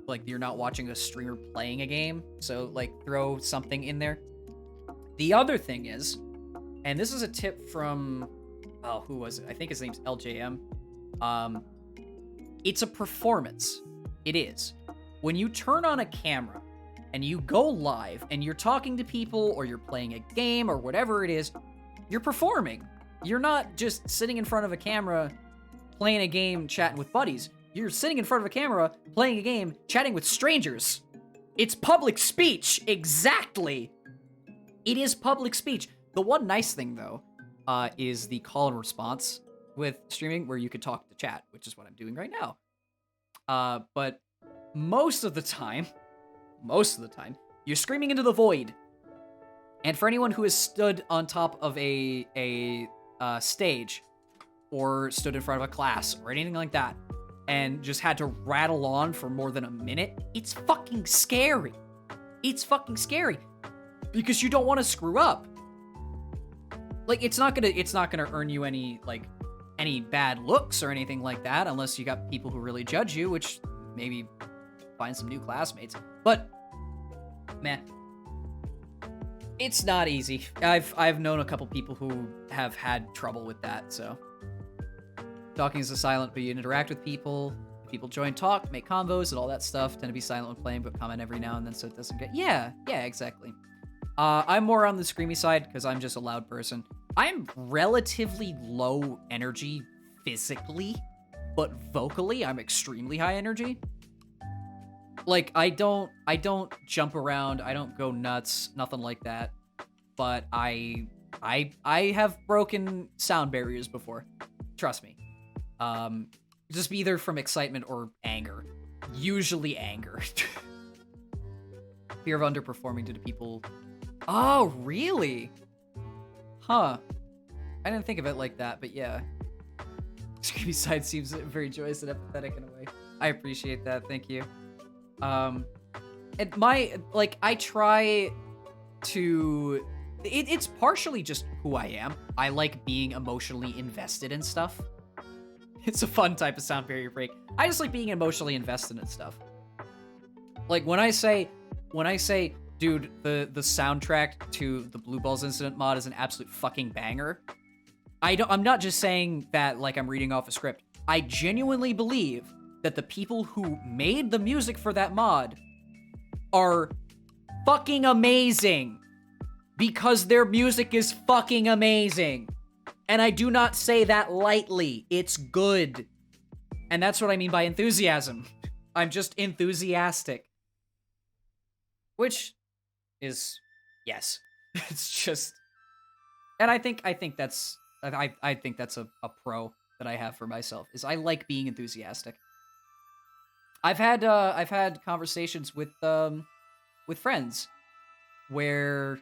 Like, you're not watching a streamer playing a game, so like throw something in there. The other thing is, and this is a tip from, oh, who was it? I think his name's LJM. It's a performance. It is. When you turn on a camera and you go live and you're talking to people or you're playing a game or whatever it is, you're performing. You're not just sitting in front of a camera playing a game, chatting with buddies. You're sitting in front of a camera, playing a game, chatting with strangers. It's public speech. Exactly. It is public speech. The one nice thing, though, is the call and response with streaming, where you could talk to chat, which is what I'm doing right now. But most of the time, you're screaming into the void. And for anyone who has stood on top of a stage, or stood in front of a class, or anything like that, and just had to rattle on for more than a minute, it's fucking scary. It's fucking scary. Because you don't want to screw up. Like, it's not gonna earn you any bad looks or anything like that, unless you got people who really judge you, which maybe find some new classmates. But, man, it's not easy. I've known a couple people who have had trouble with that, so. Talking is a silent, but you interact with people. People join, talk, make convos, and all that stuff. Tend to be silent when playing, but comment every now and then so it doesn't get... Yeah, exactly. I'm more on the screamy side because I'm just a loud person. I'm relatively low energy physically, but vocally I'm extremely high energy. Like, I don't jump around, I don't go nuts, nothing like that. But I have broken sound barriers before. Trust me. Just either from excitement or anger. Usually anger. Fear of underperforming due to people. Oh, really? Huh. I didn't think of it like that, but yeah. Screamy side seems very joyous and empathetic in a way. I appreciate that, thank you. And I try to... It's partially just who I am. I like being emotionally invested in stuff. It's a fun type of sound barrier break. I just like being emotionally invested in stuff. Like, when I say, dude, the soundtrack to the Blueballs Incident mod is an absolute fucking banger, I'm not just saying that like I'm reading off a script. I genuinely believe that the people who made the music for that mod are fucking amazing. Because their music is fucking amazing. And I do not say that lightly. It's good. And that's what I mean by enthusiasm. I'm just enthusiastic. Which is, yes. It's just, and I think that's a pro that I have for myself, is I like being enthusiastic. I've had conversations with friends where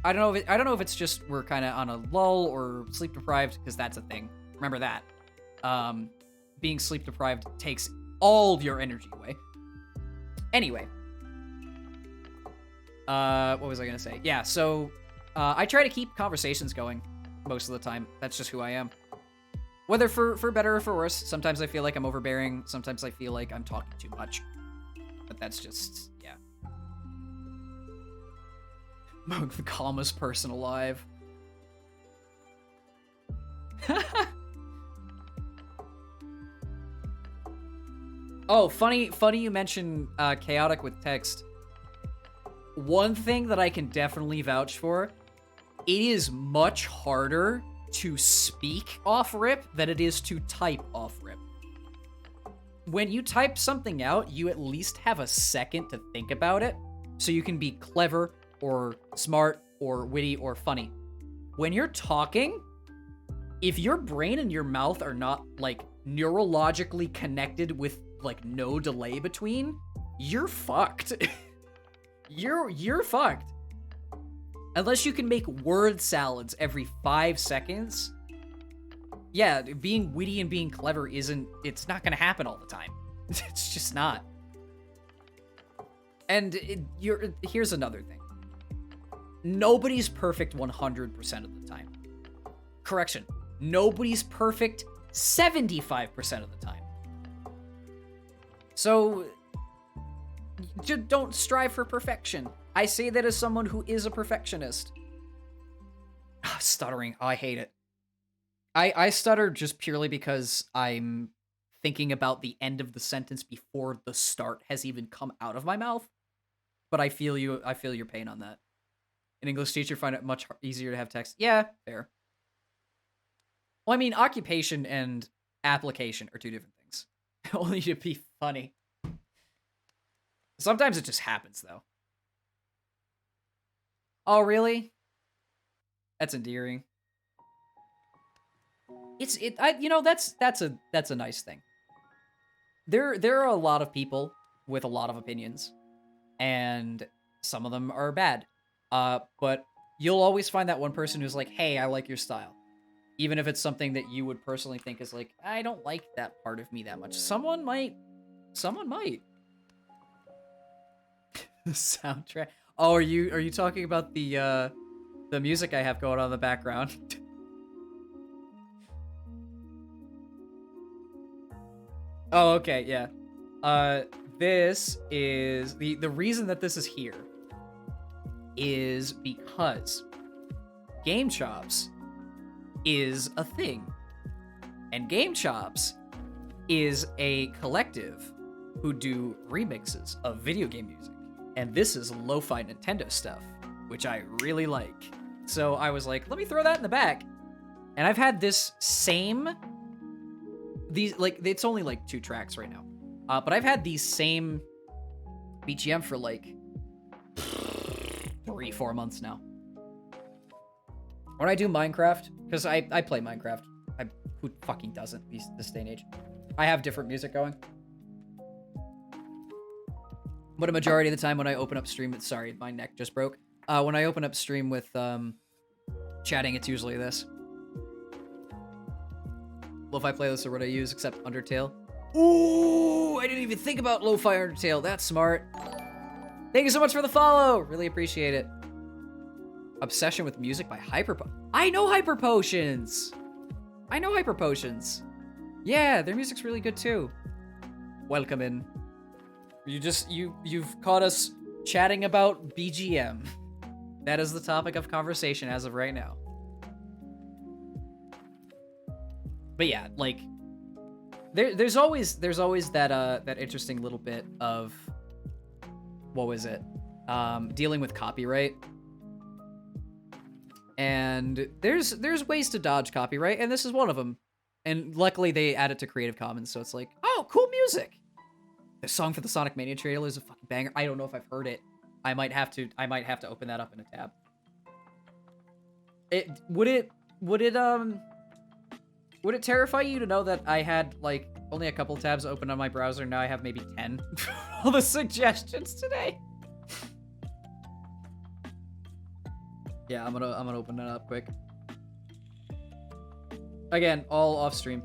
I don't know if it's just we're kind of on a lull or sleep deprived, because that's a thing. Remember that. Being sleep deprived takes all your energy away. Anyway. What was I gonna say? Yeah, so I try to keep conversations going most of the time. That's just who I am. Whether for better or for worse. Sometimes I feel like I'm overbearing. Sometimes I feel like I'm talking too much. But that's just, yeah. The calmest person alive. Oh, funny you mention chaotic with text. One thing that I can definitely vouch for, it is much harder to speak off rip than it is to type off rip. When you type something out, you at least have a second to think about it, so you can be clever or smart or witty or funny. When you're talking, if your brain and your mouth are not like neurologically connected with like no delay between, you're fucked. You're fucked. Unless you can make word salads every 5 seconds. Yeah, being witty and being clever it's not gonna happen all the time. It's just not. And here's another thing. Nobody's perfect 100% of the time. Correction, nobody's perfect 75% of the time. So, just don't strive for perfection. I say that as someone who is a perfectionist. Stuttering. Oh, I hate it. I stutter just purely because I'm thinking about the end of the sentence before the start has even come out of my mouth. But I feel your pain on that. An English teacher find it much easier to have text. Yeah, fair. Well, I mean, occupation and application are two different things. Only to be funny. Sometimes it just happens, though. Oh, really? That's endearing. That's a nice thing. There are a lot of people with a lot of opinions, and some of them are bad. But you'll always find that one person who's like, "Hey, I like your style," even if it's something that you would personally think is like, "I don't like that part of me that much." Someone might. The soundtrack. Oh, are you talking about the music I have going on in the background? Oh, okay, yeah. This is the reason that this is here is because Game Chops is a thing. And Game Chops is a collective who do remixes of video game music. And this is lo-fi Nintendo stuff, which I really like. So I was like, let me throw that in the back. And I've had this same... it's only like 2 tracks right now. But I've had these same BGM for like 3-4 months now. When I do Minecraft, because I play Minecraft. Who fucking doesn't this day and age? I have different music going. But a majority of the time when I open up stream, sorry, my neck just broke. When I open up stream with chatting, it's usually this. Lo-fi playlists are what I use, except Undertale. Ooh, I didn't even think about Lo-fi Undertale. That's smart. Thank you so much for the follow. Really appreciate it. Obsession with music by I know Hyper Potions. Yeah, their music's really good too. Welcome in. You've caught us chatting about BGM. That is the topic of conversation as of right now. But yeah, like there's always that that interesting little bit of what was it? Dealing with copyright. And there's ways to dodge copyright, and this is one of them. And luckily they add it to Creative Commons, so it's like, oh, cool music. The song for the Sonic Mania trailer is a fucking banger. I don't know if I've heard it. I might have to open that up in a tab. Would it terrify you to know that I had like only a couple tabs open on my browser? Now I have maybe 10 all the suggestions today. Yeah, I'm gonna open that up quick. Again, all off stream.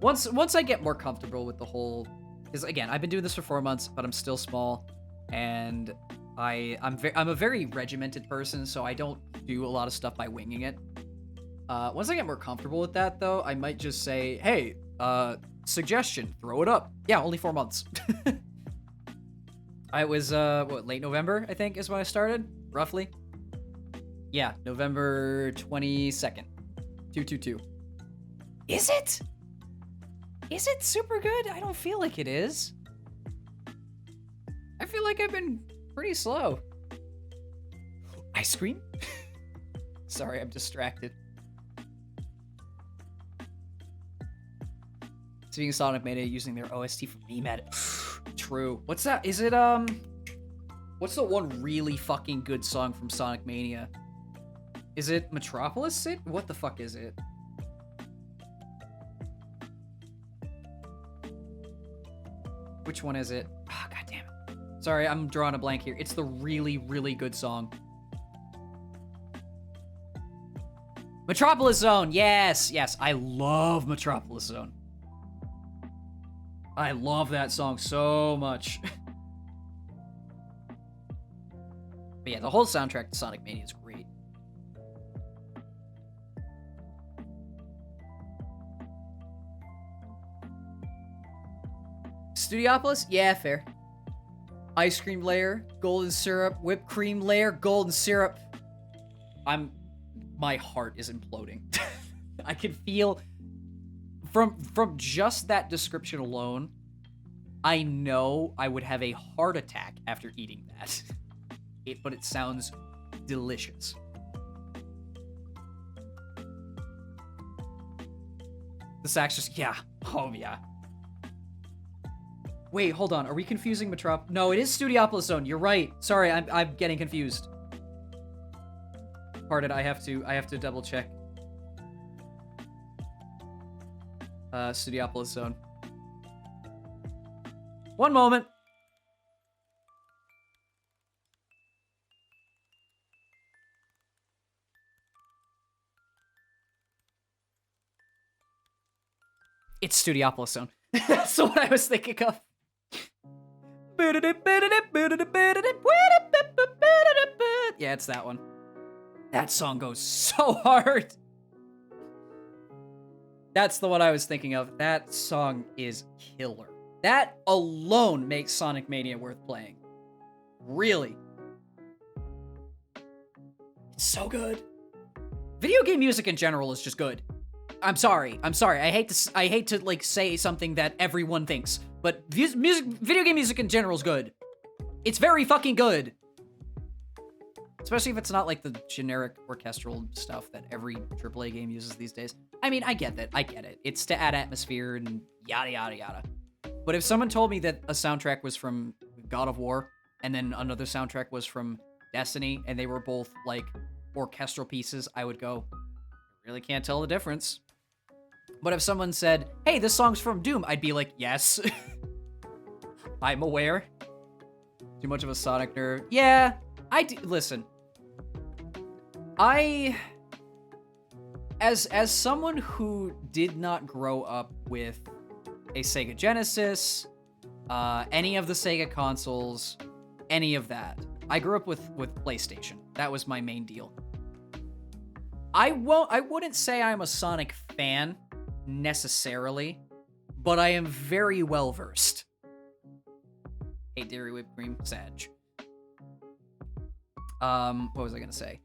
Once I get more comfortable with the whole, because again, I've been doing this for 4 months, but I'm still small, and I'm a very regimented person, so I don't do a lot of stuff by winging it. Once I get more comfortable with that, though, I might just say, hey, suggestion, throw it up. Yeah, only 4 months. I was late November, I think, is when I started, roughly. Yeah, November 22nd, 222. Is it? Is it super good? I don't feel like it is. I feel like I've been pretty slow. Ice cream? Sorry, I'm distracted. Speaking of Sonic Mania using their OST for meme edit. True. What's that? Is it, what's the one really fucking good song from Sonic Mania? Is it Metropolis? What the fuck is it? Which one is it? Ah, oh, god damn it. Sorry, I'm drawing a blank here. It's the really, really good song. Metropolis Zone! Yes! Yes, I love Metropolis Zone. I love that song so much. But yeah, the whole soundtrack to Sonic Mania is great. Studiopolis? Yeah, fair. Ice cream layer, golden syrup, whipped cream layer, golden syrup. My heart is imploding. I can feel from just that description alone, I know I would have a heart attack after eating that. But it sounds delicious. The sax just, yeah. Oh, yeah. Wait, hold on. Are we confusing Metrop? No, it is Studiopolis Zone. You're right. Sorry, I'm getting confused. Pardon, I have to double check. Studiopolis Zone. One moment. It's Studiopolis Zone. That's what I was thinking of. Yeah, it's that one. That song goes so hard. That's the one I was thinking of. That song is killer. That alone makes Sonic Mania worth playing. Really. It's so good. Video game music in general is just good. I'm sorry. I hate to like say something that everyone thinks, but video game music in general is good. It's very fucking good. Especially if it's not like the generic orchestral stuff that every AAA game uses these days. I mean, I get it. It's to add atmosphere and yada yada yada. But if someone told me that a soundtrack was from God of War and then another soundtrack was from Destiny and they were both like orchestral pieces, I would go, I really can't tell the difference. But if someone said, hey, this song's from Doom, I'd be like, yes. I'm aware. Too much of a Sonic nerd. Yeah, I do. Listen. As someone who did not grow up with a Sega Genesis, any of the Sega consoles, any of that, I grew up with PlayStation. That was my main deal. I wouldn't say I'm a Sonic fan necessarily, but I am very well versed. Hey, dairy whipped cream, Sag. What was I gonna say?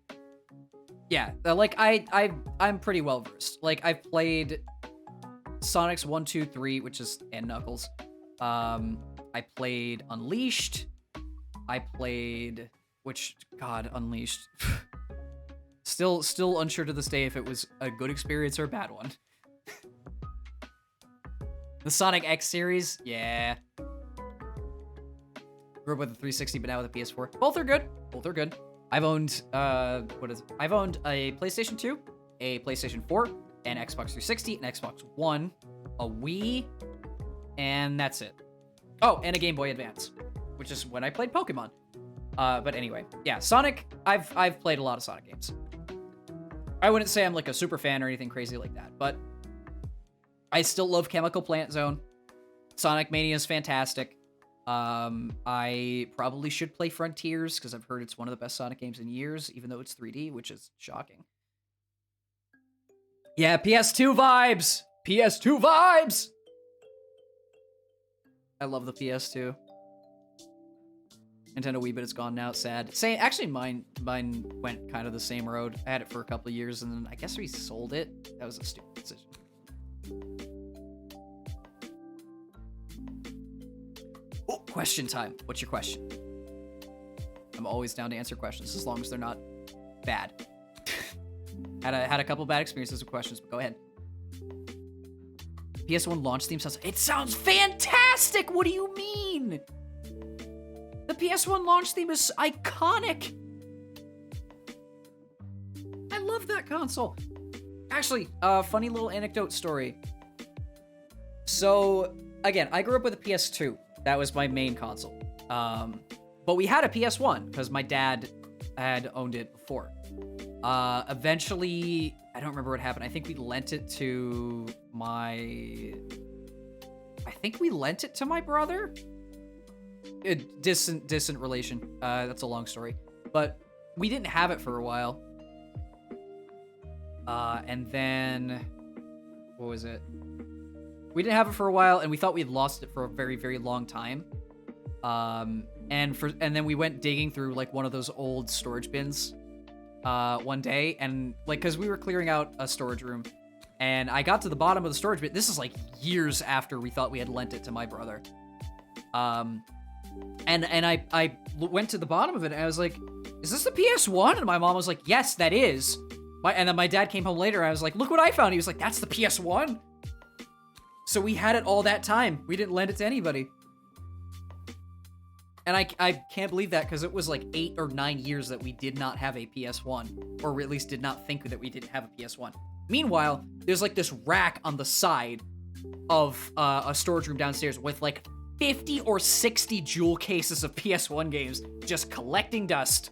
yeah, like I'm pretty well versed. Like I've played Sonic's 1, 2, 3, which is and Knuckles. I played Unleashed. I played God, Unleashed. Still unsure to this day if it was a good experience or a bad one. The Sonic X series, yeah. Grew up with a 360, but now with a PS4. Both are good. Both are good. I've owned I've owned a PlayStation 2, a PlayStation 4, an Xbox 360, an Xbox One, a Wii, and that's it. Oh, and a Game Boy Advance, which is when I played Pokemon. But anyway, yeah, Sonic. I've played a lot of Sonic games. I wouldn't say I'm like a super fan or anything crazy like that, but I still love Chemical Plant Zone. Sonic Mania is fantastic. I probably should play Frontiers because I've heard it's one of the best Sonic games in years, even though it's 3D, which is shocking. Yeah, PS2 vibes! PS2 vibes! I love the PS2. Nintendo Wii, but it's gone now. Sad. Actually, mine went kind of the same road. I had it for a couple of years, and then I guess we sold it. That was a stupid decision. Oh, question time. What's your question? I'm always down to answer questions, as long as they're not bad. had a couple bad experiences with questions, but go ahead. PS1 launch theme sounds... It sounds fantastic! What do you mean? The PS1 launch theme is iconic! I love that console. Actually, funny little anecdote story. So, again, I grew up with a PS2. That was my main console. But we had a PS1, because my dad had owned it before. Eventually, I don't remember what happened. I think we lent it to my... brother? A distant relation. That's a long story. But we didn't have it for a while. And then... What was it? We didn't have it for a while, and we thought we had lost it for a very, very long time. And then we went digging through, like, one of those old storage bins one day, and, like, because we were clearing out a storage room, and I got to the bottom of the storage bin. This is, like, years after we thought we had lent it to my brother. And I went to the bottom of it, and I was like, is this the PS1? And my mom was like, yes, that is. And then my dad came home later, and I was like, look what I found. He was like, that's the PS1? So we had it all that time. We didn't lend it to anybody. And I can't believe that, because it was like 8 or 9 years that we did not have a PS1. Or at least did not think that we didn't have a PS1. Meanwhile, there's like this rack on the side of a storage room downstairs with like 50 or 60 jewel cases of PS1 games just collecting dust.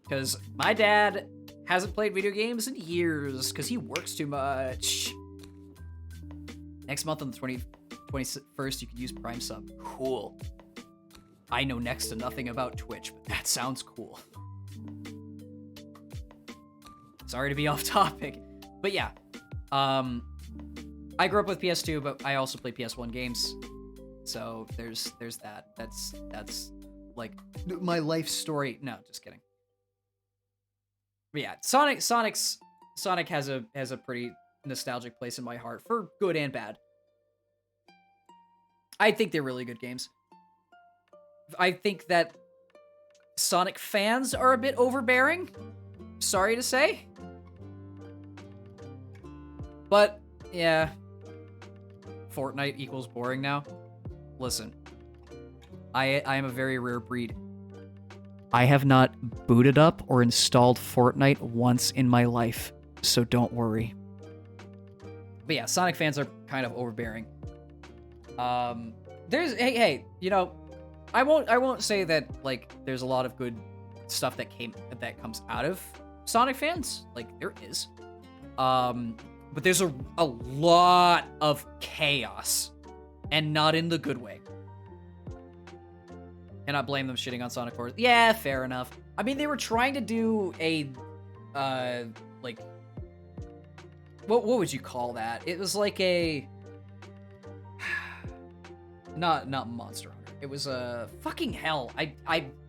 Because my dad hasn't played video games in years because he works too much. Next month on the 21st, you can use Prime Sub. Cool. I know next to nothing about Twitch, but that sounds cool. Sorry to be off topic. But yeah. I grew up with PS2, but I also play PS1 games. So there's that. That's like my life story. No, just kidding. But yeah, Sonic has a pretty nostalgic place in my heart for good and bad. I think they're really good games. I think that Sonic fans are a bit overbearing. Sorry to say. But yeah, Fortnite equals boring now. Listen, I am a very rare breed. I have not booted up or installed Fortnite once in my life, so don't worry. But yeah, Sonic fans are kind of overbearing. Hey, you know, I won't say that like there's a lot of good stuff that comes out of Sonic fans. Like there is. But there's a lot of chaos, and not in the good way. Cannot blame them shitting on Sonic Force. Yeah, fair enough. I mean, they were trying to do a, like, what would you call that? It was like a, not Monster Hunter. It was a fucking hell.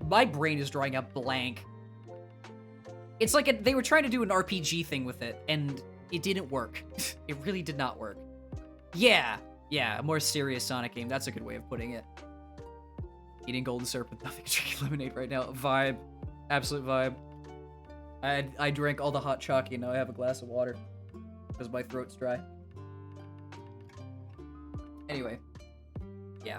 My brain is drawing a blank. It's like they were trying to do an RPG thing with it, and it didn't work. It really did not work. Yeah, a more serious Sonic game. That's a good way of putting it. Eating golden syrup with nothing, drinking lemonade right now. Vibe. Absolute vibe. I drank all the hot chalky, now I have a glass of water. Because my throat's dry. Anyway. Yeah.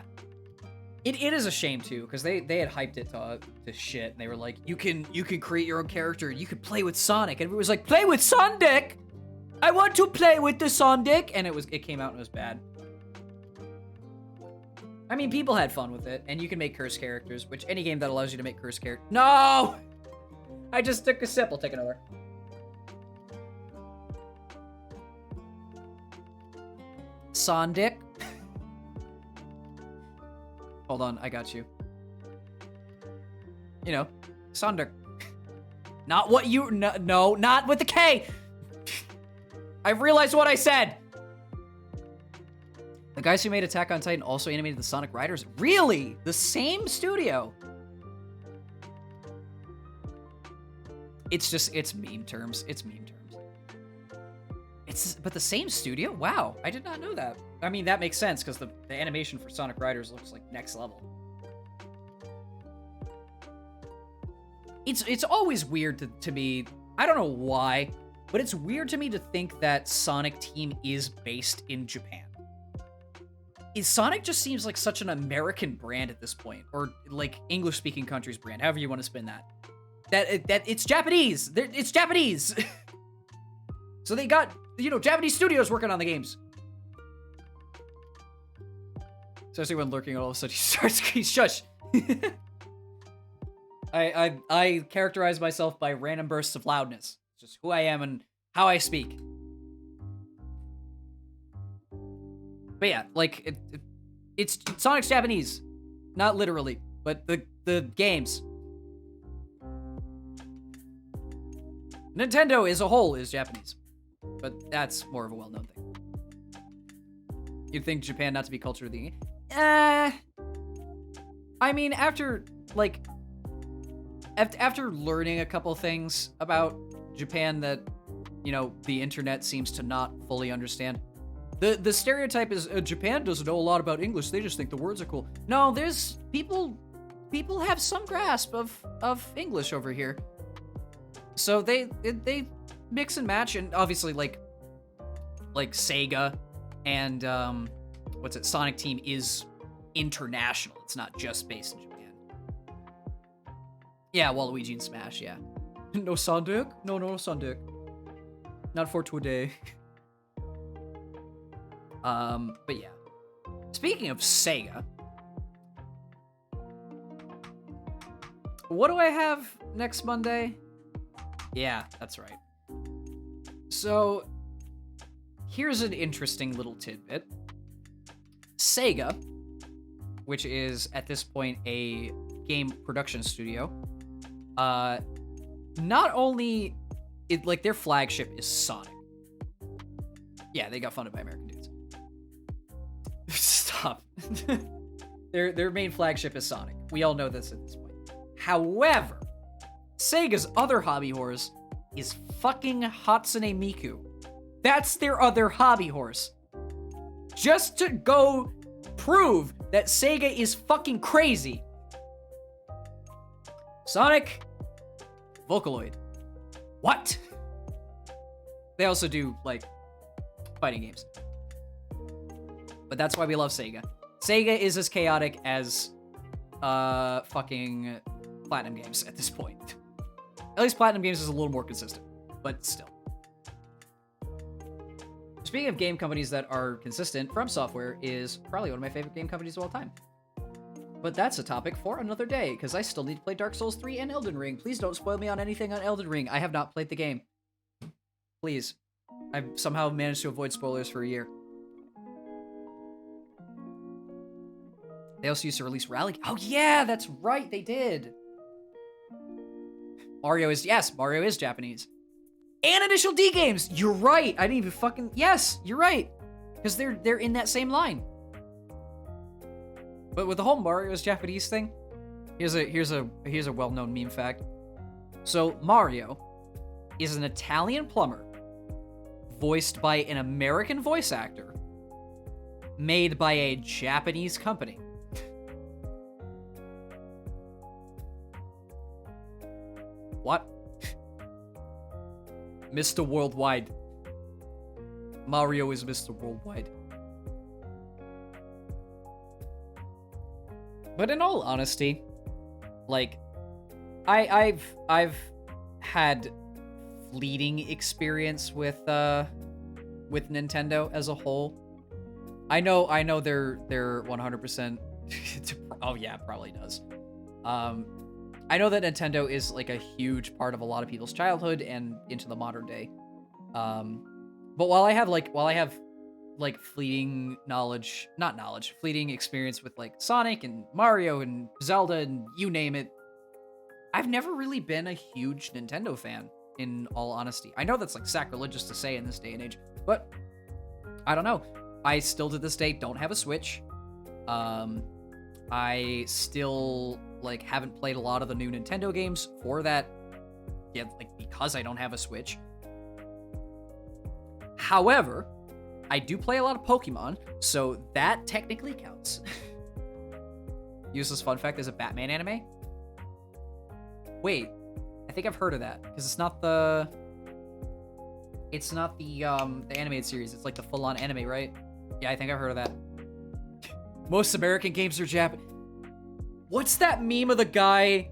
It is a shame, too, because they had hyped it to shit, and they were like, you can create your own character, you can play with Sonic, and everyone was like, play with Sonic! I want to play with the Sonic! And it came out and it was bad. I mean, people had fun with it, and you can make curse characters, which any game that allows you to make curse characters... No! I just took a sip, I'll take another. Sonic. Hold on, I got you. You know, Sonder. Not what you... No, not with the K! I realized what I said! The guys who made Attack on Titan also animated the Sonic Riders. Really? The same studio? It's meme terms. It's meme terms. But the same studio? Wow, I did not know that. I mean, that makes sense, because the animation for Sonic Riders looks like next level. It's always weird to me, I don't know why, but it's weird to me to think that Sonic Team is based in Japan. Sonic just seems like such an American brand at this point, or like English-speaking countries brand, however you want to spin that. That it's Japanese. It's Japanese. So they got, you know, Japanese studios working on the games. Especially when lurking, all of a sudden he starts screaming, shush. I characterize myself by random bursts of loudness. It's just who I am and how I speak. But yeah, like, it's Sonic's Japanese. Not literally, but the games. Nintendo as a whole is Japanese. But that's more of a well-known thing. You'd think Japan not to be culture of the game. I mean, after learning a couple things about Japan that, you know, the internet seems to not fully understand. The stereotype is Japan doesn't know a lot about English. They just think the words are cool. No, there's people have some grasp of English over here. So they mix and match, and obviously like Sega and Sonic Team is international. It's not just based in Japan. Yeah, Waluigi and Smash, yeah. No Sonic? No Sonic. Not for today. But yeah. Speaking of Sega, what do I have next Monday? Yeah, that's right. So, here's an interesting little tidbit. Sega, which is at this point a game production studio, not only their flagship is Sonic. Yeah, they got funded by American dudes. Stop. Their main flagship is Sonic. We all know this at this point. However, Sega's other hobby horse is fucking Hatsune Miku. That's their other hobby horse. Just to go prove that Sega is fucking crazy. Sonic, Vocaloid. What? They also do, like, fighting games. But that's why we love Sega. Sega is as chaotic as, fucking Platinum Games at this point. At least Platinum Games is a little more consistent, but still. Speaking of game companies that are consistent, From Software is probably one of my favorite game companies of all time. But that's a topic for another day, because I still need to play Dark Souls 3 and Elden Ring. Please don't spoil me on anything on Elden Ring. I have not played the game. Please. I've somehow managed to avoid spoilers for a year. They also used to release Rally... Oh yeah, that's right, they did! Mario is Japanese. And Initial D games! You're right! I didn't even fucking... Yes, you're right! Because they're in that same line. But with the whole Mario is Japanese thing, here's a well-known meme fact. So Mario is an Italian plumber voiced by an American voice actor made by a Japanese company. What? Mr. Worldwide. Mario is Mr. Worldwide. But in all honesty, like, I've had fleeting experience with Nintendo as a whole. I know they're 100%. Oh yeah, probably does. I know that Nintendo is like a huge part of a lot of people's childhood and into the modern day. But while I have fleeting fleeting experience with like Sonic and Mario and Zelda and you name it, I've never really been a huge Nintendo fan, in all honesty. I know that's like sacrilegious to say in this day and age, but I don't know. I still to this day don't have a Switch. I still like haven't played a lot of the new Nintendo games for that. Yeah, like because I don't have a Switch. However, I do play a lot of Pokemon, so that technically counts. Useless fun fact, there's a Batman anime. Wait, I think I've heard of that, because it's not the animated series, it's like the full-on anime, right? Yeah, I think I've heard of that. Most American games are Japanese. What's that meme of the guy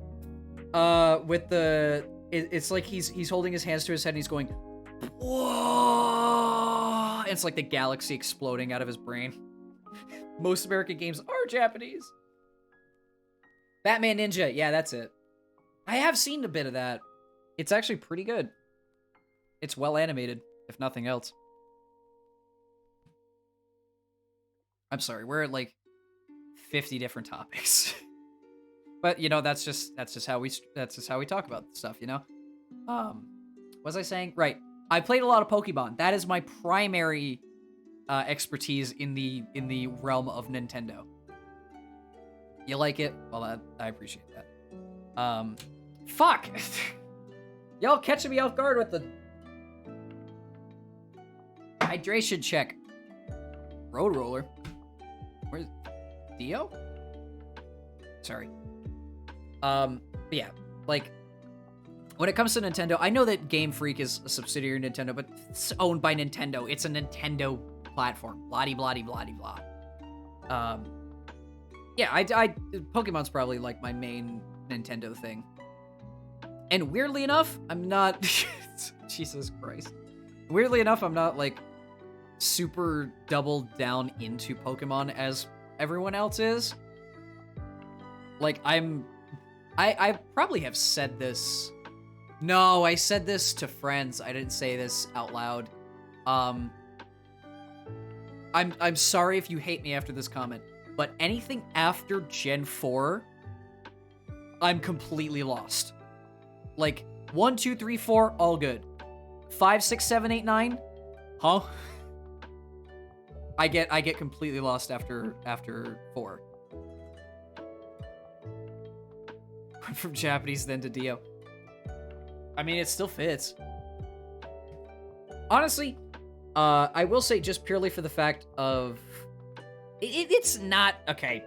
with the it's like he's holding his hands to his head and he's going, whoa! And it's like the galaxy exploding out of his brain. Most American games are Japanese. Batman Ninja, yeah, that's it. I have seen a bit of that. It's actually pretty good. It's well animated, if nothing else. I'm sorry, we're at like 50 different topics. But you know, that's just how we talk about stuff, you know? What was I saying? Right. I played a lot of Pokemon. That is my primary expertise in the realm of Nintendo. You like it? Well, I appreciate that. Fuck! Y'all catching me off guard with the hydration check. Road roller. Where's Dio? Sorry. But yeah, like, when it comes to Nintendo, I know that Game Freak is a subsidiary of Nintendo, but it's owned by Nintendo. It's a Nintendo platform. Blah-de-blah-de-blah-de-blah. Yeah, Pokemon's probably like my main Nintendo thing. And weirdly enough, I'm not... Jesus Christ. Weirdly enough, I'm not like super doubled down into Pokemon as everyone else is. Like, I probably have said this. No, I said this to friends. I didn't say this out loud. I'm sorry if you hate me after this comment, but anything after Gen 4, I'm completely lost. Like 1, 2, 3, 4, all good. 5, 6, 7, 8, 9, huh? I get completely lost after 4. Went from Japanese then to Dio. I mean, it still fits. Honestly, I will say just purely for the fact of... It's not... Okay.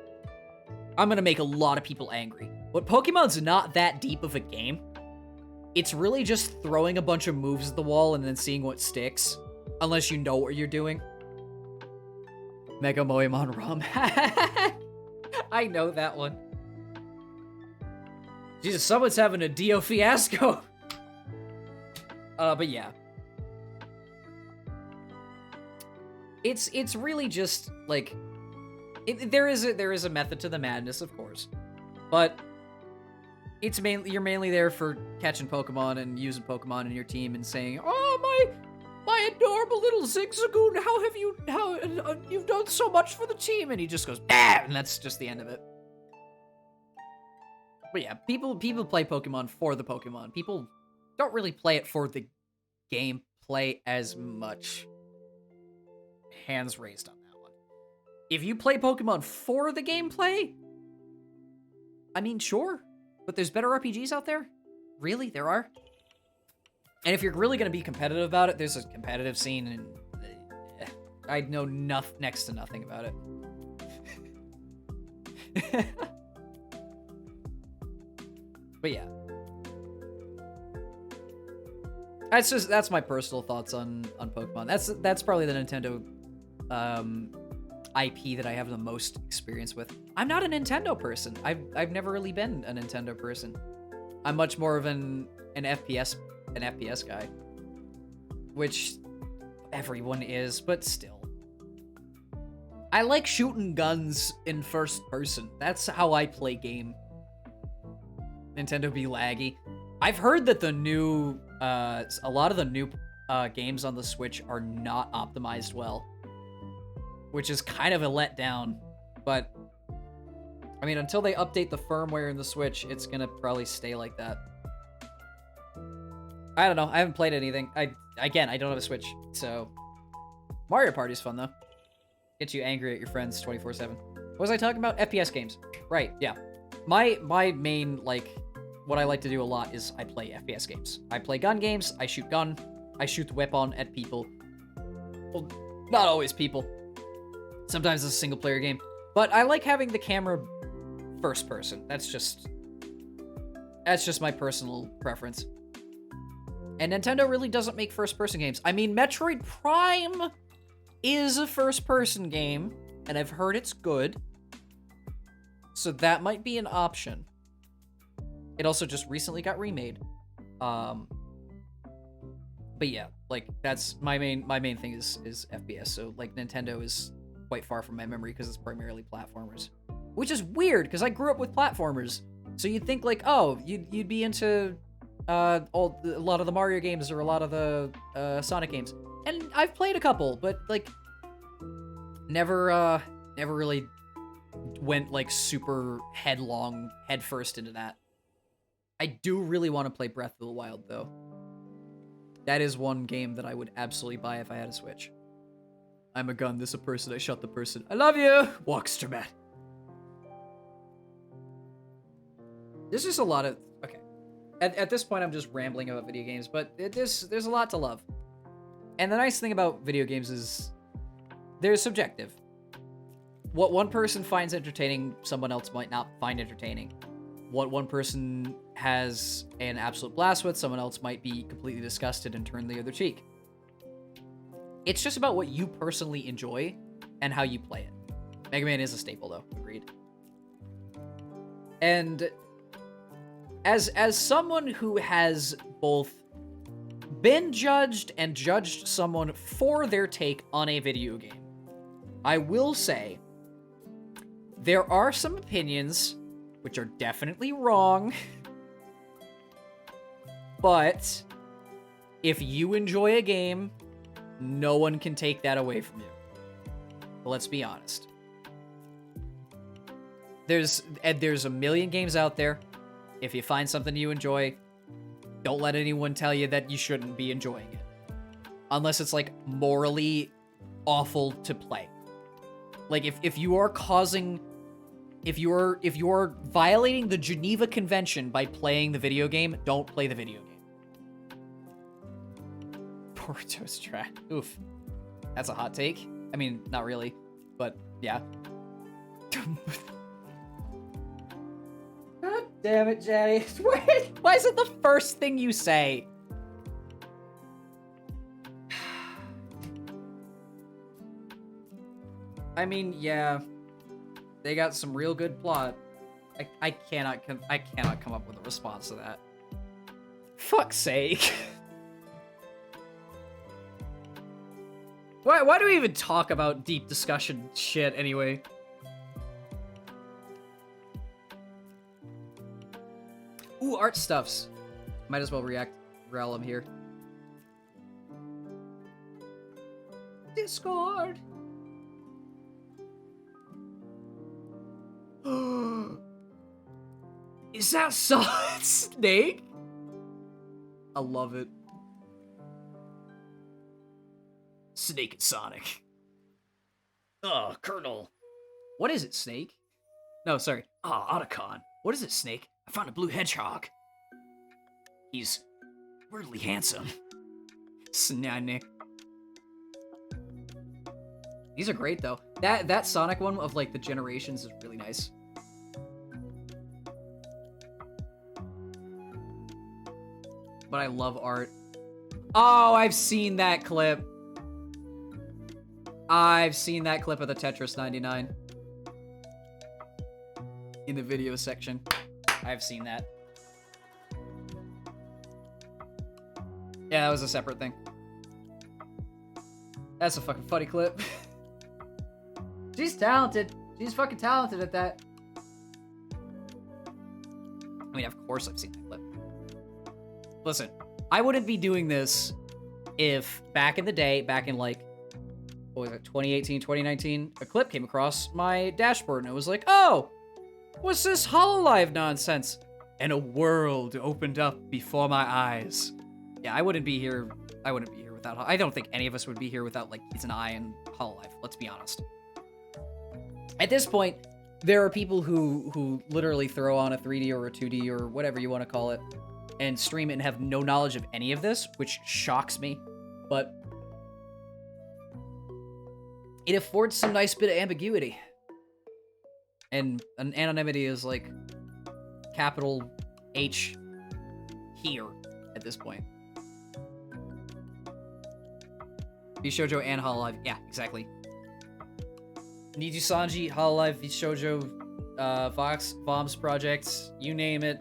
I'm gonna make a lot of people angry. But Pokemon's not that deep of a game. It's really just throwing a bunch of moves at the wall and then seeing what sticks. Unless you know what you're doing. Mega Moemon ROM. I know that one. Jesus, someone's having a Dio fiasco. But yeah. It's really just, like... there is a method to the madness, of course. But... you're mainly there for catching Pokemon and using Pokemon in your team and saying, "Oh, my adorable little Zigzagoon, you've done so much for the team," and he just goes, "Ah!" and that's just the end of it. But yeah, people play Pokemon for the Pokemon. People don't really play it for the gameplay as much. Hands raised on that one. If you play Pokemon for the gameplay, I mean, sure. But there's better RPGs out there? Really? There are? And if you're really going to be competitive about it, there's a competitive scene, and I know next to nothing about it. But yeah. That's my personal thoughts on Pokemon. That's probably the Nintendo IP that I have the most experience with. I'm not a Nintendo person. I've never really been a Nintendo person. I'm much more of an FPS guy, which everyone is, but still. I like shooting guns in first person. That's how I play game. Nintendo be laggy. I've heard that the new, a lot of the new games on the Switch are not optimized well, which is kind of a letdown. But I mean, until they update the firmware in the Switch, it's gonna probably stay like that. I don't know. I haven't played anything. I don't have a Switch, so Mario Party's fun though. Gets you angry at your friends 24/7. What was I talking about? FPS games. Right, yeah. My main, like, what I like to do a lot is I play FPS games. I play gun games, I shoot the weapon at people. Well, not always people. Sometimes it's a single player game. But I like having the camera first person. That's just my personal preference. And Nintendo really doesn't make first person games. I mean, Metroid Prime is a first person game, and I've heard it's good. So that might be an option. It also just recently got remade. But yeah, like that's my main thing is FPS. So like Nintendo is quite far from my memory because it's primarily platformers, which is weird because I grew up with platformers. So you'd think like, oh, you'd be into a lot of the Mario games or a lot of the Sonic games, and I've played a couple, but like never really went like super headfirst into that. I do really want to play Breath of the Wild though. That is one game that I would absolutely buy if I had a Switch. I'm a gun, this a person, I shot the person. I love you! Walkster Matt. There's just a lot of... Okay. At this point, I'm just rambling about video games, but there's a lot to love. And the nice thing about video games is they're subjective. What one person finds entertaining, someone else might not find entertaining. What one person has an absolute blast with, someone else might be completely disgusted and turn the other cheek. It's just about what you personally enjoy and how you play it. Mega Man is a staple, though. Agreed. And as someone who has both been judged and judged someone for their take on a video game, I will say there are some opinions which are definitely wrong, but if you enjoy a game, no one can take that away from you. But let's be honest. There's a million games out there. If you find something you enjoy, don't let anyone tell you that you shouldn't be enjoying it. Unless it's like morally awful to play. Like if you are causing... If you're violating the Geneva Convention by playing the video game, don't play the video game. Boruto's trash. Oof. That's a hot take. I mean, not really, but yeah. God damn it, Jenny. Why is it the first thing you say? I mean, yeah. They got some real good plot. I cannot come up with a response to that. Fuck's sake. Why do we even talk about deep discussion shit anyway? Ooh, art stuffs. Might as well react while I'm here. Discord. Is that Solid Snake? I love it. Snake and Sonic. Oh, Colonel. What is it, Snake? No, sorry. Oh, Otacon. What is it, Snake? I found a blue hedgehog. He's Weirdly handsome. Snanik. These are great though. That Sonic one of like the generations is really nice. But I love art. Oh, I've seen that clip. I've seen that clip of the Tetris 99. In the video section. I've seen that. Yeah, that was a separate thing. That's a fucking funny clip. She's talented. She's fucking talented at that. I mean, of course I've seen that clip. Listen, I wouldn't be doing this if back in the day, back in like, what was it, 2018, 2019, a clip came across my dashboard and it was like, oh, what's this HoloLive nonsense? And a world opened up before my eyes. Yeah, I wouldn't be here. I wouldn't be here without. I don't think any of us would be here without like Keats and I and HoloLive. Let's be honest. At this point, there are people who literally throw on a 3D or a 2D or whatever you want to call it and stream it and have no knowledge of any of this, which shocks me. But it affords some nice bit of ambiguity. And an anonymity is like capital H here at this point. Bishoujo and HoloLive. Yeah, exactly. Niji Sanji, HoloLive, Bishoujo, Vox, Bombs projects, you name it.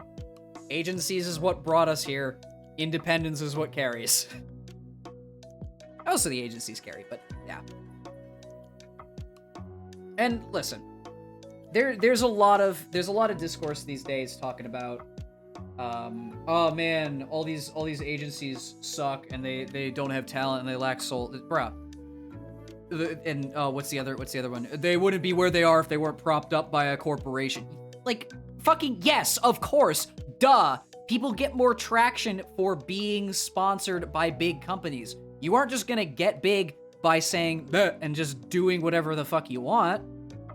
Agencies is what brought us here. Independence is what carries. Also the agencies carry, but yeah. And listen, there's a lot of discourse these days talking about oh man, all these agencies suck and they don't have talent and they lack soul. Bruh. And what's the other one? They wouldn't be where they are if they weren't propped up by a corporation. Like, fucking yes, of course. Duh. People get more traction for being sponsored by big companies. You aren't just gonna get big by saying bleh and just doing whatever the fuck you want.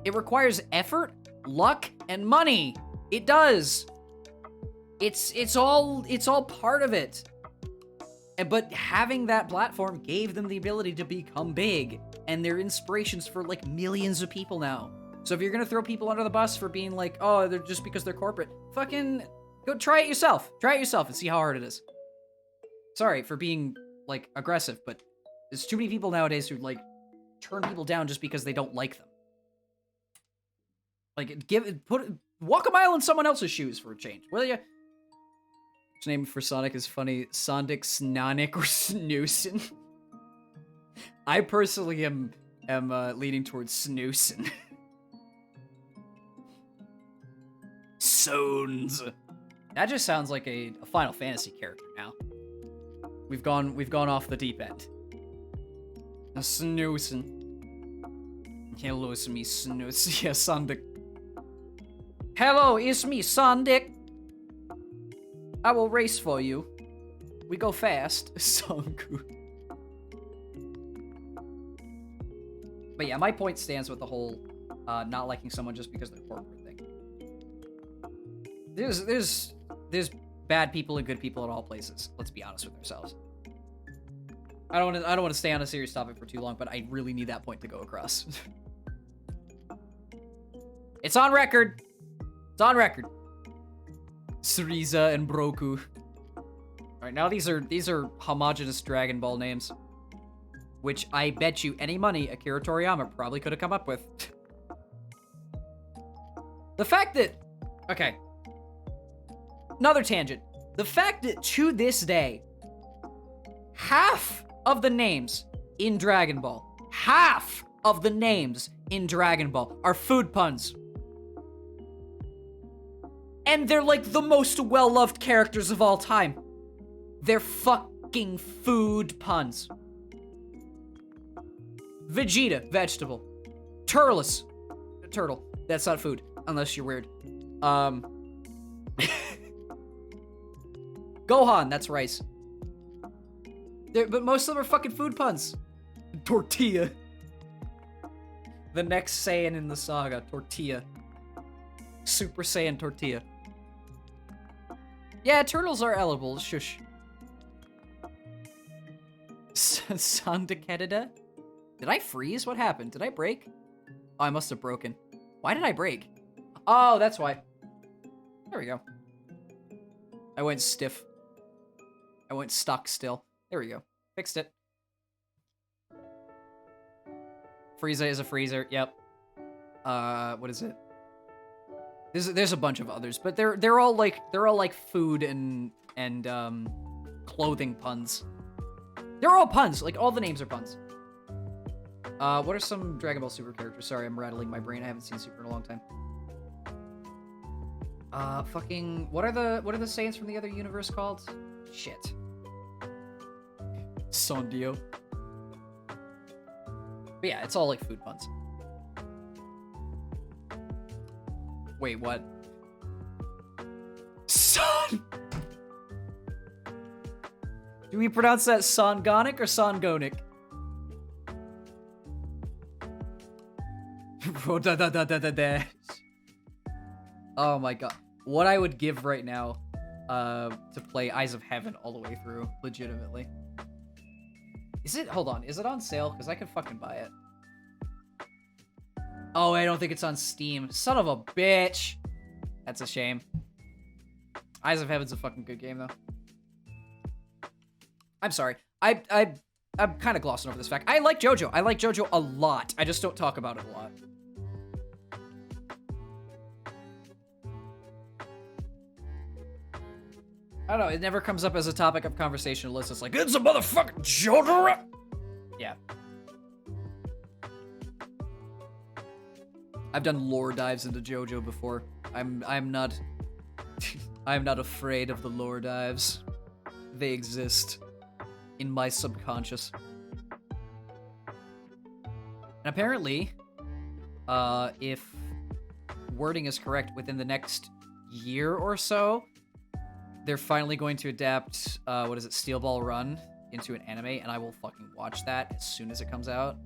It requires effort, luck, and money. It does. It's all part of it. But having that platform gave them the ability to become big, and they're inspirations for like millions of people now. So if you're gonna throw people under the bus for being like, oh, they're just because they're corporate, fucking go try it yourself. Try it yourself and see how hard it is. Sorry for being like aggressive, but there's too many people nowadays who like turn people down just because they don't like them. Like walk a mile in someone else's shoes for a change, will ya? His name for Sonic is funny. Sondic, Snanik, or Snoosin. I personally am leaning towards Snoosin. Sones. That just sounds like a Final Fantasy character now. We've gone off the deep end. Snoosin. Hello, it's me, Snoosin. Yeah, Sondic. Hello, it's me, Sondic. I will race for you. We go fast. Songu. But yeah, my point stands with the whole not liking someone just because they're corporate thing. There's bad people and good people at all places. Let's be honest with ourselves. I don't want to stay on a serious topic for too long, but I really need that point to go across. It's on record. It's on record. Sriza and Broku. Alright, now these are homogenous Dragon Ball names. Which I bet you any money Akira Toriyama probably could have come up with. The fact that... Okay. Another tangent. The fact that to this day, half of the names in Dragon Ball, half of the names in Dragon Ball are food puns. And they're like the most well-loved characters of all time. They're fucking food puns. Vegeta, vegetable. Turles, turtle. That's not food, unless you're weird. Gohan, that's rice. But most of them are fucking food puns. Tortilla. The next Saiyan in the saga, Tortilla. Super Saiyan Tortilla. Yeah, turtles are edible, shush. Sandaketida? Did I freeze? What happened? Did I break? Oh, I must have broken. Why did I break? Oh, that's why. There we go. I went stiff. I went stuck still. There we go. Fixed it. Frieza is a freezer. Yep. What is it? There's a bunch of others, but they're all like food and clothing puns. They're all puns. Like all the names are puns. What are some Dragon Ball Super characters? Sorry, I'm rattling my brain. I haven't seen Super in a long time. What are the Saiyans from the other universe called? Shit. Sondio. But yeah, it's all like food puns. Wait, what? Son. Do we pronounce that Songonic or Songonic? Oh my god. What I would give right now to play Eyes of Heaven all the way through, legitimately. Is it? Hold on. Is it on sale? Because I could fucking buy it. Oh, I don't think it's on Steam. Son of a bitch. That's a shame. Eyes of Heaven's a fucking good game, though. I'm sorry. I'm kind of glossing over this fact. I like JoJo. I like JoJo a lot. I just don't talk about it a lot. I don't know. It never comes up as a topic of conversation unless it's like, it's a motherfucking JoJo. Yeah. I've done lore dives into JoJo before. I'm not I'm not afraid of the lore dives. They exist in my subconscious. And apparently, if wording is correct, within the next year or so, they're finally going to adapt, what is it, Steel Ball Run into an anime, and I will fucking watch that as soon as it comes out.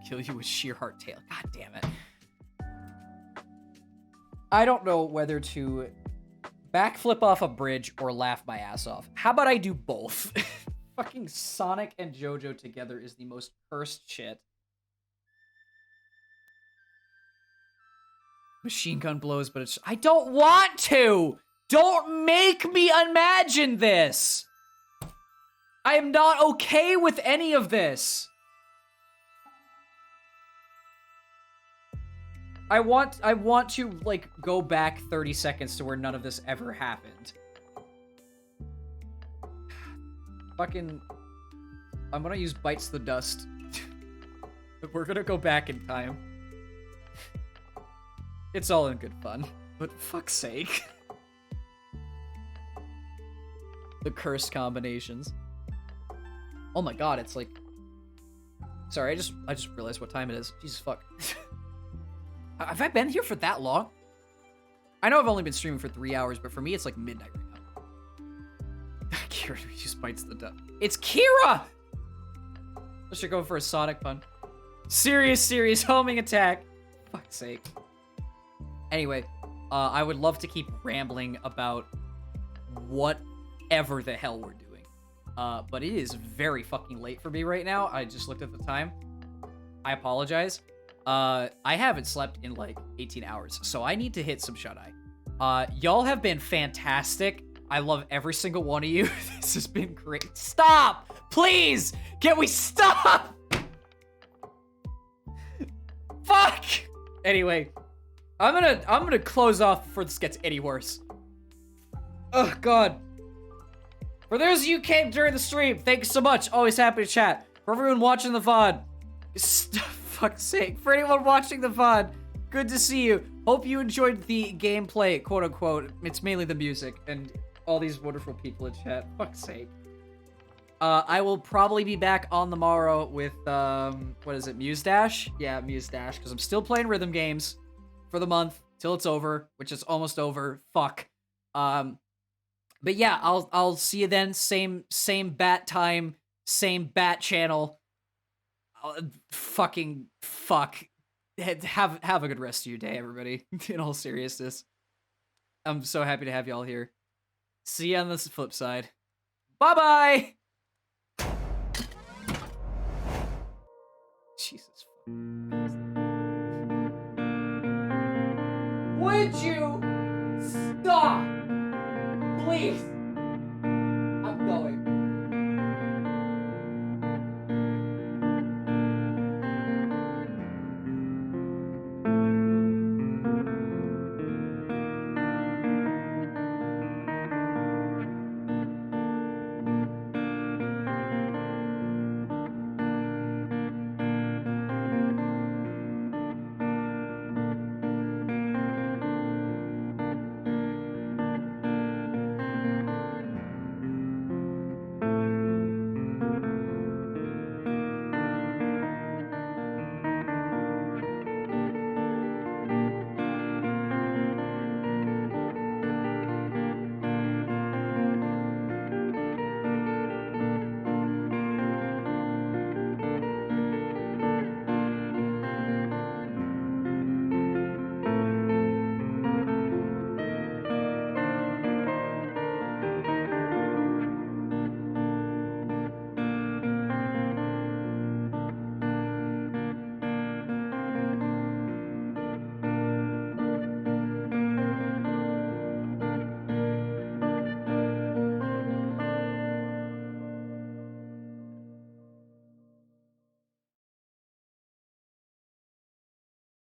Kill you with sheer heart tail. God damn it. I don't know whether to backflip off a bridge or laugh my ass off. How about I do both? Fucking Sonic and JoJo together is the most cursed shit. Machine gun blows, but it's... I don't want to! Don't make me imagine this! I am not okay with any of this! I want to, like, go back 30 seconds to where none of this ever happened. Fucking... I'm gonna use Bites the Dust. We're gonna go back in time. It's all in good fun, but fuck's sake. The cursed combinations. Oh my god, it's like... Sorry, I just realized what time it is. Jesus fuck. Have I been here for that long? I know I've only been streaming for 3 hours, but for me, it's like midnight right now. Kira just bites the dust. It's Kira! I should go for a Sonic pun. Serious homing attack. Fuck's sake. Anyway, I would love to keep rambling about whatever the hell we're doing. But it is very fucking late for me right now. I just looked at the time. I apologize. I haven't slept in like 18 hours, so I need to hit some shut-eye. Y'all have been fantastic. I love every single one of you. This has been great. Stop! Please! Can we stop? Fuck! Anyway, I'm gonna close off before this gets any worse. Oh god. For those of you who came during the stream, thanks so much. Always happy to chat. For everyone watching the VOD, fuck's sake. For anyone watching the VOD, good to see you. Hope you enjoyed the gameplay, quote unquote. It's mainly the music and all these wonderful people in chat. Fuck's sake. I will probably be back on the morrow with, what is it, Muse Dash? Yeah, Muse Dash, because I'm still playing rhythm games for the month till it's over, which is almost over. Fuck. But yeah, I'll see you then. Same bat time, same bat channel. Fucking fuck. Have a good rest of your day, everybody. In all seriousness, I'm so happy to have y'all here. See you on the flip side. Bye-bye! Jesus. Would you stop? Please.